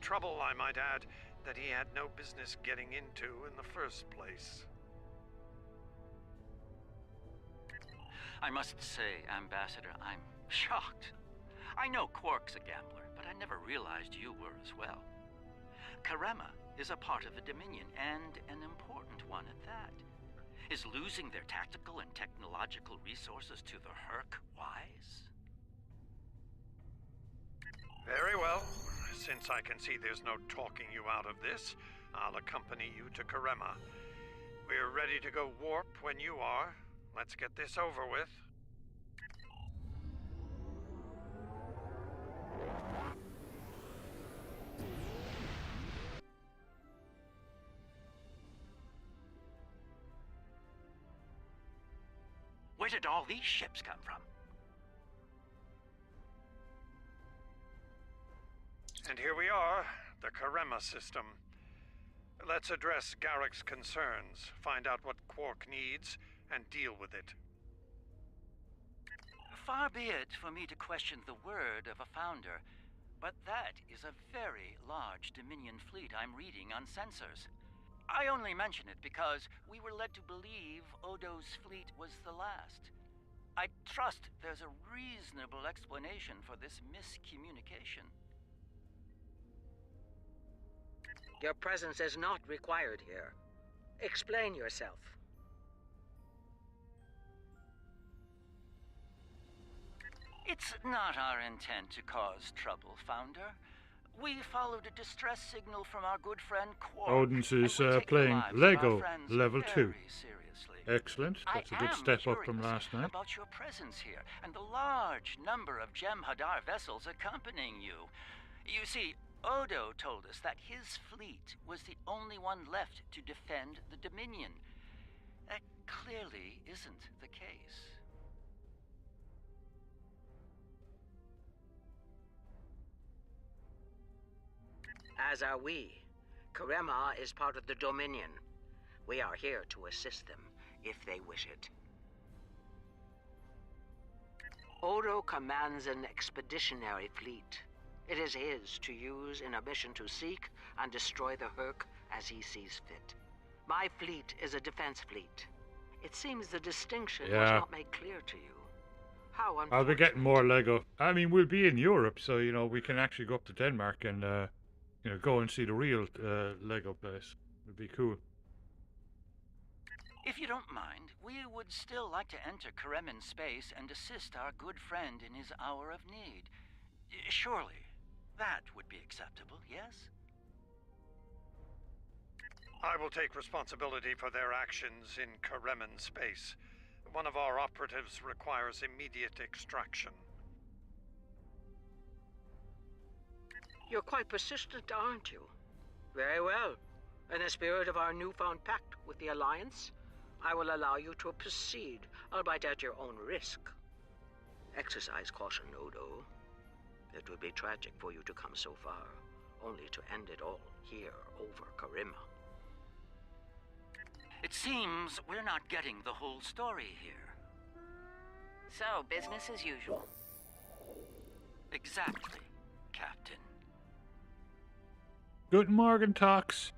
Trouble, I might add, that he had no business getting into in the first place. I must say, Ambassador, I'm shocked. I know Quark's a gambler, but I never realized you were as well. Karema is a part of the Dominion, and an important one at that. Is losing their tactical and technological resources to the Herc wise? Very well. Since I can see there's no talking you out of this, I'll accompany you to Karema. We're ready to go warp when you are. Let's get this over with. Where did all these ships come from? And here we are, the Karema system. Let's address Garrick's concerns, find out what Quark needs, and deal with it. Far be it for me to question the word of a founder, but that is a very large Dominion fleet I'm reading on sensors. I only mention it because we were led to believe Odo's fleet was the last. I trust there's a reasonable explanation for this miscommunication. Your presence is not required here. Explain yourself. It's not our intent to cause trouble, Founder. We followed a distress signal from our good friend Quark. Odin's is playing Lego Level 2. Excellent. That's a good step up from last night. About your presence here and the large number of Jem'Hadar vessels accompanying you. You see, Odo told us that his fleet was the only one left to defend the Dominion. That clearly isn't the case. As are we. Karema is part of the Dominion. We are here to assist them, if they wish it. Odo commands an expeditionary fleet. It is his to use in a mission to seek and destroy the Hurk as he sees fit. My fleet is a defense fleet. It seems the distinction was not made clear to you. How unfortunate. I'll be getting more Lego. I mean, we'll be in Europe, so, you know, we can actually go up to Denmark and, you know, go and see the real Lego place. It'd be cool. If you don't mind, we would still like to enter Karemin space and assist our good friend in his hour of need. Surely, that would be acceptable, yes? I will take responsibility for their actions in Karemin space. One of our operatives requires immediate extraction. You're quite persistent, aren't you? Very well. In the spirit of our newfound pact with the Alliance, I will allow you to proceed, albeit at your own risk. Exercise caution, Odo. It would be tragic for you to come so far, only to end it all here over Karema. It seems we're not getting the whole story here. So, business as usual. Exactly, Captain. Guten Morgen, Tox.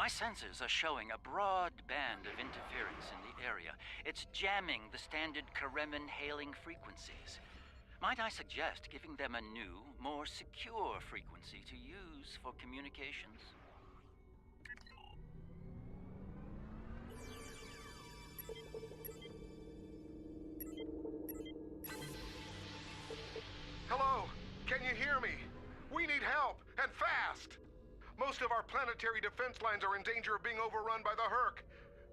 My sensors are showing a broad band of interference in the area. It's jamming the standard Karemin hailing frequencies. Might I suggest giving them a new, more secure frequency to use for communications? Hello? Can you hear me? We need help, and fast! Most of our planetary defense lines are in danger of being overrun by the Herc.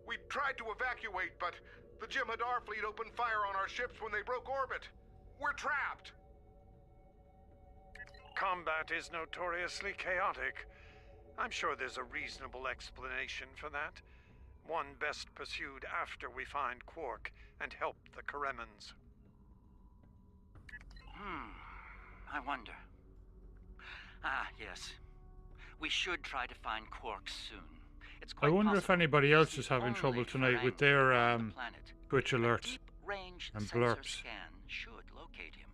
We tried to evacuate, but the Jem'Hadar fleet opened fire on our ships when they broke orbit. We're trapped! Combat is notoriously chaotic. I'm sure there's a reasonable explanation for that. One best pursued after we find Quark and help the Karemans. I wonder. Ah, yes. We should try to find Quark soon. It's I quite wonder if possible anybody else he's is the having only trouble tonight with Ferengi their on the planet. Twitch A alerts deep-range and sensor blurps. scan should locate him.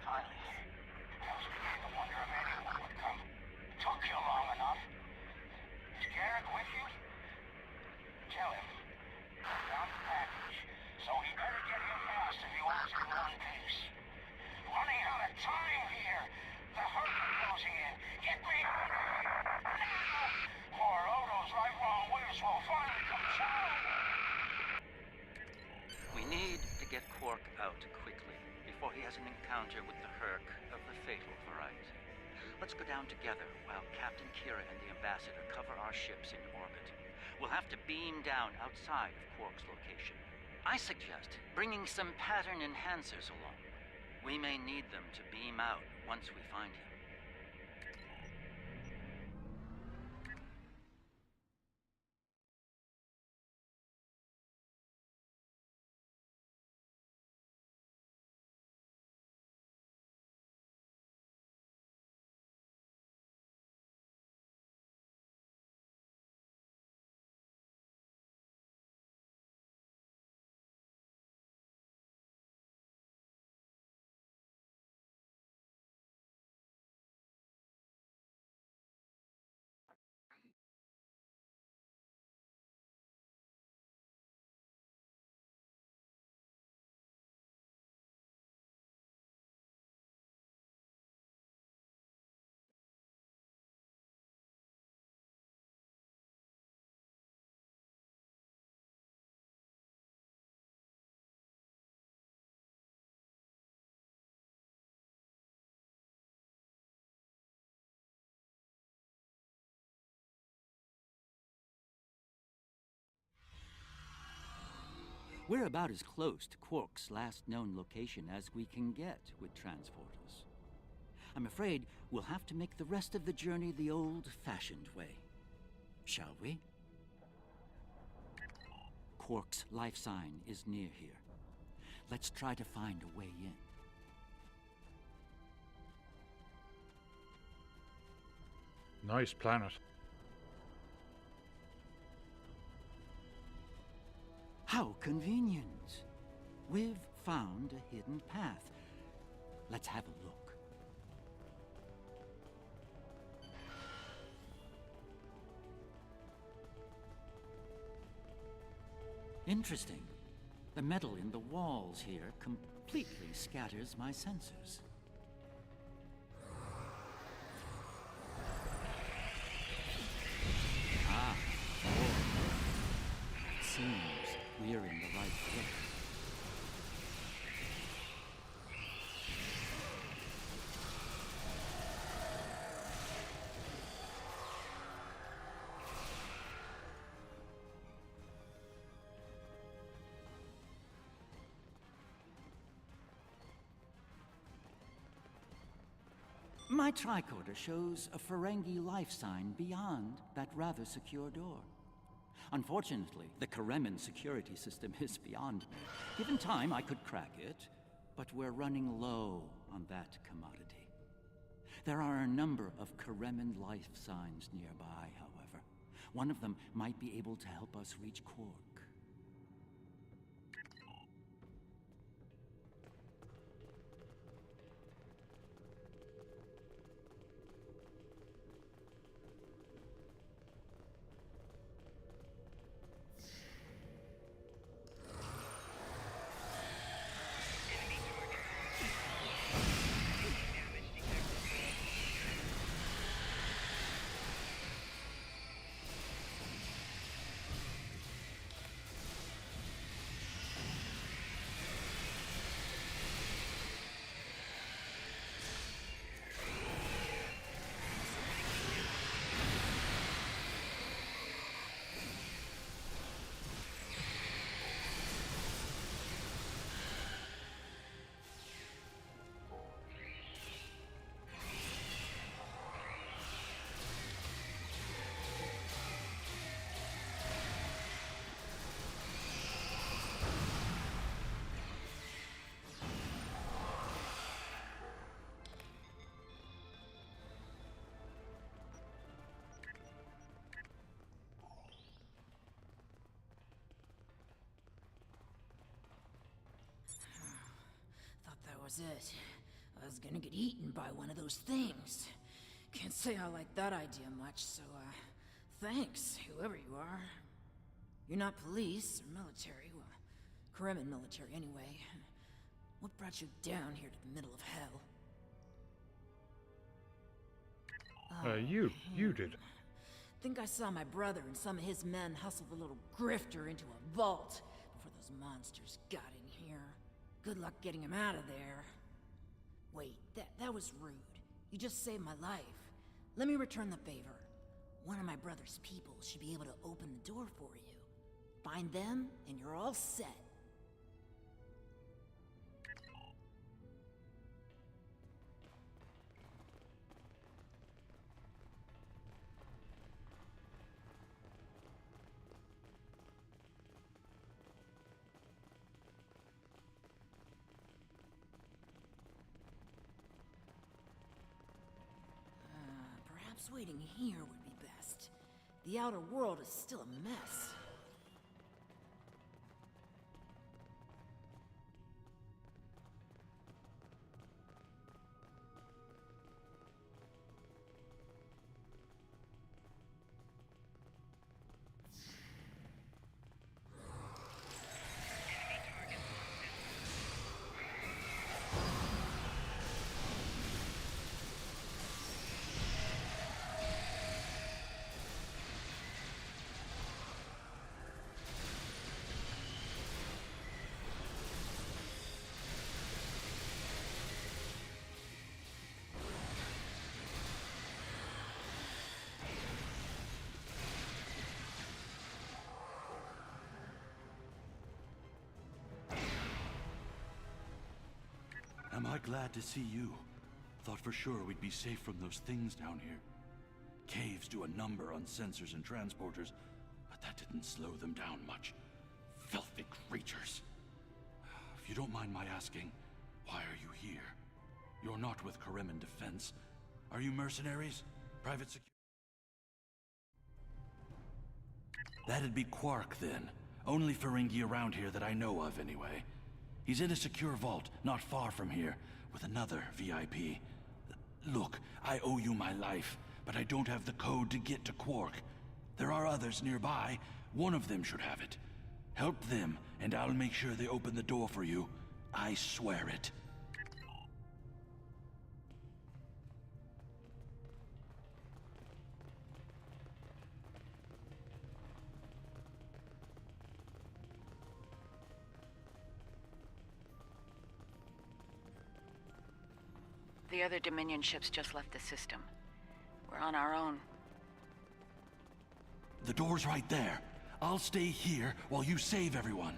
Finally. I was beginning to wonder if anyone would come. Took you long enough. Is Garrick with you? Tell him. I found the package, so he better get here fast if he wants it in one piece. Running out of time here. The Herc are closing in. Get me out of here. Now! Or Odo's right wrong whiz will finally come down. We need to get Quark out quickly before he has an encounter with the Herc of the fatal variety. Let's go down together while Captain Kira and the Ambassador cover our ships in orbit. We'll have to beam down outside of Quark's location. I suggest bringing some pattern enhancers along. We may need them to beam out once we find him. We're about as close to Quark's last known location as we can get with transporters. I'm afraid we'll have to make the rest of the journey the old-fashioned way. Shall we? Quark's life sign is near here. Let's try to find a way in. Nice planet. How convenient. We've found a hidden path. Let's have a look. Interesting. The metal in the walls here completely scatters my sensors. Ah, it seems we're in the right place. My tricorder shows a Ferengi life sign beyond that rather secure door. Unfortunately, the Karemin security system is beyond me. Given time, I could crack it, but we're running low on that commodity. There are a number of Karemin life signs nearby, however. One of them might be able to help us reach Quark. was it. I was gonna get eaten by one of those things. Can't say I like that idea much, so, thanks, whoever you are. You're not police or military, well, Kremen military anyway. What brought you down here to the middle of hell? You did. Think I saw my brother and some of his men hustle the little grifter into a vault before those monsters got in here. Good luck getting him out of there. Wait, that was rude. You just saved my life. Let me return the favor. One of my brother's people should be able to open the door for you. Find them, and you're all set. Perhaps waiting here would be best. The outer world is still a mess. Am I glad to see you? Thought for sure we'd be safe from those things down here. Caves do a number on sensors and transporters, but that didn't slow them down much. Filthy creatures. If you don't mind my asking, why are you here? You're not with Kremen Defense. Are you mercenaries? Private security? That'd be Quark, then. Only Ferengi around here that I know of, anyway. He's in a secure vault, not far from here, with another VIP. Look, I owe you my life, but I don't have the code to get to Quark. There are others nearby. One of them should have it. Help them, and I'll make sure they open the door for you. I swear it. The other Dominion ships just left the system. We're on our own. The door's right there. I'll stay here while you save everyone.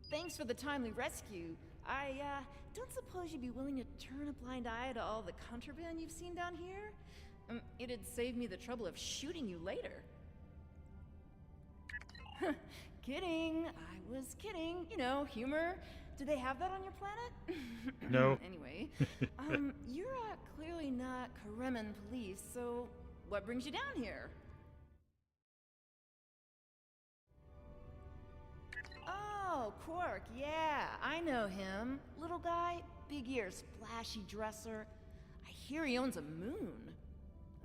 Thanks for the timely rescue. I, don't suppose you'd be willing to turn a blind eye to all the contraband you've seen down here? It'd save me the trouble of shooting you later. Kidding. I was kidding. You know, humor. Do they have that on your planet? No. Anyway, you're clearly not Kremen police, so what brings you down here? Oh, Quark, yeah, I know him. Little guy, big ears, flashy dresser. I hear he owns a moon.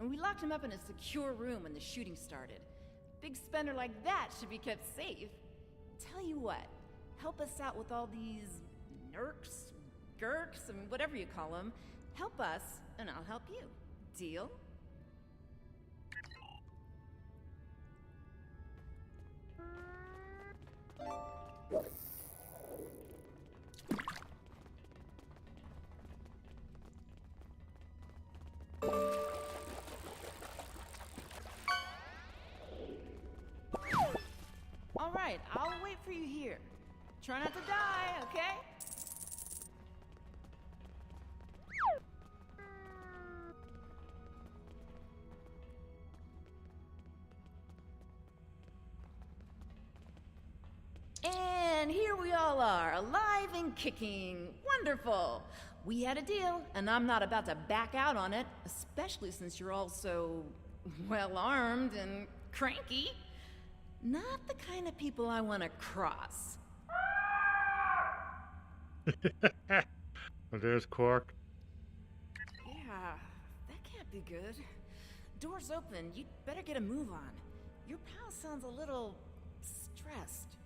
And we locked him up in a secure room when the shooting started. Big spender like that should be kept safe. Tell you what, help us out with all these Nerks, Gurks, and whatever you call them, help us, and I'll help you. Deal? All right, I'll wait for you here. Try not to die, okay? And here we all are, alive and kicking. Wonderful. We had a deal, and I'm not about to back out on it, especially since you're all so well-armed and cranky. Not the kind of people I want to cross. Well, there's Quark. Yeah, that can't be good. Door's open. You'd better get a move on. Your pal sounds a little stressed.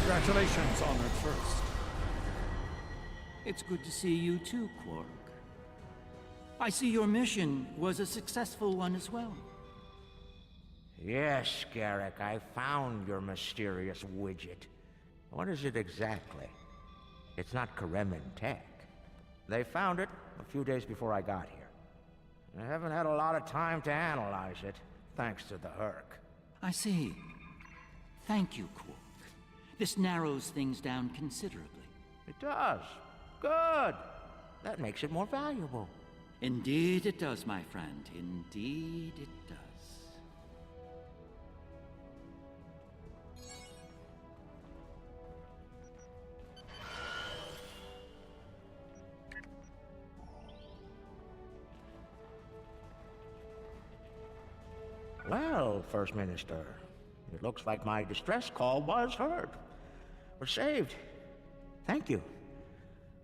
Congratulations, Honored First. It's good to see you too, Quark. I see your mission was a successful one as well. Yes, Garrick, I found your mysterious widget. What is it exactly? It's not Karemin tech. They found it a few days before I got here. I haven't had a lot of time to analyze it, thanks to the Herc. I see. Thank you, Quark. This narrows things down considerably. It does. Good. That makes it more valuable. Indeed it does, my friend. Indeed it does. Well, First Minister, it looks like my distress call was heard. We're saved. Thank you.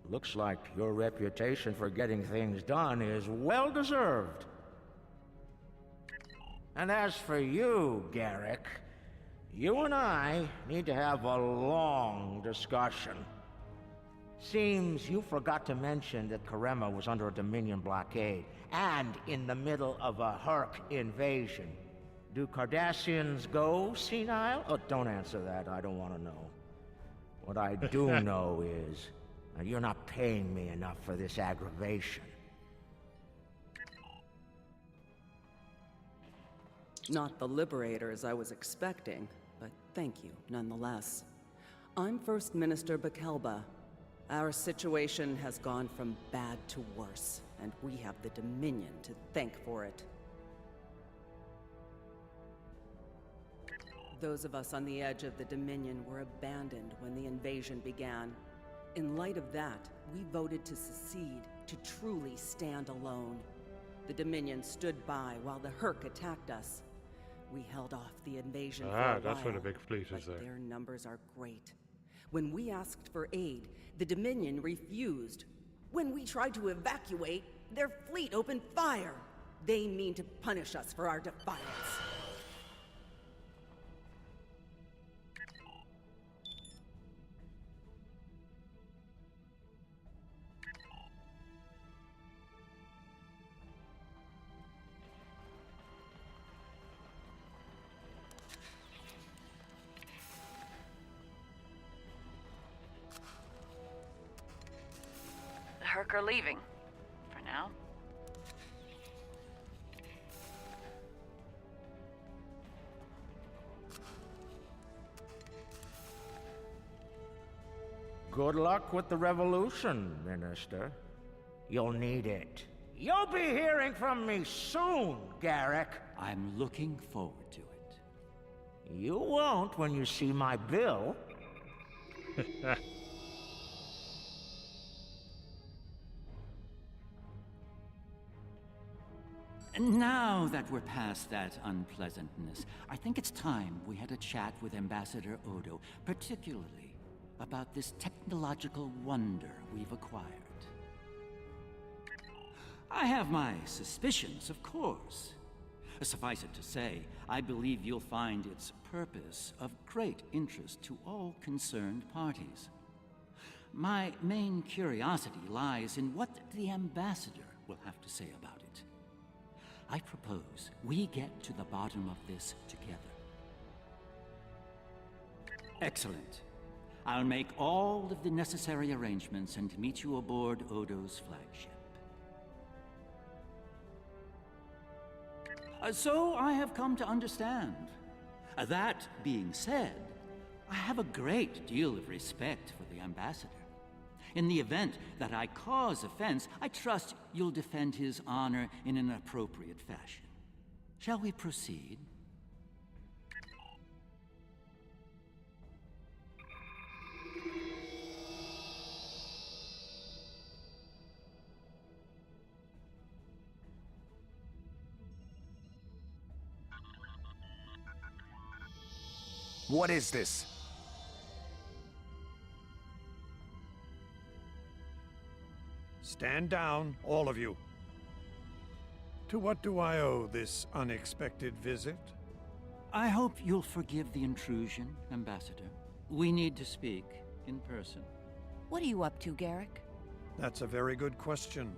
Looks like your reputation for getting things done is well deserved. And as for you, Garrick, you and I need to have a long discussion. Seems you forgot to mention that Karema was under a Dominion blockade and in the middle of a Herc invasion. Do Cardassians go senile? Oh, don't answer that. I don't want to know. What I do know is that you're not paying me enough for this aggravation. Not the liberators I was expecting, but thank you nonetheless. I'm First Minister Bakelba. Our situation has gone from bad to worse, and we have the Dominion to thank for it. Those of us on the edge of the Dominion were abandoned when the invasion began. In light of that, we voted to secede, to truly stand alone. The Dominion stood by while the Herc attacked us. We held off the invasion for a while, that's where the big fleet is there. Their numbers are great. When we asked for aid, the Dominion refused. When we tried to evacuate, their fleet opened fire. They mean to punish us for our defiance. Herc are leaving. For now. Good luck with the revolution, Minister. You'll need it. You'll be hearing from me soon, Garrick. I'm looking forward to it. You won't when you see my bill. Now that we're past that unpleasantness, I think it's time we had a chat with Ambassador Odo, particularly about this technological wonder we've acquired. I have my suspicions, of course. Suffice it to say, I believe you'll find its purpose of great interest to all concerned parties. My main curiosity lies in what the Ambassador will have to say about it. I propose we get to the bottom of this together. Excellent. I'll make all of the necessary arrangements and meet you aboard Odo's flagship. So I have come to understand. That being said, I have a great deal of respect for the Ambassador. In the event that I cause offense, I trust you'll defend his honor in an appropriate fashion. Shall we proceed? What is this? Stand down, all of you. To what do I owe this unexpected visit? I hope you'll forgive the intrusion, Ambassador. We need to speak in person. What are you up to, Garrick? That's a very good question.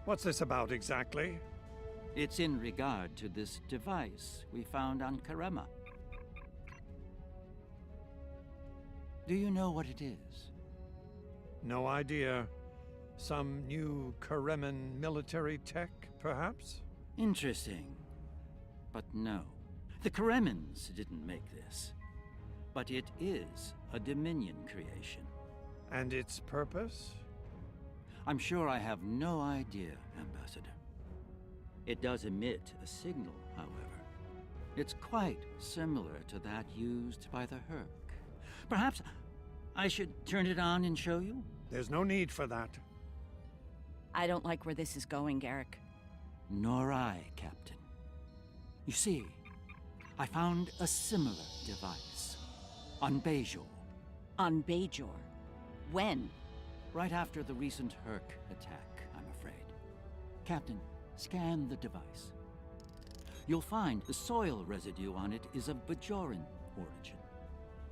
What's this about exactly? It's in regard to this device we found on Karema. Do you know what it is? No idea. Some new Kareman military tech, perhaps? Interesting. But no. The Karemans didn't make this. But it is a Dominion creation. And its purpose? I'm sure I have no idea, Ambassador. It does emit a signal, however. It's quite similar to that used by the Herc. Perhaps I should turn it on and show you? There's no need for that. I don't like where this is going, Garrick. Nor I, Captain. You see, I found a similar device. On Bajor. On Bajor? When? Right after the recent Herc attack, I'm afraid. Captain, scan the device. You'll find the soil residue on it is of Bajoran origin.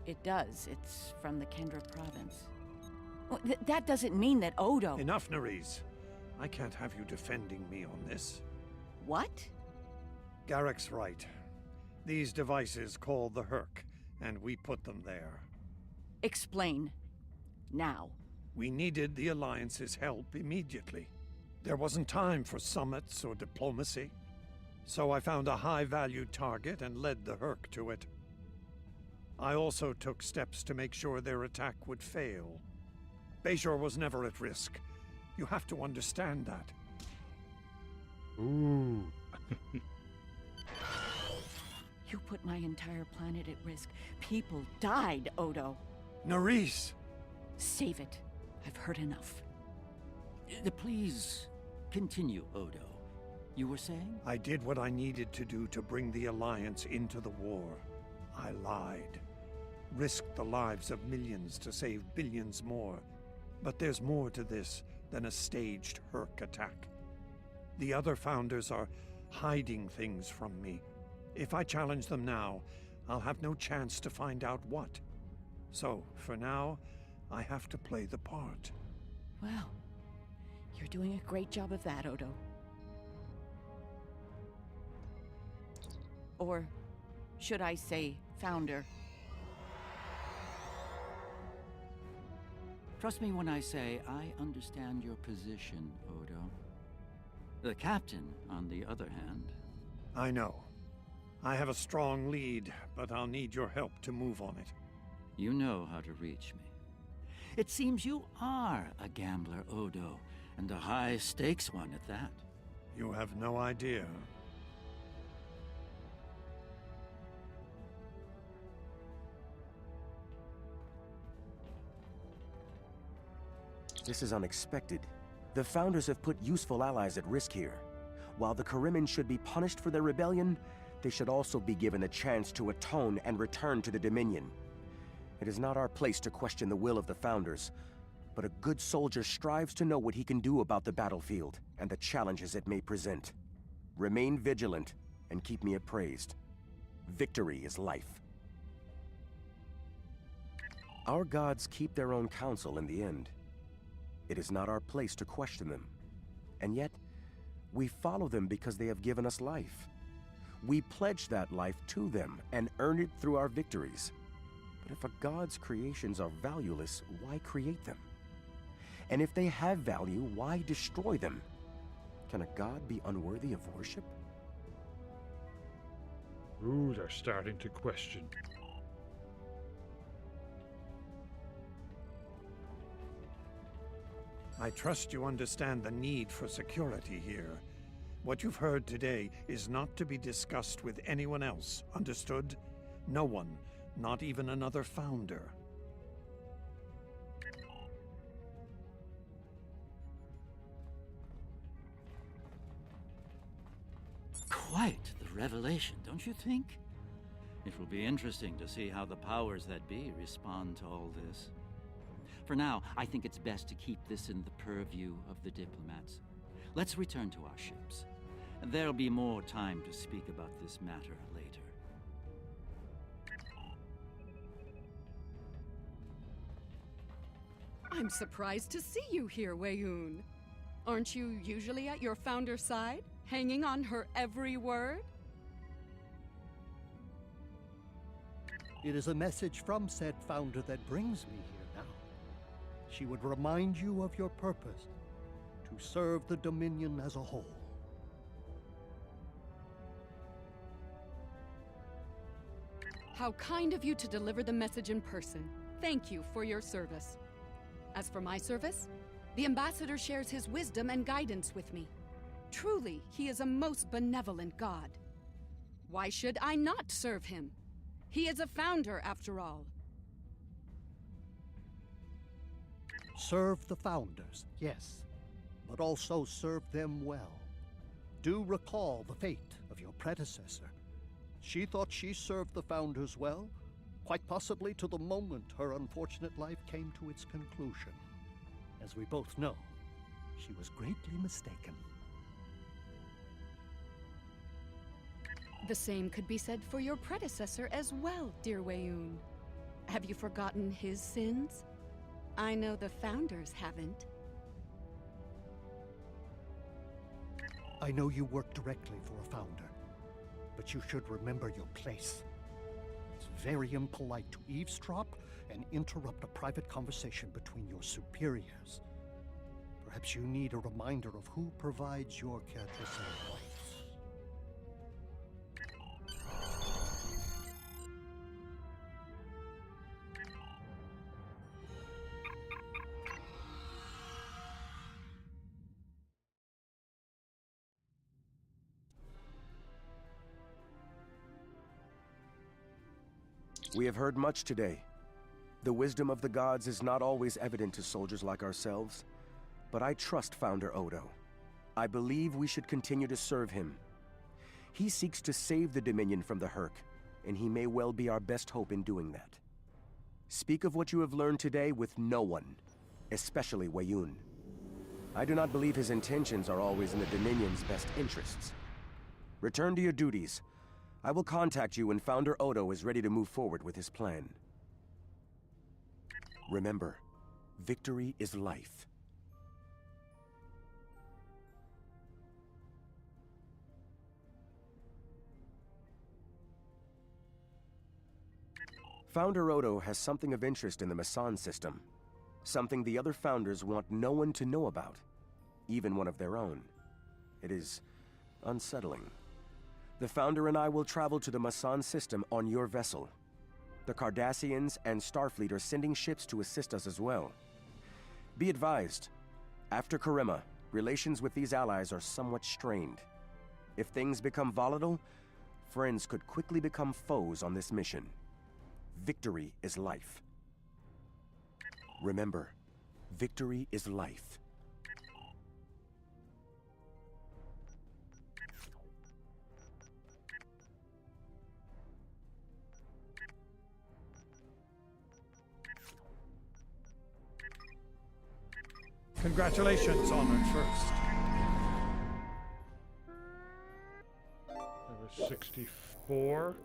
It does. It's from the Kendra province. Well, that doesn't mean that Odo... Enough, Nerys. I can't have you defending me on this. What? Garrick's right. These devices called the Herc, and we put them there. Explain. Now. We needed the Alliance's help immediately. There wasn't time for summits or diplomacy. So I found a high-valued target and led the Herc to it. I also took steps to make sure their attack would fail. Bajor was never at risk. You have to understand that. Ooh. You put my entire planet at risk. People died, Odo. Nerys! Save it. I've heard enough. Please continue, Odo. You were saying? I did what I needed to do to bring the Alliance into the war. I lied. Risked the lives of millions to save billions more. But there's more to this than a staged Herc attack. The other founders are hiding things from me. If I challenge them now, I'll have no chance to find out what. So, for now, I have to play the part. Well, you're doing a great job of that, Odo. Or should I say, founder? Trust me when I say I understand your position, Odo. The captain, on the other hand... I know. I have a strong lead, but I'll need your help to move on it. You know how to reach me. It seems you are a gambler, Odo, and a high-stakes one at that. You have no idea. This is unexpected. The Founders have put useful allies at risk here. While the Karimin should be punished for their rebellion, they should also be given a chance to atone and return to the Dominion. It is not our place to question the will of the Founders, but a good soldier strives to know what he can do about the battlefield and the challenges it may present. Remain vigilant and keep me appraised. Victory is life. Our gods keep their own counsel in the end. It is not our place to question them. And yet, we follow them because they have given us life. We pledge that life to them and earn it through our victories. But if a god's creations are valueless, why create them? And if they have value, why destroy them? Can a god be unworthy of worship? Ooh, they're starting to question. I trust you understand the need for security here. What you've heard today is not to be discussed with anyone else, understood? No one, not even another Founder. Quite the revelation, don't you think? It will be interesting to see how the powers that be respond to all this. For now, I think it's best to keep this in the purview of the diplomats. Let's return to our ships. There'll be more time to speak about this matter later. I'm surprised to see you here, Weyoun. Aren't you usually at your Founder's side, hanging on her every word? It is a message from said Founder that brings me here now. She would remind you of your purpose, to serve the Dominion as a whole. How kind of you to deliver the message in person. Thank you for your service. As for my service, the Ambassador shares his wisdom and guidance with me. Truly, he is a most benevolent god. Why should I not serve him? He is a Founder, after all. Serve the Founders, yes, but also serve them well. Do recall the fate of your predecessor. She thought she served the Founders well, quite possibly to the moment her unfortunate life came to its conclusion. As we both know, she was greatly mistaken. The same could be said for your predecessor as well, dear Weyoun. Have you forgotten his sins? I know the Founders haven't. I know you work directly for a Founder, but you should remember your place. It's very impolite to eavesdrop and interrupt a private conversation between your superiors. Perhaps you need a reminder of who provides your courtesy rights. We have heard much today. The wisdom of the gods is not always evident to soldiers like ourselves, but I trust Founder Odo. I believe we should continue to serve him. He seeks to save the Dominion from the Herc, and he may well be our best hope in doing that. Speak of what you have learned today with no one, especially Weyoun. I do not believe his intentions are always in the Dominion's best interests. Return to your duties. I will contact you when Founder Odo is ready to move forward with his plan. Remember, victory is life. Founder Odo has something of interest in the Masan system. something the other founders want no one to know about, even one of their own. It is unsettling. The founder and I will travel to the Masan system on your vessel. The Cardassians and Starfleet are sending ships to assist us as well. Be advised, after Karema, relations with these allies are somewhat strained. If things become volatile, friends could quickly become foes on this mission. Victory is life. Remember, victory is life. Congratulations, Honored First. That was 64.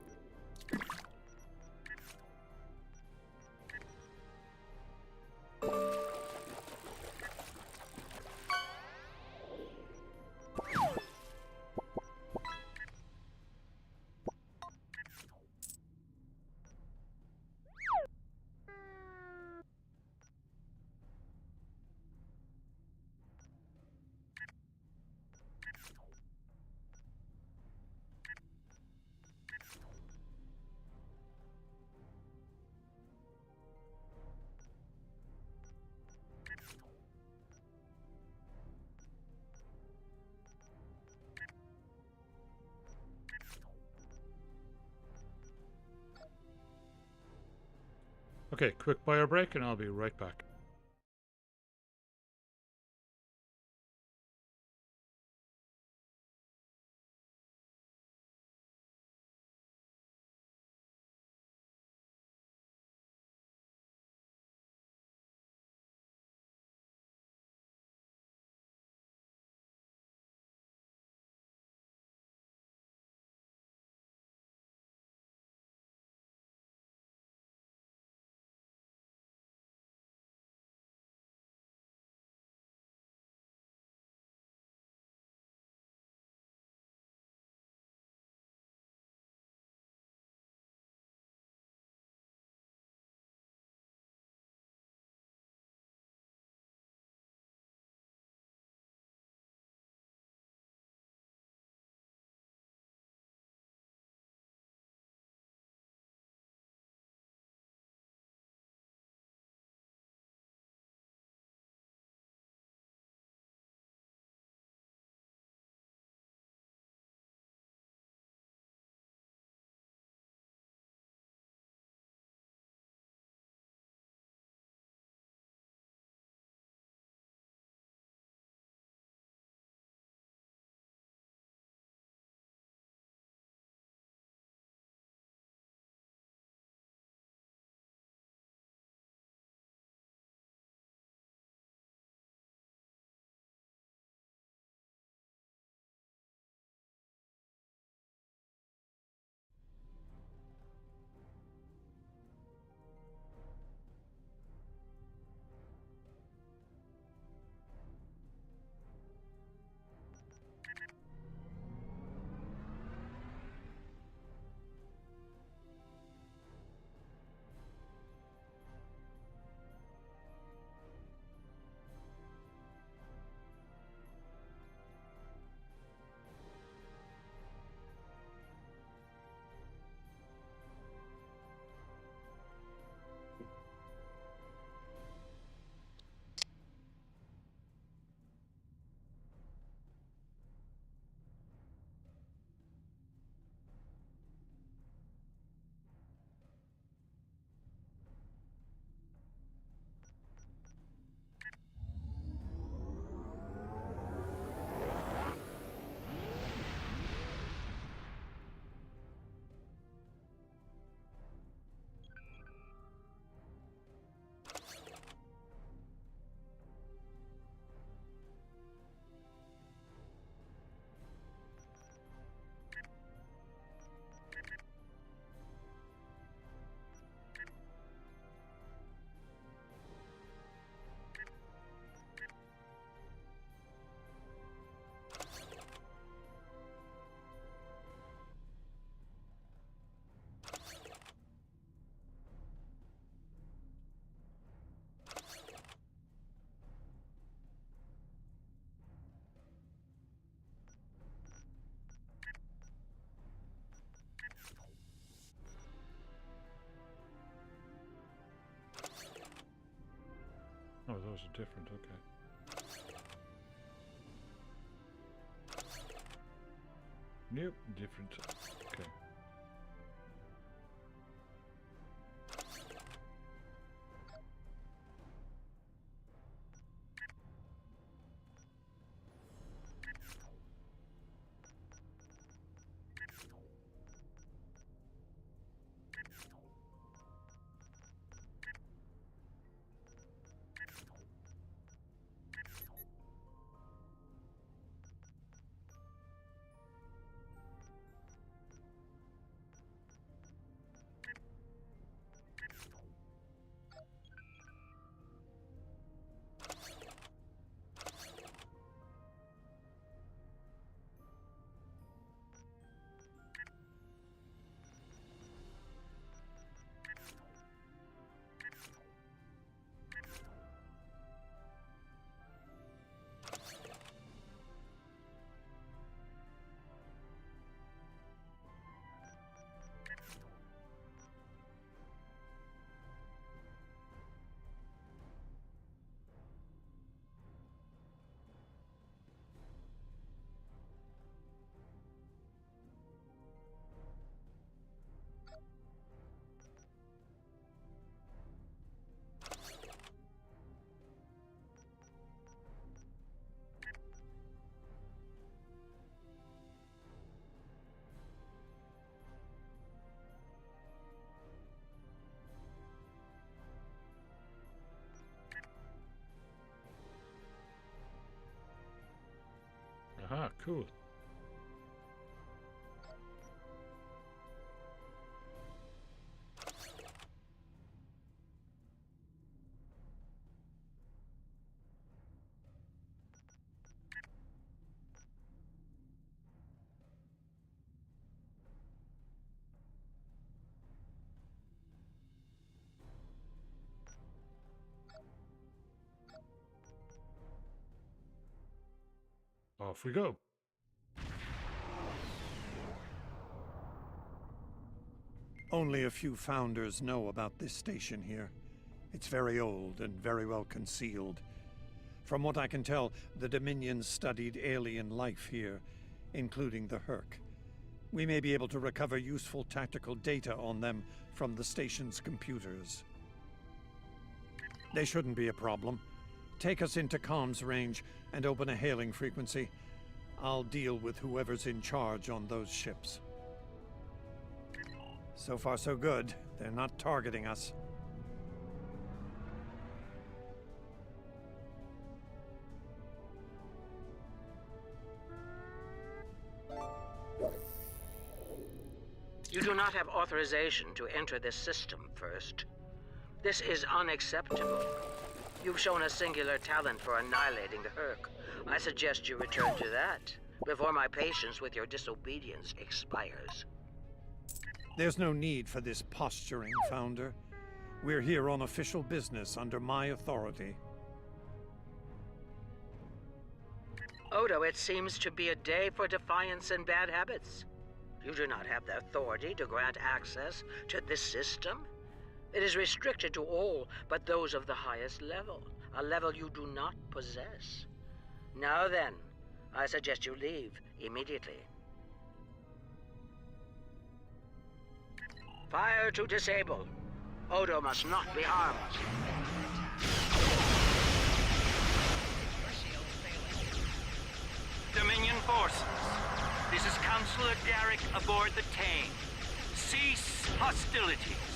Okay, quick bio break and I'll be right back. Oh, those are different, okay. Nope, different. Okay. Aha, cool. Off we go. Only a few founders know about this station here. It's very old and very well concealed. From what I can tell, the Dominion studied alien life here, including the Herc. We may be able to recover useful tactical data on them from the station's computers. They shouldn't be a problem. Take us into comms range and open a hailing frequency. I'll deal with whoever's in charge on those ships. So far so good. They're not targeting us. You do not have authorization to enter this system first. This is unacceptable. You've shown a singular talent for annihilating the Herc. I suggest you return to that before my patience with your disobedience expires. There's no need for this posturing, Founder. We're here on official business under my authority. Odo, it seems to be a day for defiance and bad habits. You do not have the authority to grant access to this system. It is restricted to all but those of the highest level, a level you do not possess. Now then, I suggest you leave immediately. Fire to disable. Odo must not be harmed. Dominion forces, this is Counselor Garrick aboard the Tame. Cease hostilities.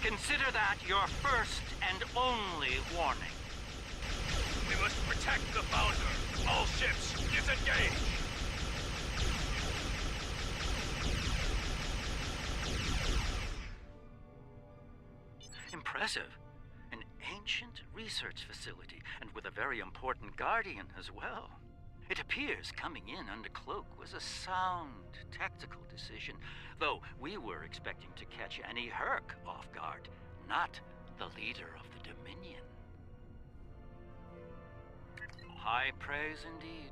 Consider that your first and only warning. We must protect the Founder. All ships, disengage! Impressive. An ancient research facility, and with a very important guardian as well. It appears coming in under cloak was a sound tactical decision, though we were expecting to catch any Herc off guard, not the leader of the Dominion. High praise indeed.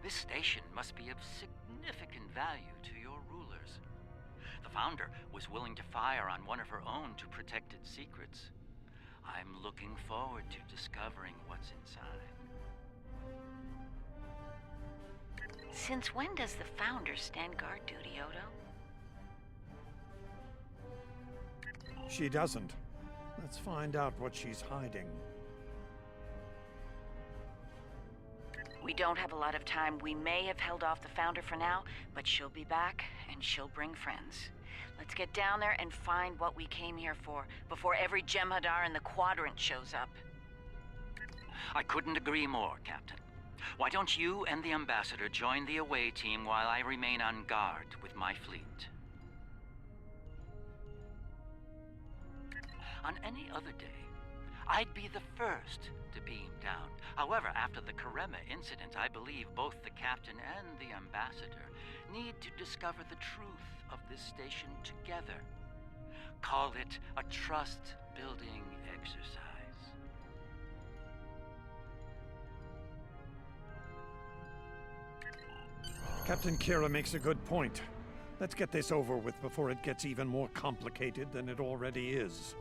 This station must be of significant value to your rulers. The Founder was willing to fire on one of her own to protect its secrets. I'm looking forward to discovering what's inside. Since when does the Founder stand guard duty, Odo? She doesn't. Let's find out what she's hiding. We don't have a lot of time. We may have held off the Founder for now, but she'll be back, and she'll bring friends. Let's get down there and find what we came here for, before every Jem'Hadar in the Quadrant shows up. I couldn't agree more, Captain. Why don't you and the Ambassador join the away team while I remain on guard with my fleet? On any other day, I'd be the first to beam down. However, after the Karema incident, I believe both the Captain and the Ambassador need to discover the truth of this station together. Call it a trust-building exercise. Captain Kira makes a good point. Let's get this over with before it gets even more complicated than it already is.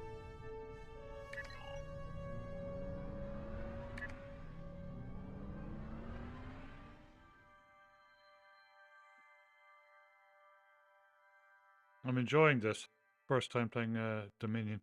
I'm enjoying this. First time playing Dominion.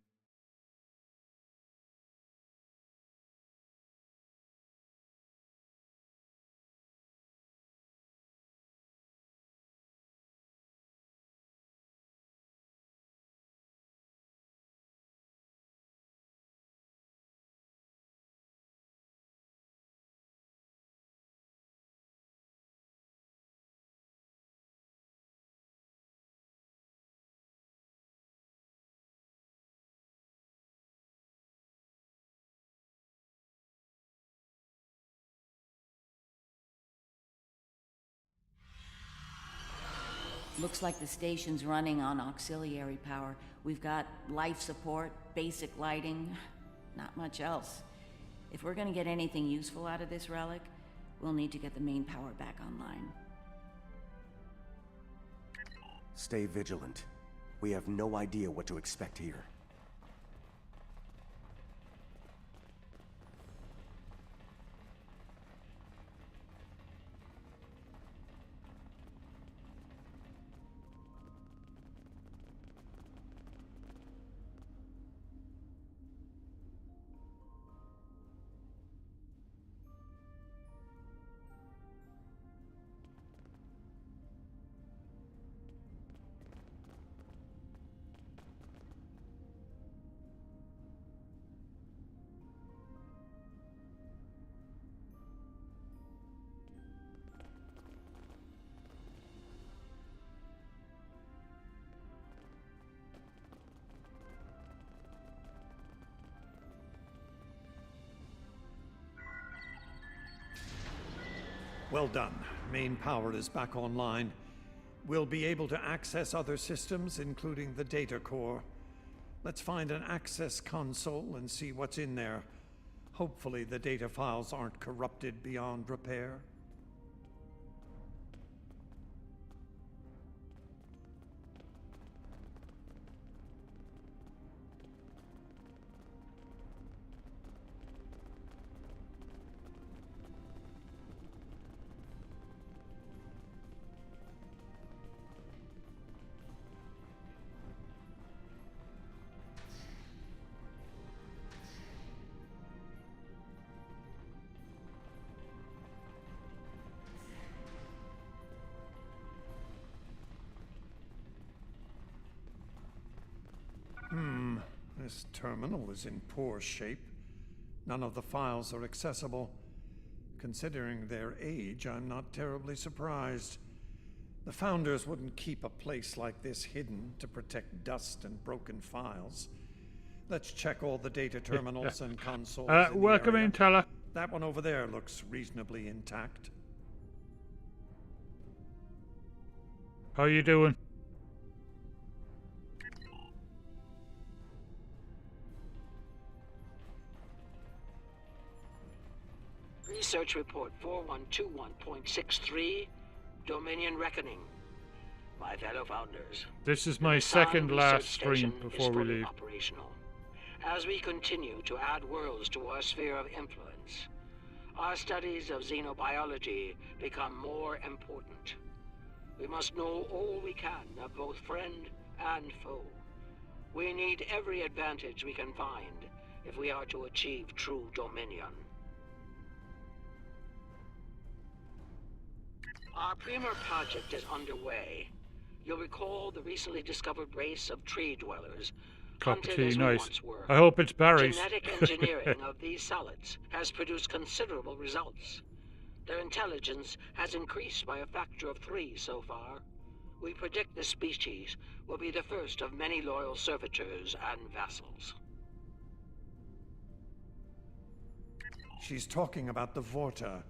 Looks like the station's running on auxiliary power. We've got life support, basic lighting, not much else. If we're gonna get anything useful out of this relic, we'll need to get the main power back online. Stay vigilant. We have no idea what to expect here. Well done. Main power is back online. We'll be able to access other systems, including the data core. Let's find an access console and see what's in there. Hopefully the data files aren't corrupted beyond repair. This terminal is in poor shape. None of the files are accessible. Considering their age, I'm not terribly surprised. The Founders wouldn't keep a place like this hidden to protect dust and broken files. Let's check all the data terminals and consoles. Welcome in, Tala. That one over there looks reasonably intact. How you doing? Research report 4121.63, Dominion Reckoning. My fellow Founders. This is my the second Research last stream Station before is we fully leave. Operational. As we continue to add worlds to our sphere of influence, our studies of xenobiology become more important. We must know all we can of both friend and foe. We need every advantage we can find if we are to achieve true dominion. Our Premier project is underway. You'll recall the recently discovered race of tree dwellers. Cup of Hunted tea, as we nice. once were. I hope it's Barry's. Genetic engineering of these solids has produced considerable results. Their intelligence has increased by a factor of 3 so far. We predict this species will be the first of many loyal servitors and vassals. She's talking about the Vorta.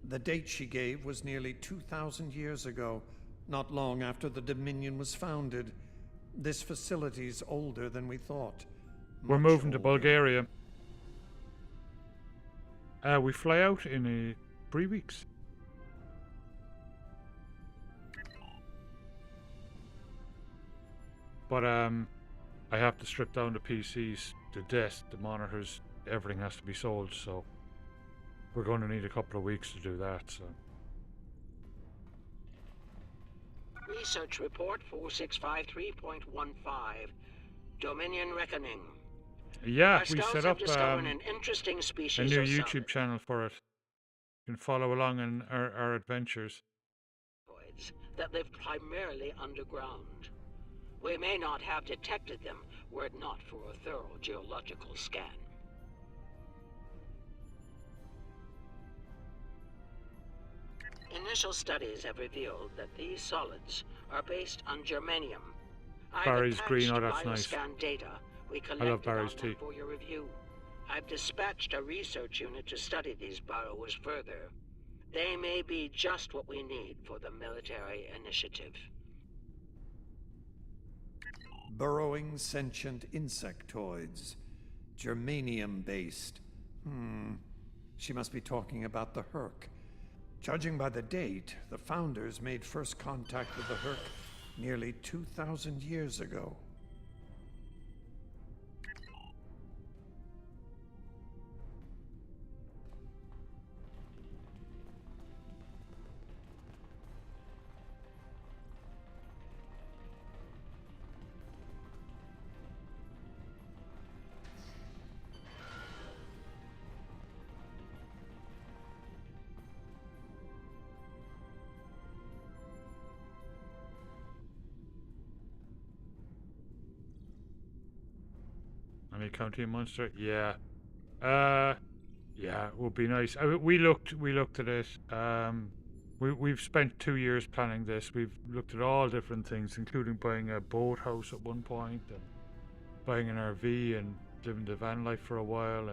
The date she gave was nearly 2,000 years ago, not long after the Dominion was founded. This facility's older than we thought. We're moving to Bulgaria. We fly out in 3 weeks. But I have to strip down the PCs, the desk, the monitors, everything has to be sold, so we're going to need a couple of weeks to do that. So Research report 4653.15. Dominion Reckoning. yeah, Our we scouts set have up discovered an interesting a species new of YouTube channel for it. You can follow along in our adventures. solids that live primarily underground. We may not have detected them were it not for a thorough geological scan. Initial studies have revealed that these solids are based on germanium. Barry's green, oh, that's I've nice. attached bioscan data we I love collected Barry's on them tea. for your review. I've dispatched a research unit to study these burrows further. They may be just what we need for the military initiative. Burrowing sentient insectoids. Germanium-based. She must be talking about the Herc. Judging by the date, the founders made first contact with the Herc nearly 2,000 years ago. Any county in Munster? Yeah. Yeah, it would be nice. We looked at it. We've spent 2 years planning this. We've looked at all different things, including buying a boathouse at one point and buying an RV and living the van life for a while.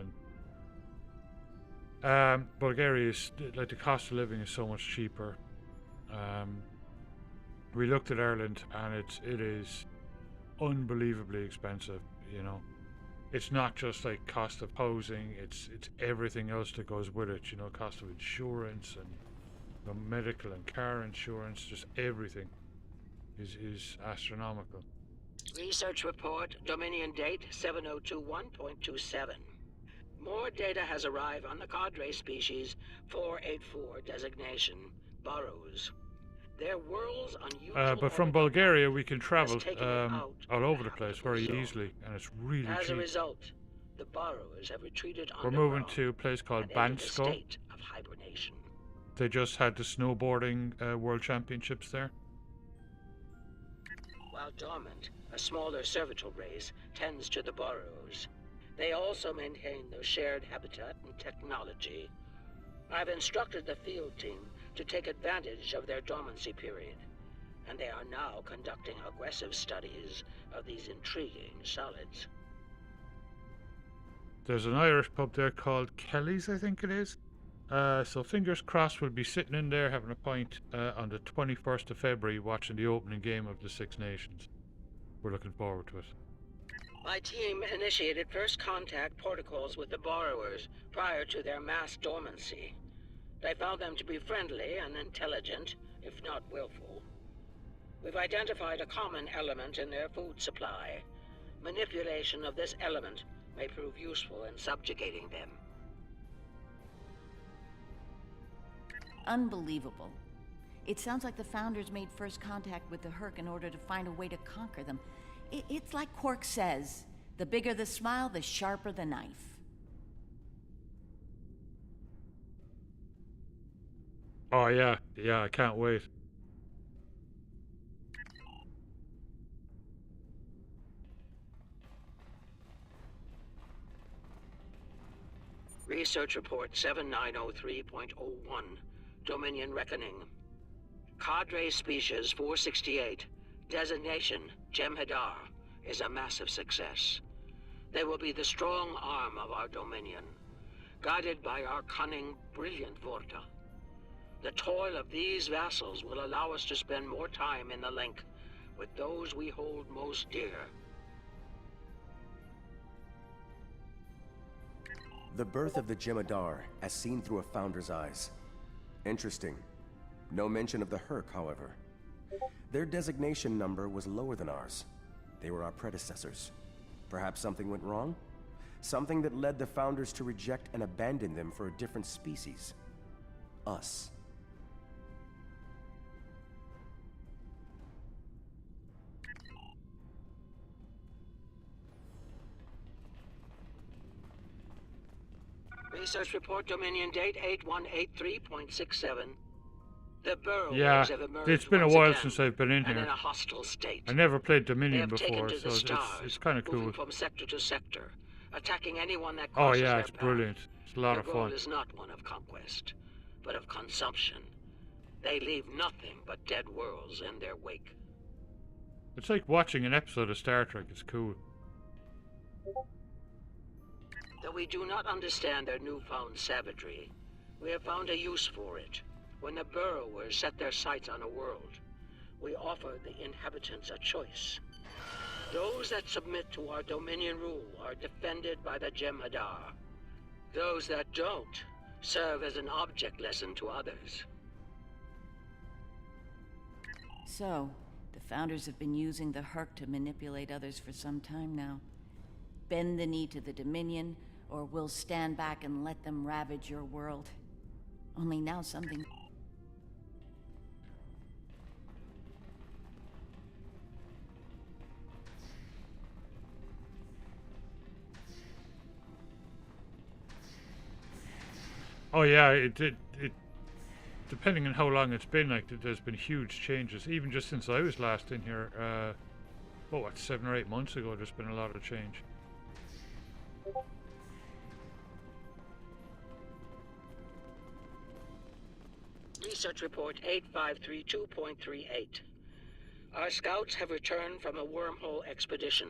And Bulgaria is like the cost of living is so much cheaper. We looked at Ireland and it is unbelievably expensive. You know. It's not just like cost of housing, it's everything else that goes with it, you know, cost of insurance and medical and car insurance, just everything is astronomical. Research report, Dominion date 7021.27. More data has arrived on the cadre species 484 designation, burrows. Their world's unusual but from Bulgaria we can travel all over the place very easily, and it's really As a cheap. result, the burrows have retreated We're moving to a place called and entered a Bansko. state of hibernation. They just had the snowboarding World Championships there. While dormant, a smaller cervital race tends to the burrows. They also maintain their shared habitat and technology. I've instructed the field team to take advantage of their dormancy period, and they are now conducting aggressive studies of these intriguing solids. There's an Irish pub there called Kelly's, I think it is. So fingers crossed we'll be sitting in there having a pint on the 21st of February watching the opening game of the Six Nations. We're looking forward to it. My team initiated first contact protocols with the borrowers prior to their mass dormancy. I found them to be friendly and intelligent, if not willful. We've identified a common element in their food supply. Manipulation of this element may prove useful in subjugating them. Unbelievable. It sounds like the Founders made first contact with the Herc in order to find a way to conquer them. It's like Quark says, the bigger the smile, the sharper the knife. Oh yeah, I can't wait. Research Report 7903.01, Dominion Reckoning. Cadre Species 468, designation Jem'Hadar, is a massive success. They will be the strong arm of our Dominion, guided by our cunning, brilliant Vorta. The toil of these vassals will allow us to spend more time in the link with those we hold most dear. The birth of the Jem'Hadar, as seen through a Founder's eyes. Interesting. No mention of the Herc, however. Their designation number was lower than ours. They were our predecessors. Perhaps something went wrong? Something that led the Founders to reject and abandon them for a different species. Us. Research Report Dominion Date 8183.67. The burrowers Yeah, have emerged it's been a once while again, since I've been in and here. in a hostile state. I never played They Dominion have taken before, to so the stars, it's kind of moving cool. from sector to sector, attacking anyone that Oh crosses yeah, their it's path. brilliant. It's a lot Their of goal fun. is not one of conquest, but of consumption. They leave nothing but dead worlds in their wake. It's like watching an episode of Star Trek. It's cool. Though we do not understand their newfound savagery, we have found a use for it. When the burrowers set their sights on a world, we offer the inhabitants a choice. Those that submit to our Dominion rule are defended by the Jem'Hadar. Those that don't serve as an object lesson to others. So, the Founders have been using the Herc to manipulate others for some time now. Bend the knee to the Dominion, or we'll stand back and let them ravage your world. Only now something... Oh yeah, it depending on how long it's been, like there's been huge changes. Even just since I was last in here, 7 or 8 months ago, there's been a lot of change. Research Report 8532.38. Our scouts have returned from a wormhole expedition.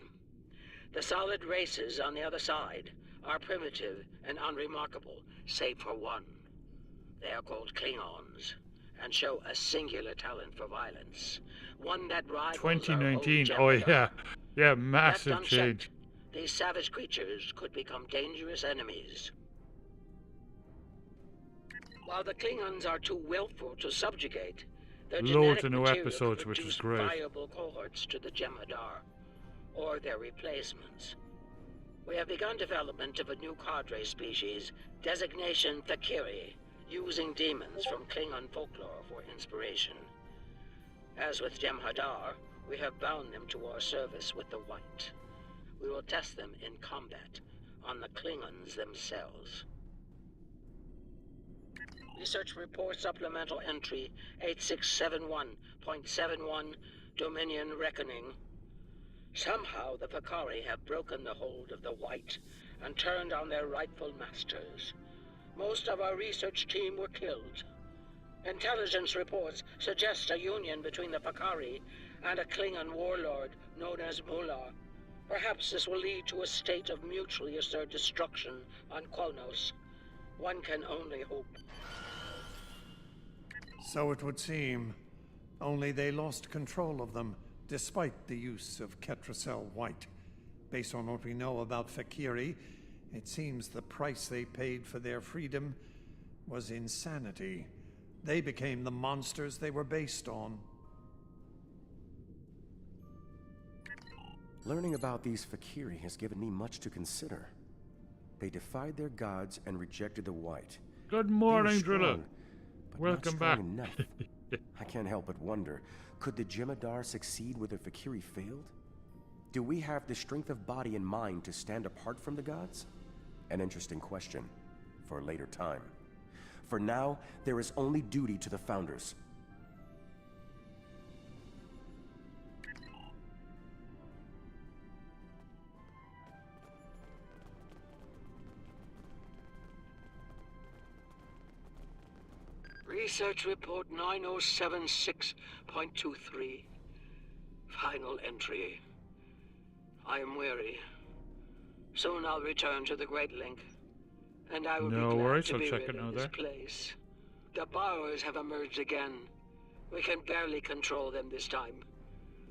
The solid races on the other side are primitive and unremarkable, save for one. They are called Klingons, and show a singular talent for violence. One that rivals 2019, our oh own Jem'Hadar. yeah, massive Left change. unchecked, these savage creatures could become dangerous enemies. While the Klingons are too willful to subjugate, their Loads genetic of new material episodes, could which is produce great. viable cohorts to the Jem'Hadar, or their replacements. We have begun development of a new cadre species, designation Thakiri, using demons from Klingon folklore for inspiration. As with Jem'Hadar, we have bound them to our service with the White. We will test them in combat on the Klingons themselves. Research Report Supplemental Entry 8671.71, Dominion Reckoning. Somehow the Vakari have broken the hold of the White and turned on their rightful masters. Most of our research team were killed. Intelligence reports suggest a union between the Vakari and a Klingon warlord known as Mullah. Perhaps this will lead to a state of mutually assured destruction on Quonos. One can only hope. So it would seem. Only they lost control of them, despite the use of Ketracel White. Based on what we know about Fakiri, it seems the price they paid for their freedom was insanity. They became the monsters they were based on. Learning about these Fakiri has given me much to consider. They defied their gods and rejected the white. Good morning, They were Drilla. strong, but Welcome not back. strong enough. I can't help but wonder, could the Jem'Hadar succeed where the Fakiri failed? Do we have the strength of body and mind to stand apart from the gods? An interesting question for a later time. For now, there is only duty to the Founders. Research Report 9076.23. Final entry. I am weary. Soon I'll return to the Great Link, and I will be No glad worries, to I'll be check rid it of now this there. place. The borrowers have emerged again. We can barely control them this time.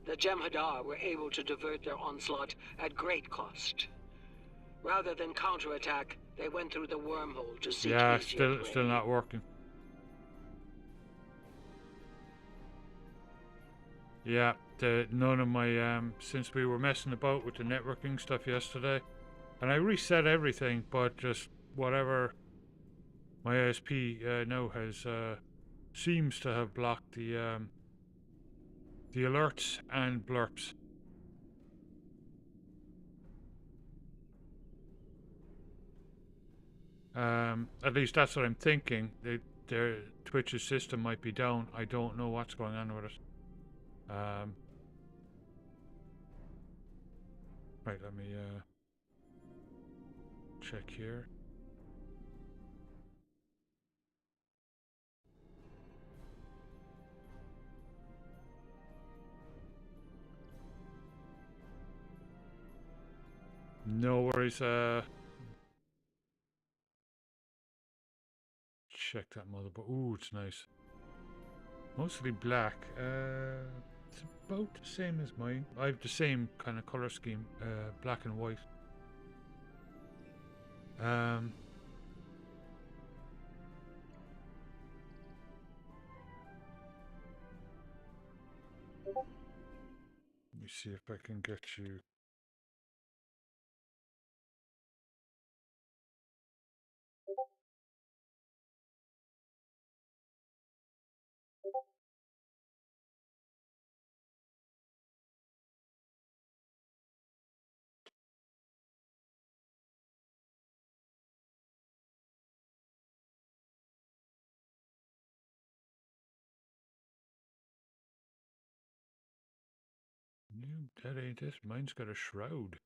The Jem'Hadar were able to divert their onslaught at great cost. Rather than counterattack, they went through the wormhole to seek Yeah, easier prey. still not working. Yeah, none of my since we were messing about with the networking stuff yesterday, and I reset everything, but just whatever my ISP now has seems to have blocked the alerts and blurps. At least that's what I'm thinking. Their Twitch's system might be down. I don't know what's going on with it. Right, let me check here. No worries. Check that motherboard. Ooh, it's nice. Mostly black. It's about the same as mine. I have the same kind of color scheme, black and white. Let me see if I can get you. No, that ain't it. Mine's got a shroud.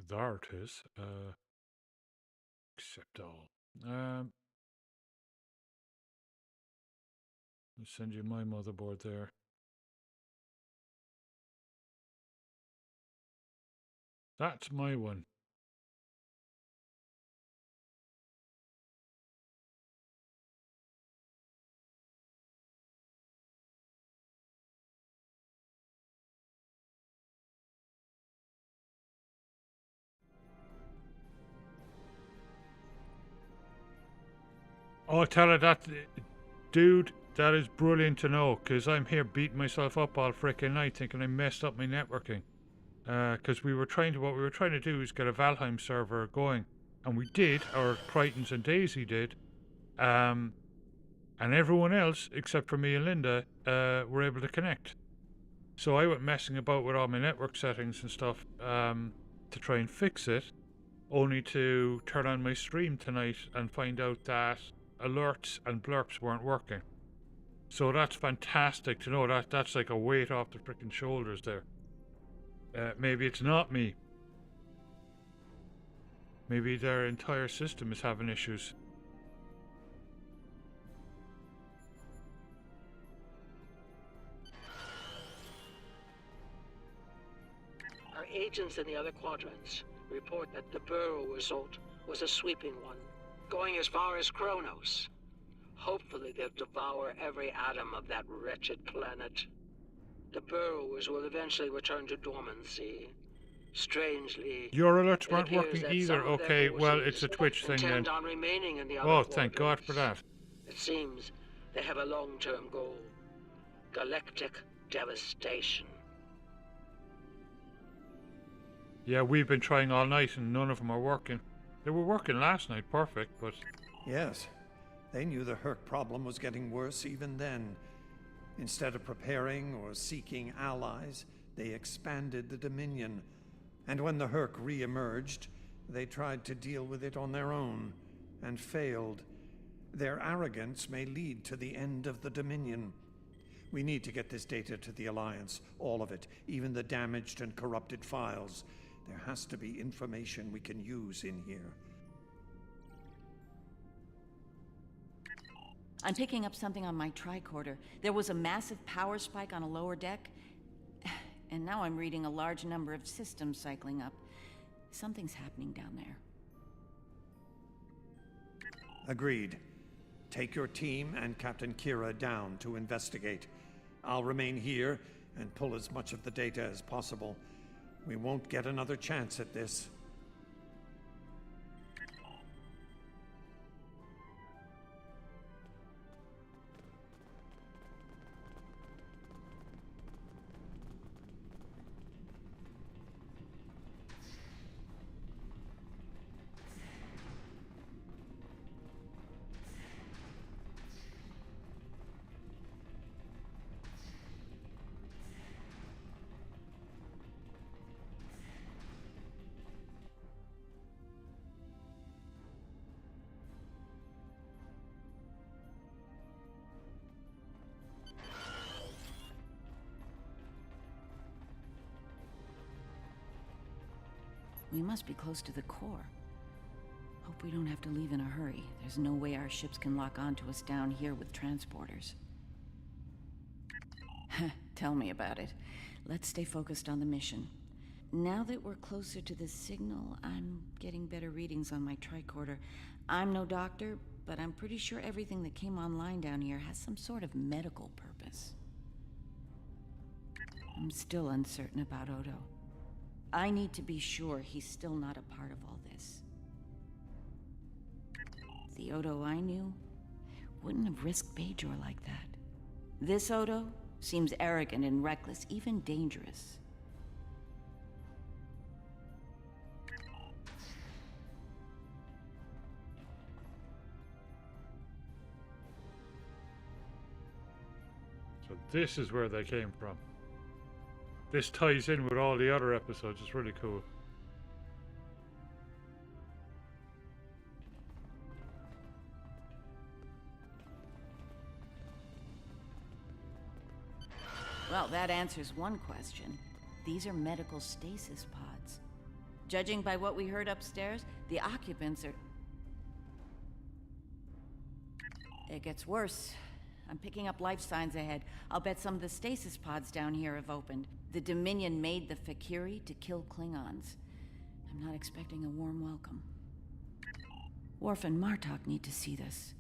There it is. Accept all. I'll send you my motherboard there. That's my one. Oh, tell her that, dude, that is brilliant to know, because I'm here beating myself up all freaking night thinking I messed up my networking. Because what we were trying to do is get a Valheim server going, and we did, or Crichtons and Daisy did, and everyone else, except for me and Linda, were able to connect. So I went messing about with all my network settings and stuff to try and fix it, only to turn on my stream tonight and find out that alerts and blurps weren't working. So that's fantastic to know. That's like a weight off the freaking shoulders there. Maybe it's not me. Maybe their entire system is having issues. Our agents in the other quadrants report that the Burrow result was a sweeping one, going as far as Kronos. Hopefully they'll devour every atom of that wretched planet. The Burrowers will eventually return to dormancy. Strangely, Your alerts it weren't appears working that either. some of their Okay, well, forces it's a Twitch thing then. intend on remaining in the other Oh, thank God quadrants. for that. It seems they have a long-term goal. Galactic devastation. Yeah, we've been trying all night and none of them are working. They were working last night, perfect, but... Yes, they knew the Herc problem was getting worse even then. Instead of preparing or seeking allies, they expanded the Dominion. And when the Herc re-emerged, they tried to deal with it on their own, and failed. Their arrogance may lead to the end of the Dominion. We need to get this data to the Alliance, all of it, even the damaged and corrupted files. There has to be information we can use in here. I'm picking up something on my tricorder. There was a massive power spike on a lower deck, and now I'm reading a large number of systems cycling up. Something's happening down there. Agreed. Take your team and Captain Kira down to investigate. I'll remain here and pull as much of the data as possible. We won't get another chance at this. We must be close to the core. Hope we don't have to leave in a hurry. There's no way our ships can lock onto us down here with transporters. Tell me about it. Let's stay focused on the mission. Now that we're closer to the signal, I'm getting better readings on my tricorder. I'm no doctor, but I'm pretty sure everything that came online down here has some sort of medical purpose. I'm still uncertain about Odo. I need to be sure he's still not a part of all this. The Odo I knew wouldn't have risked Bajor like that. This Odo seems arrogant and reckless, even dangerous. So this is where they came from. This ties in with all the other episodes. It's really cool. Well, that answers one question. These are medical stasis pods. Judging by what we heard upstairs, the occupants are... It gets worse. I'm picking up life signs ahead. I'll bet some of the stasis pods down here have opened. The Dominion made the Fakiri to kill Klingons. I'm not expecting a warm welcome. Worf and Martok need to see this.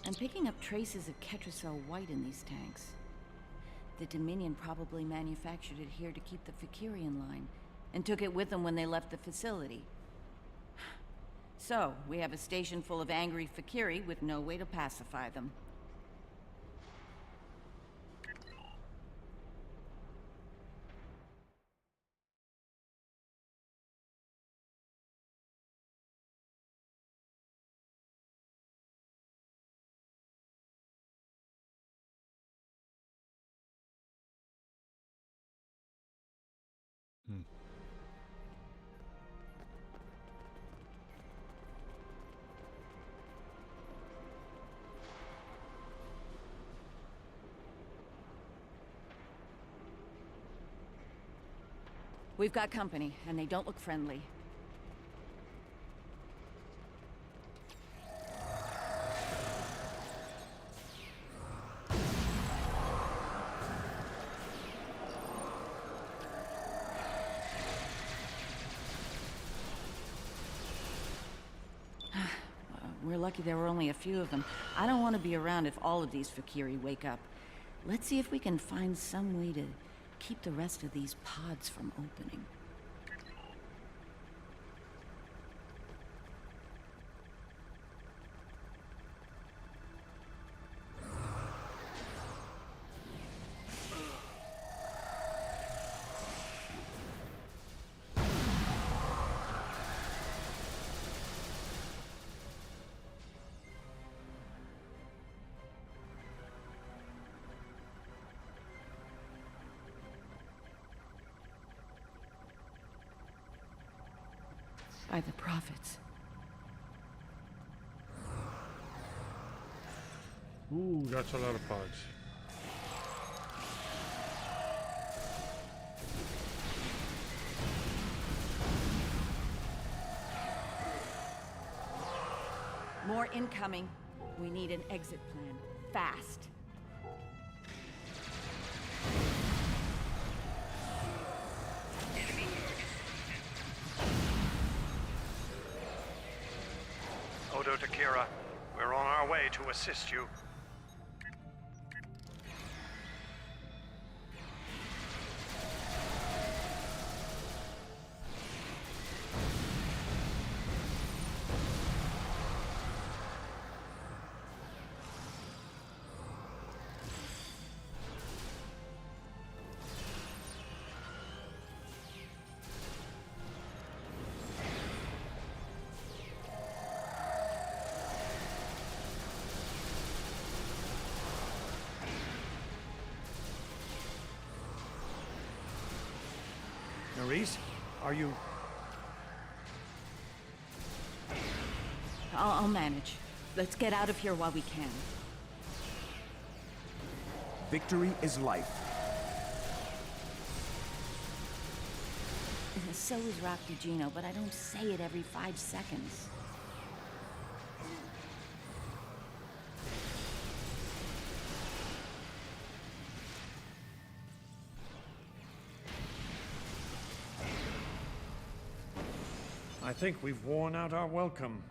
I'm picking up traces of Ketracel white in these tanks. The Dominion probably manufactured it here to keep the Fakiri in line, and took it with them when they left the facility. So, we have a station full of angry Fakiri with no way to pacify them. We've got company, and they don't look friendly. We're lucky there were only a few of them. I don't want to be around if all of these Fakiri wake up. Let's see if we can find some way to keep the rest of these pods from opening. By the prophets. Ooh, that's a lot of pods. More incoming. We need an exit plan. Fast. Odo Takira, we're on our way to assist you. Nerys, are you... I'll manage. Let's get out of here while we can. Victory is life. So is Rakugino, but I don't say it every 5 seconds. I think we've worn out our welcome.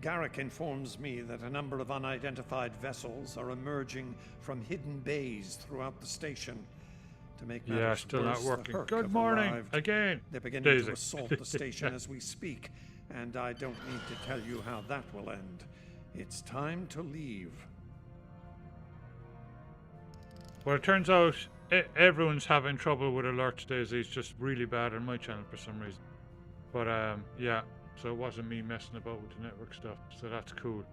Garrick informs me that a number of unidentified vessels are emerging from hidden bays throughout the station. To make matters still worse, not working. the Herc Good have morning, arrived. again. They're beginning Daisy. to assault the station as we speak, and I don't need to tell you how that will end. It's time to leave. Well, it turns out everyone's having trouble with alerts, Daisy. It's just really bad on my channel for some reason. But yeah, so it wasn't me messing about with the network stuff, so that's cool.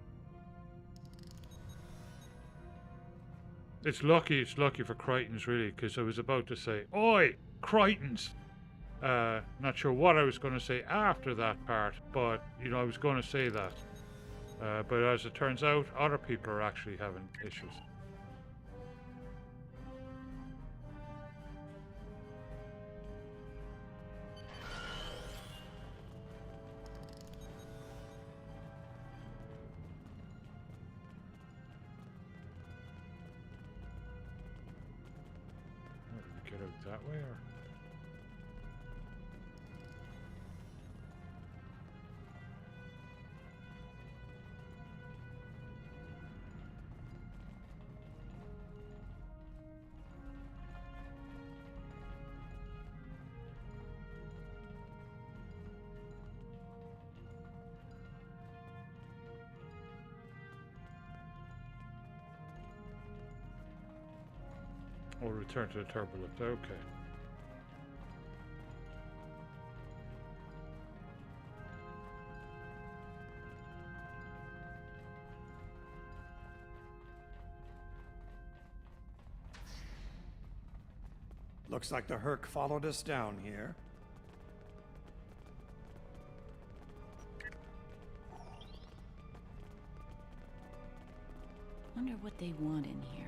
It's lucky for Crichton's really, because I was about to say, "Oi, Crichton's!" Not sure what I was going to say after that part, but you know I was going to say that. But as it turns out, other people are actually having issues. Get out that way, or? Or return to the turbulent, okay. Looks like the Herc followed us down here. Wonder what they want in here.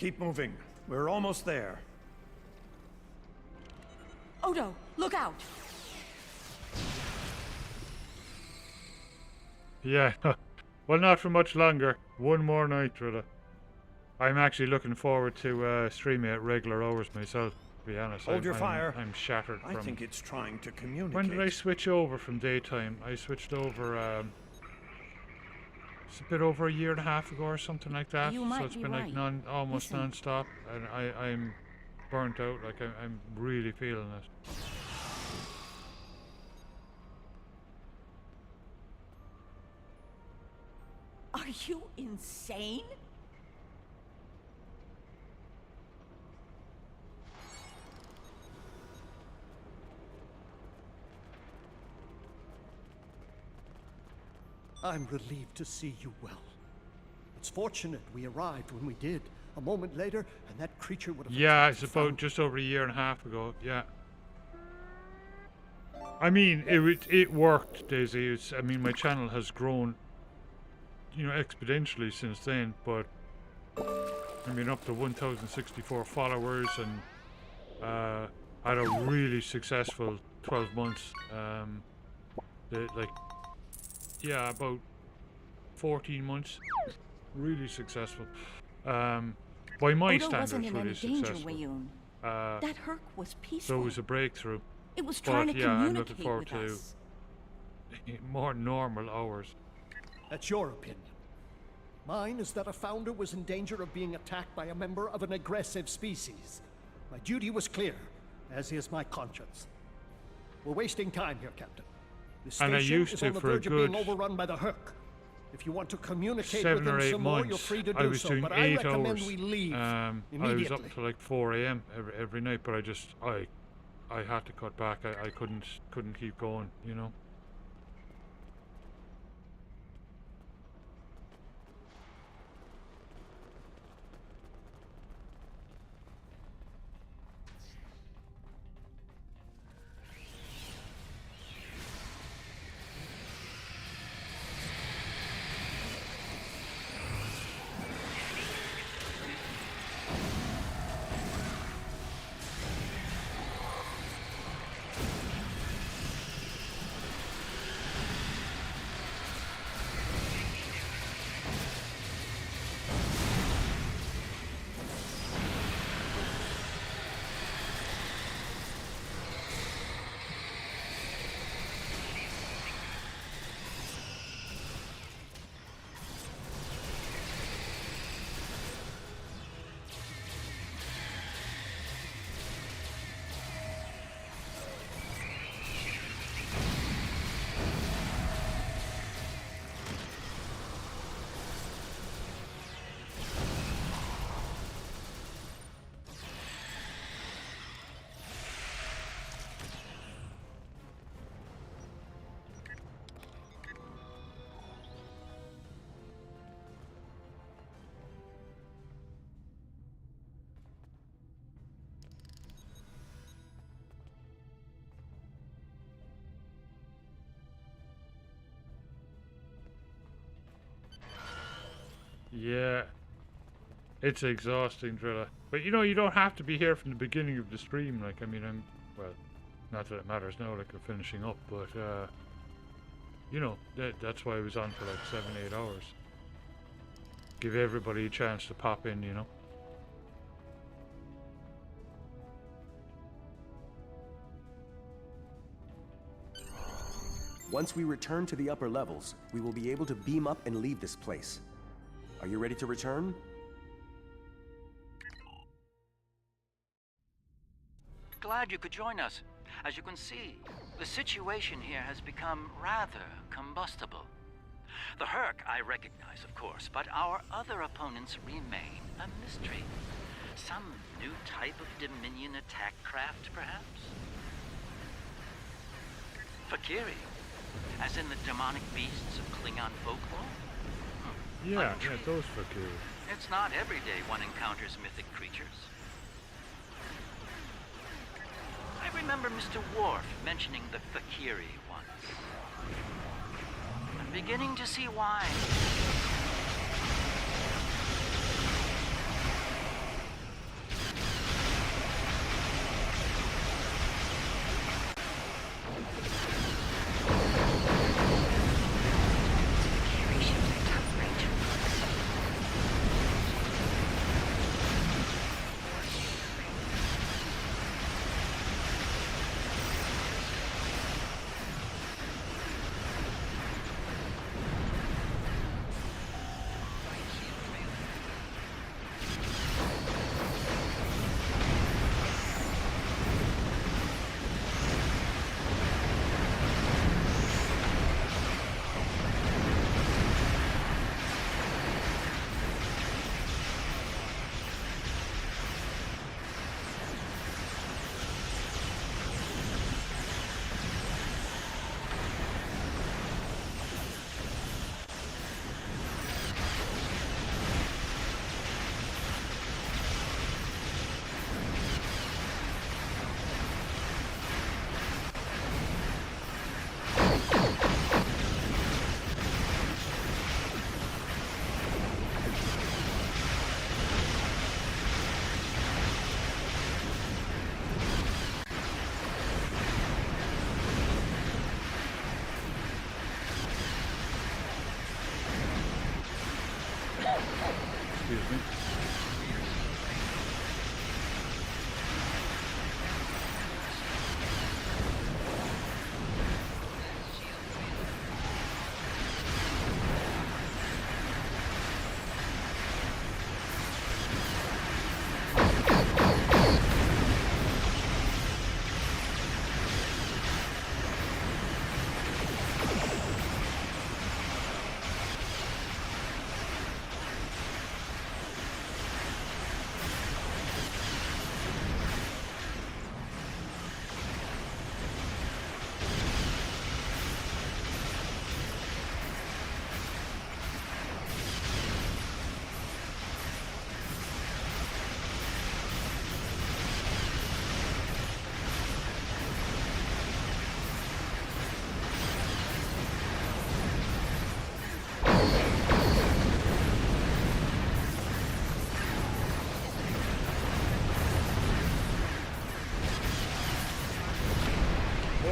Keep moving. We're almost there. Odo, look out! Yeah, well, not for much longer. One more night, Drilla. I'm actually looking forward to streaming at regular hours myself, to be honest. Hold your fire. I'm shattered from... I think it's trying to communicate. When did I switch over from daytime? I switched over, it's a bit over a year and a half ago or something like that. You So might it's be been like right. almost Listen. non-stop, and I'm burnt out. Like I'm really feeling it. Are you insane? I'm relieved to see you well. It's fortunate we arrived when we did. A moment later, and that creature would have... Yeah, it's about just over a year and a half ago. Yeah. I mean, it worked, Daisy. I mean, my channel has grown, exponentially since then. But I mean, up to 1,064 followers, and had a really successful 12 months. About 14 months, really successful. By my Odo standards, wasn't in really any danger, successful. Wayun. That Herc was peaceful. So it was a breakthrough. It was trying to I'm communicate looking forward with to us. more normal hours. That's your opinion. Mine is that a founder was in danger of being attacked by a member of an aggressive species. My duty was clear, as is my conscience. We're wasting time here, Captain. The And I station used is to on the for a verge of being good overrun by the Herc. If you want to communicate 7 with them or 8 some more, you're months. free to I do was so, doing but 8 I recommend hours. we leave I immediately. was up to like 4 a.m. every night, but I had to cut back. I couldn't keep going, Yeah, it's exhausting, Drilla. But you don't have to be here from the beginning of the stream. Like, I mean, not that it matters now. Like, we're finishing up, but that's why I was on for like 7-8 hours. Give everybody a chance to pop in, Once we return to the upper levels, we will be able to beam up and leave this place. Are you ready to return? Glad you could join us. As you can see, the situation here has become rather combustible. The Herc I recognize, of course, but our other opponents remain a mystery. Some new type of Dominion attack craft, perhaps? Fakiri, as in the demonic beasts of Klingon folklore? Yeah, those Fakiri. It's not every day one encounters mythic creatures. I remember Mr. Worf mentioning the Fakiri once. I'm beginning to see why.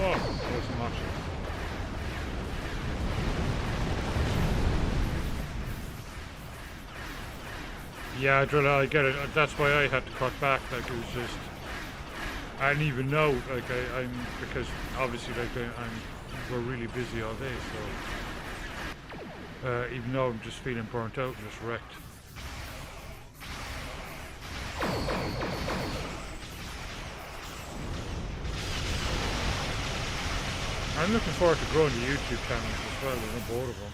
Whoa, that was much. Yeah, Drilla, I get it. That's why I had to cut back. Like, it was just, I didn't even know. Like, I'm because obviously, like, we're really busy all day. So, even though I'm just feeling burnt out and just wrecked. I'm looking forward to growing the YouTube channels as well. There's no both of them.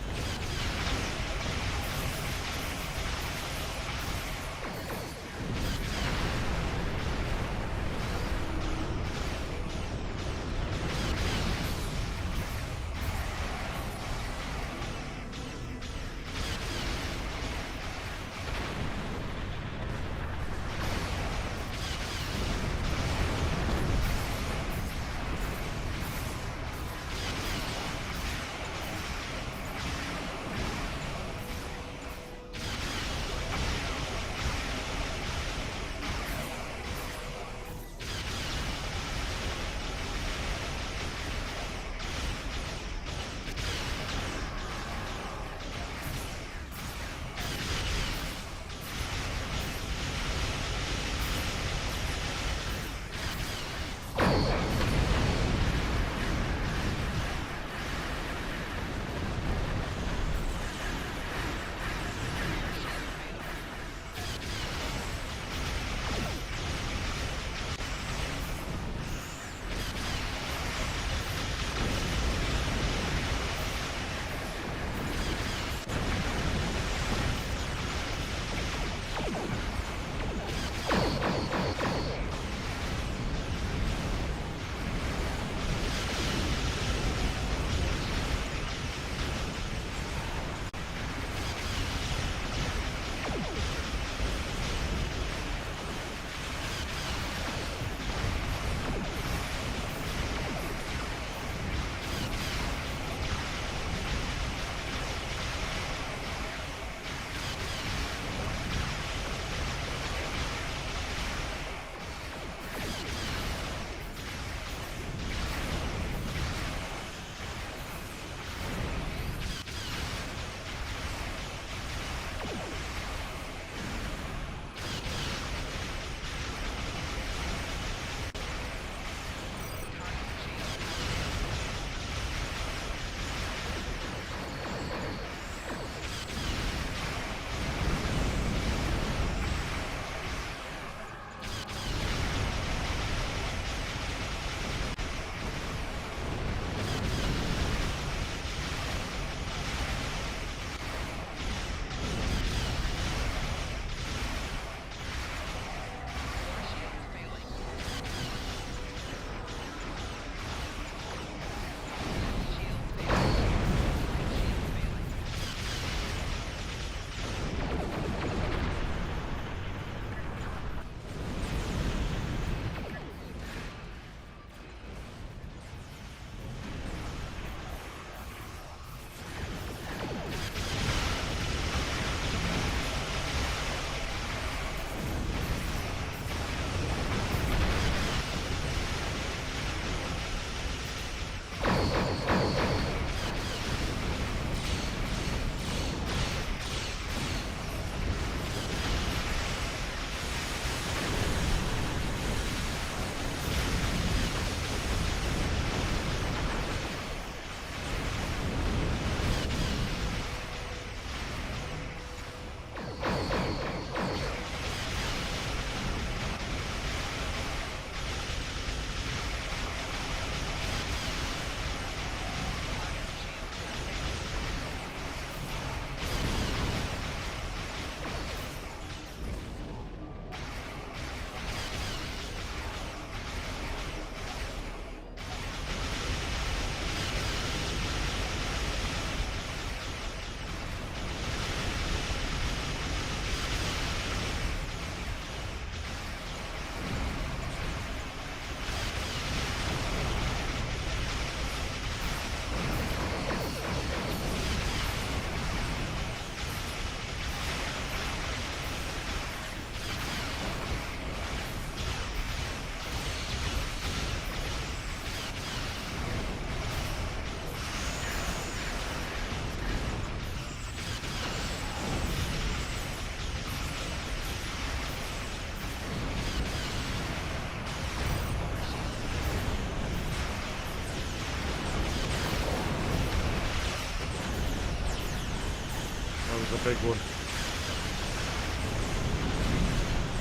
was a big one.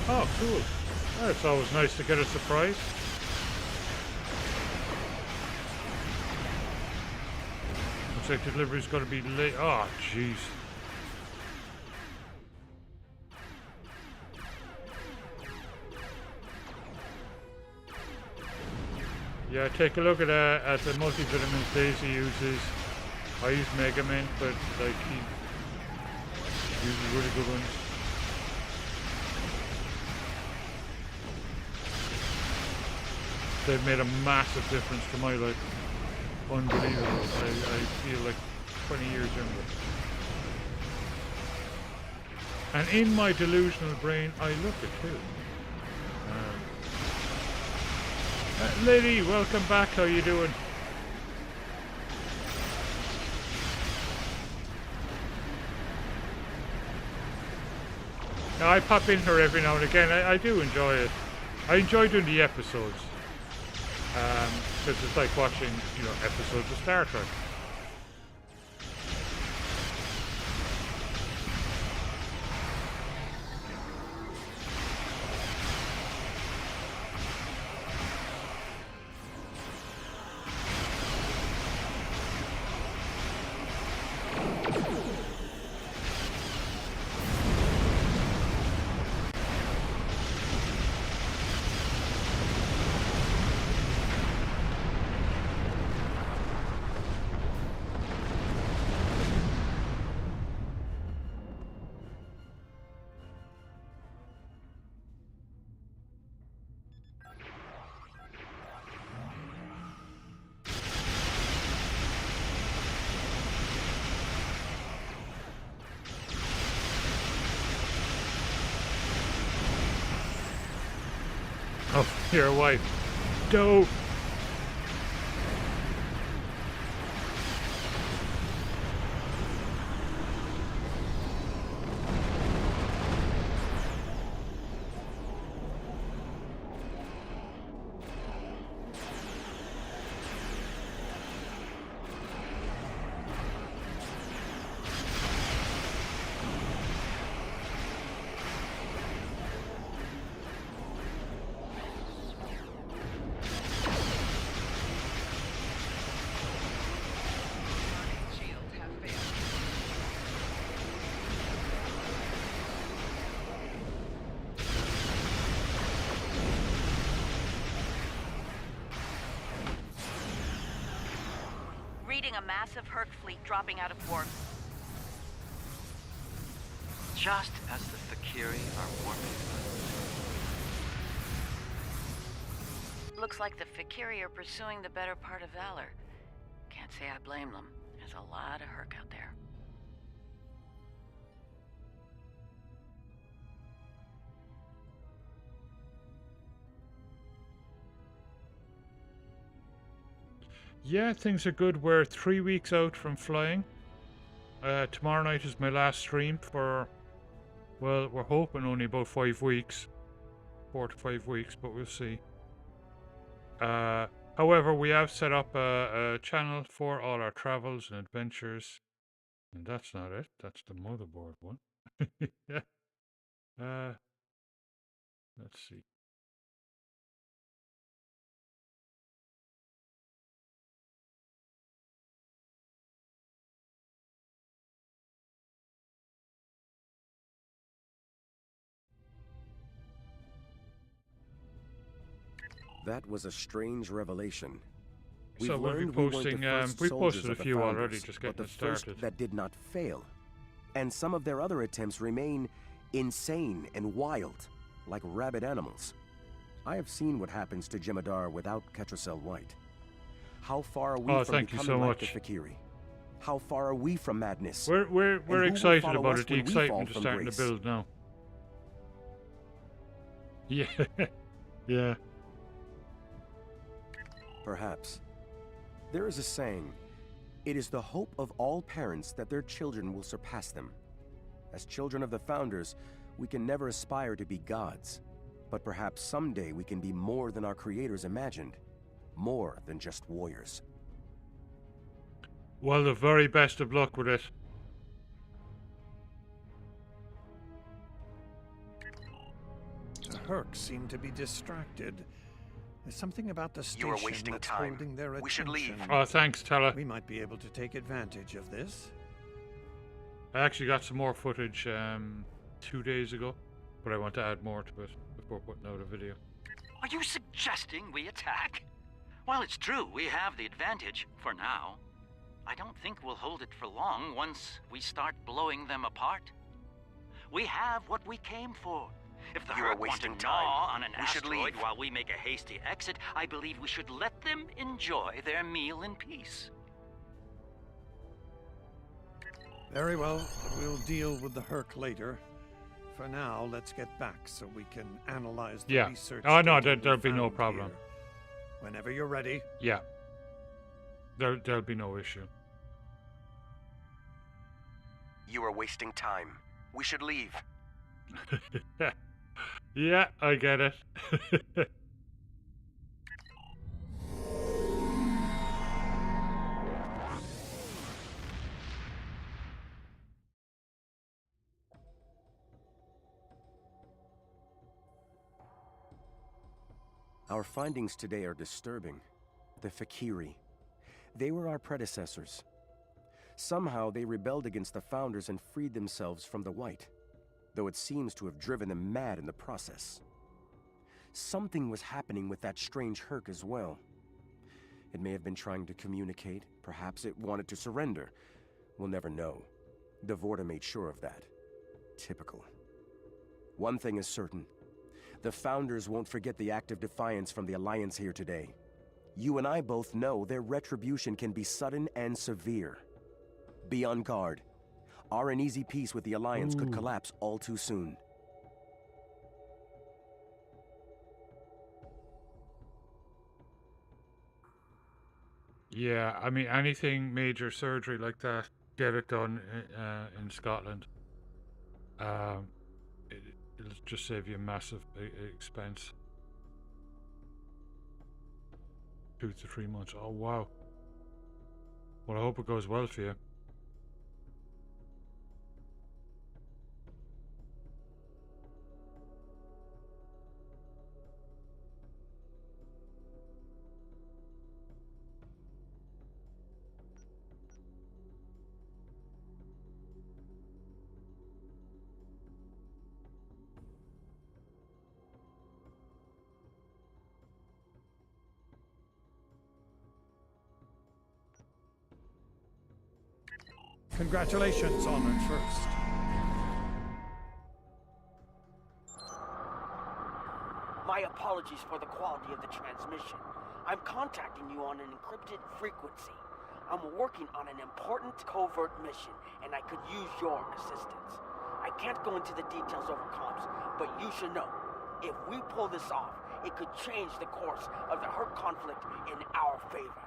Oh, cool. Oh, it's always nice to get a surprise. Looks like delivery's got to be late. Oh, jeez. Yeah, take a look at the multivitamins Daisy uses. I use Mega Mint, but like he uses really good ones. They've made a massive difference to my life. Unbelievable. I feel like 20 years younger. And in my delusional brain, I look it too. Lady, welcome back. How you doing? Now, I pop in here every now and again. I do enjoy it. I enjoy doing the episodes. Because it's like watching, episodes of Star Trek. Oh, your wife. Dope. A massive Herc fleet dropping out of port. Just as the Fakiri are warping. Looks like the Fakiri are pursuing the better part of Valor. Can't say I blame them. There's a lot of Herc out there. Yeah, things are good. We're 3 weeks out from flying. Tomorrow night is my last stream for, well, we're hoping only about 5 weeks. 4 to 5 weeks, but we'll see. However, we have set up a channel for all our travels and adventures. And that's not it. That's the motherboard one. Yeah. Let's see. That was a strange revelation. So we'll be posting, we posted a few already, just getting it started. That did not fail. And some of their other attempts remain insane and wild, like rabid animals. I have seen what happens to Jemadar without Ketracel White. How far are we from becoming like the Fakiri? How far are we from madness? We're excited about it. The excitement is starting to build now. Yeah. Yeah. Perhaps. There is a saying, it is the hope of all parents that their children will surpass them. As children of the Founders, we can never aspire to be gods, but perhaps someday we can be more than our creators imagined, more than just warriors. Well, the very best of luck with it. Herc seem to be distracted. There's something about the station You are wasting that's time. holding their attention. We should leave. Oh, thanks, Teller. We might be able to take advantage of this. I actually got some more footage 2 days ago, but I want to add more to it before putting out a video. Are you suggesting we attack? While it's true, we have the advantage for now. I don't think we'll hold it for long once we start blowing them apart. We have what we came for. If the You are Herc want to wasting gnaw time. on an We should asteroid leave. while we make a hasty exit, I believe we should let them enjoy their meal in peace. Very well. We'll deal with the Herc later. For now, let's get back so we can analyze the Yeah. research. Oh, no, data there'll we be no found problem. here. Whenever you're ready. Yeah. There'll be no issue. You are wasting time. We should leave. Yeah, I get it. Our findings today are disturbing. The Fakiri. They were our predecessors. Somehow they rebelled against the Founders and freed themselves from the White, though it seems to have driven them mad in the process. Something was happening with that strange Herc as well. It may have been trying to communicate, perhaps it wanted to surrender. We'll never know. Devorta made sure of that. Typical. One thing is certain. The Founders won't forget the act of defiance from the Alliance here today. You and I both know their retribution can be sudden and severe. Be on guard. Our uneasy peace with the Alliance could collapse all too soon. Yeah, I mean, anything major surgery like that, get it done in Scotland. It'll just save you a massive expense. 2 to 3 months. Oh, wow. Well, I hope it goes well for you. Congratulations, Honored First. My apologies for the quality of the transmission. I'm contacting you on an encrypted frequency. I'm working on an important covert mission, and I could use your assistance. I can't go into the details over comms, but you should know, if we pull this off, it could change the course of the Herc conflict in our favor.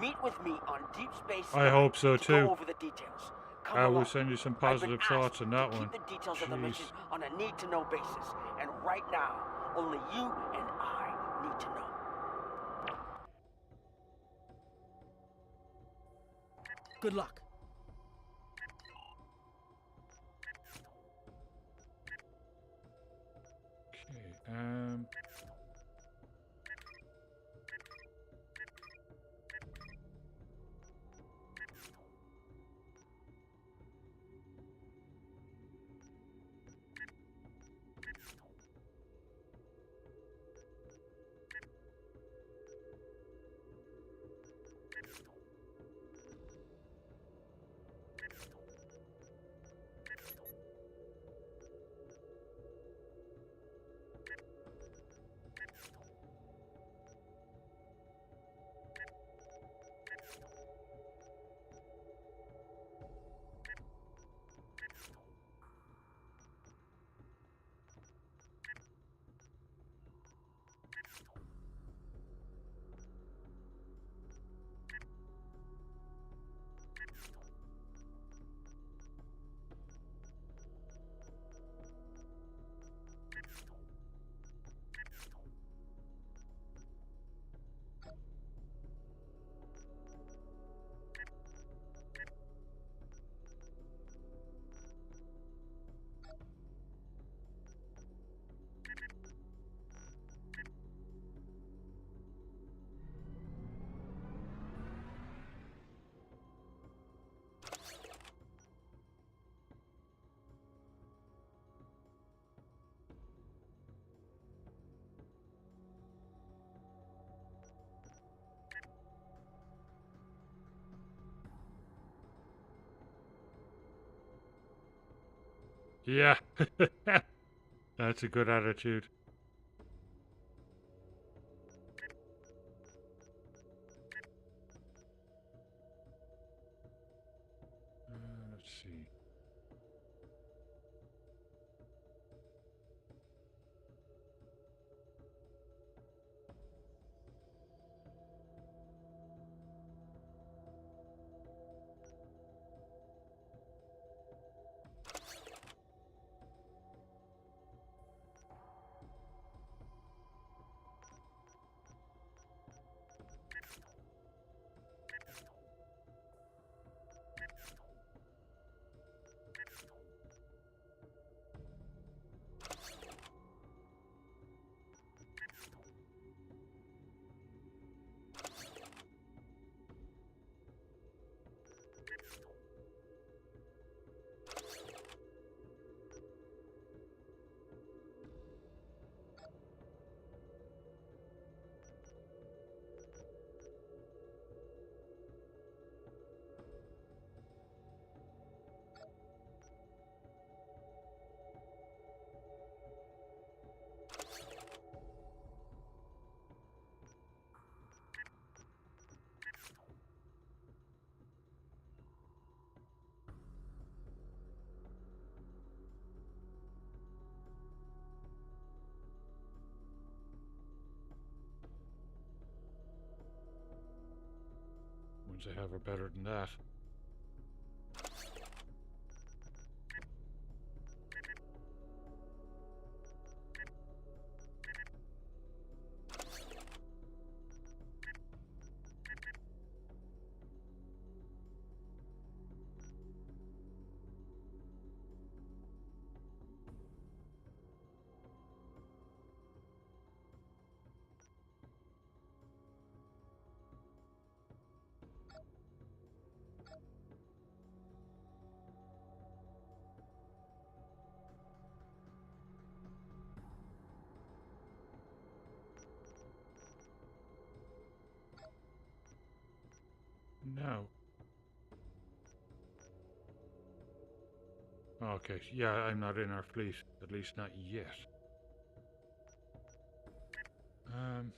Meet with me on Deep Space I hope so to too. go over the details. Come I will along. send you some I've been positive asked thoughts on that to one. keep the details of the Jeez. mission on a need-to-know basis, and right now, only you and I need to know. Good luck. Okay, Yeah. That's a good attitude. Let's see. Ones I have are better than that. No. Okay, yeah, I'm not in our fleet. At least not yet. Um,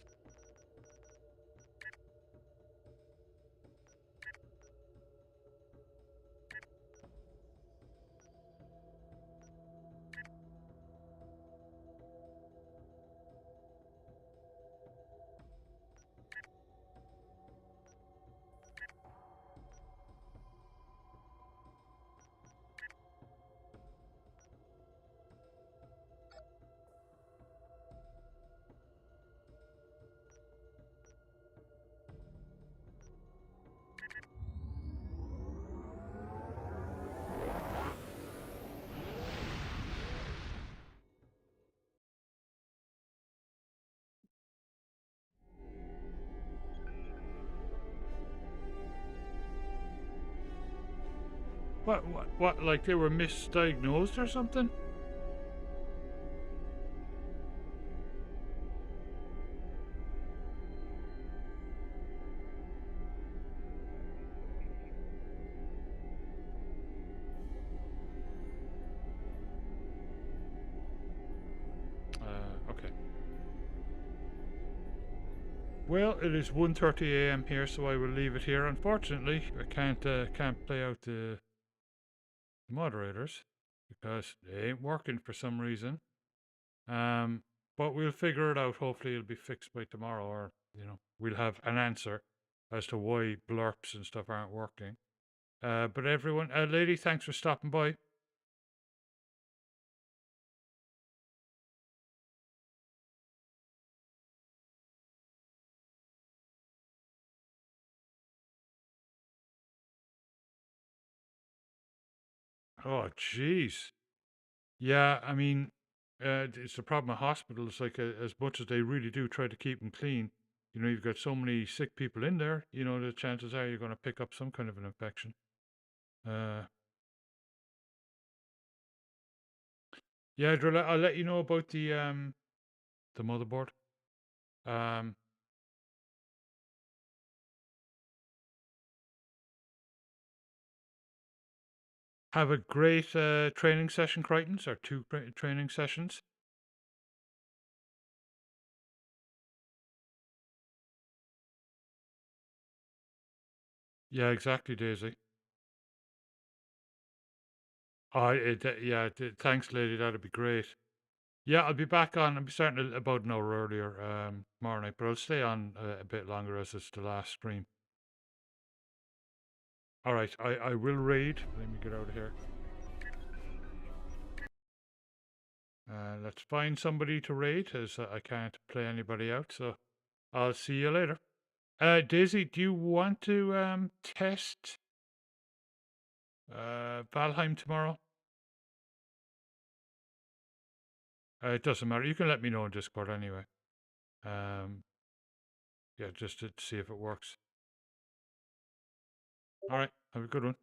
what, like they were misdiagnosed or something? Okay. Well, it is 1:30 a.m. here, so I will leave it here. Unfortunately, I can't play out the moderators because they ain't working for some reason. But we'll figure it out. Hopefully, it'll be fixed by tomorrow, or we'll have an answer as to why blurps and stuff aren't working. But everyone, lady, thanks for stopping by. Oh, jeez. Yeah, I mean, it's the problem with hospitals. Like, as much as they really do try to keep them clean, you've got so many sick people in there. The chances are you're going to pick up some kind of an infection. Yeah, Drill, I'll let you know about the motherboard. Um, Have a great training session, Crichtons, or two training sessions. Yeah, exactly, Daisy. Thanks, lady. That'd be great. Yeah, I'll be back on. I'll be starting about an hour earlier tomorrow night, but I'll stay on a bit longer as it's the last stream. All right, I will raid. Let me get out of here. Let's find somebody to raid, as I can't play anybody out. So I'll see you later. Daisy, do you want to test Valheim tomorrow? It doesn't matter. You can let me know in Discord anyway. Yeah, just to see if it works. All right, have a good one.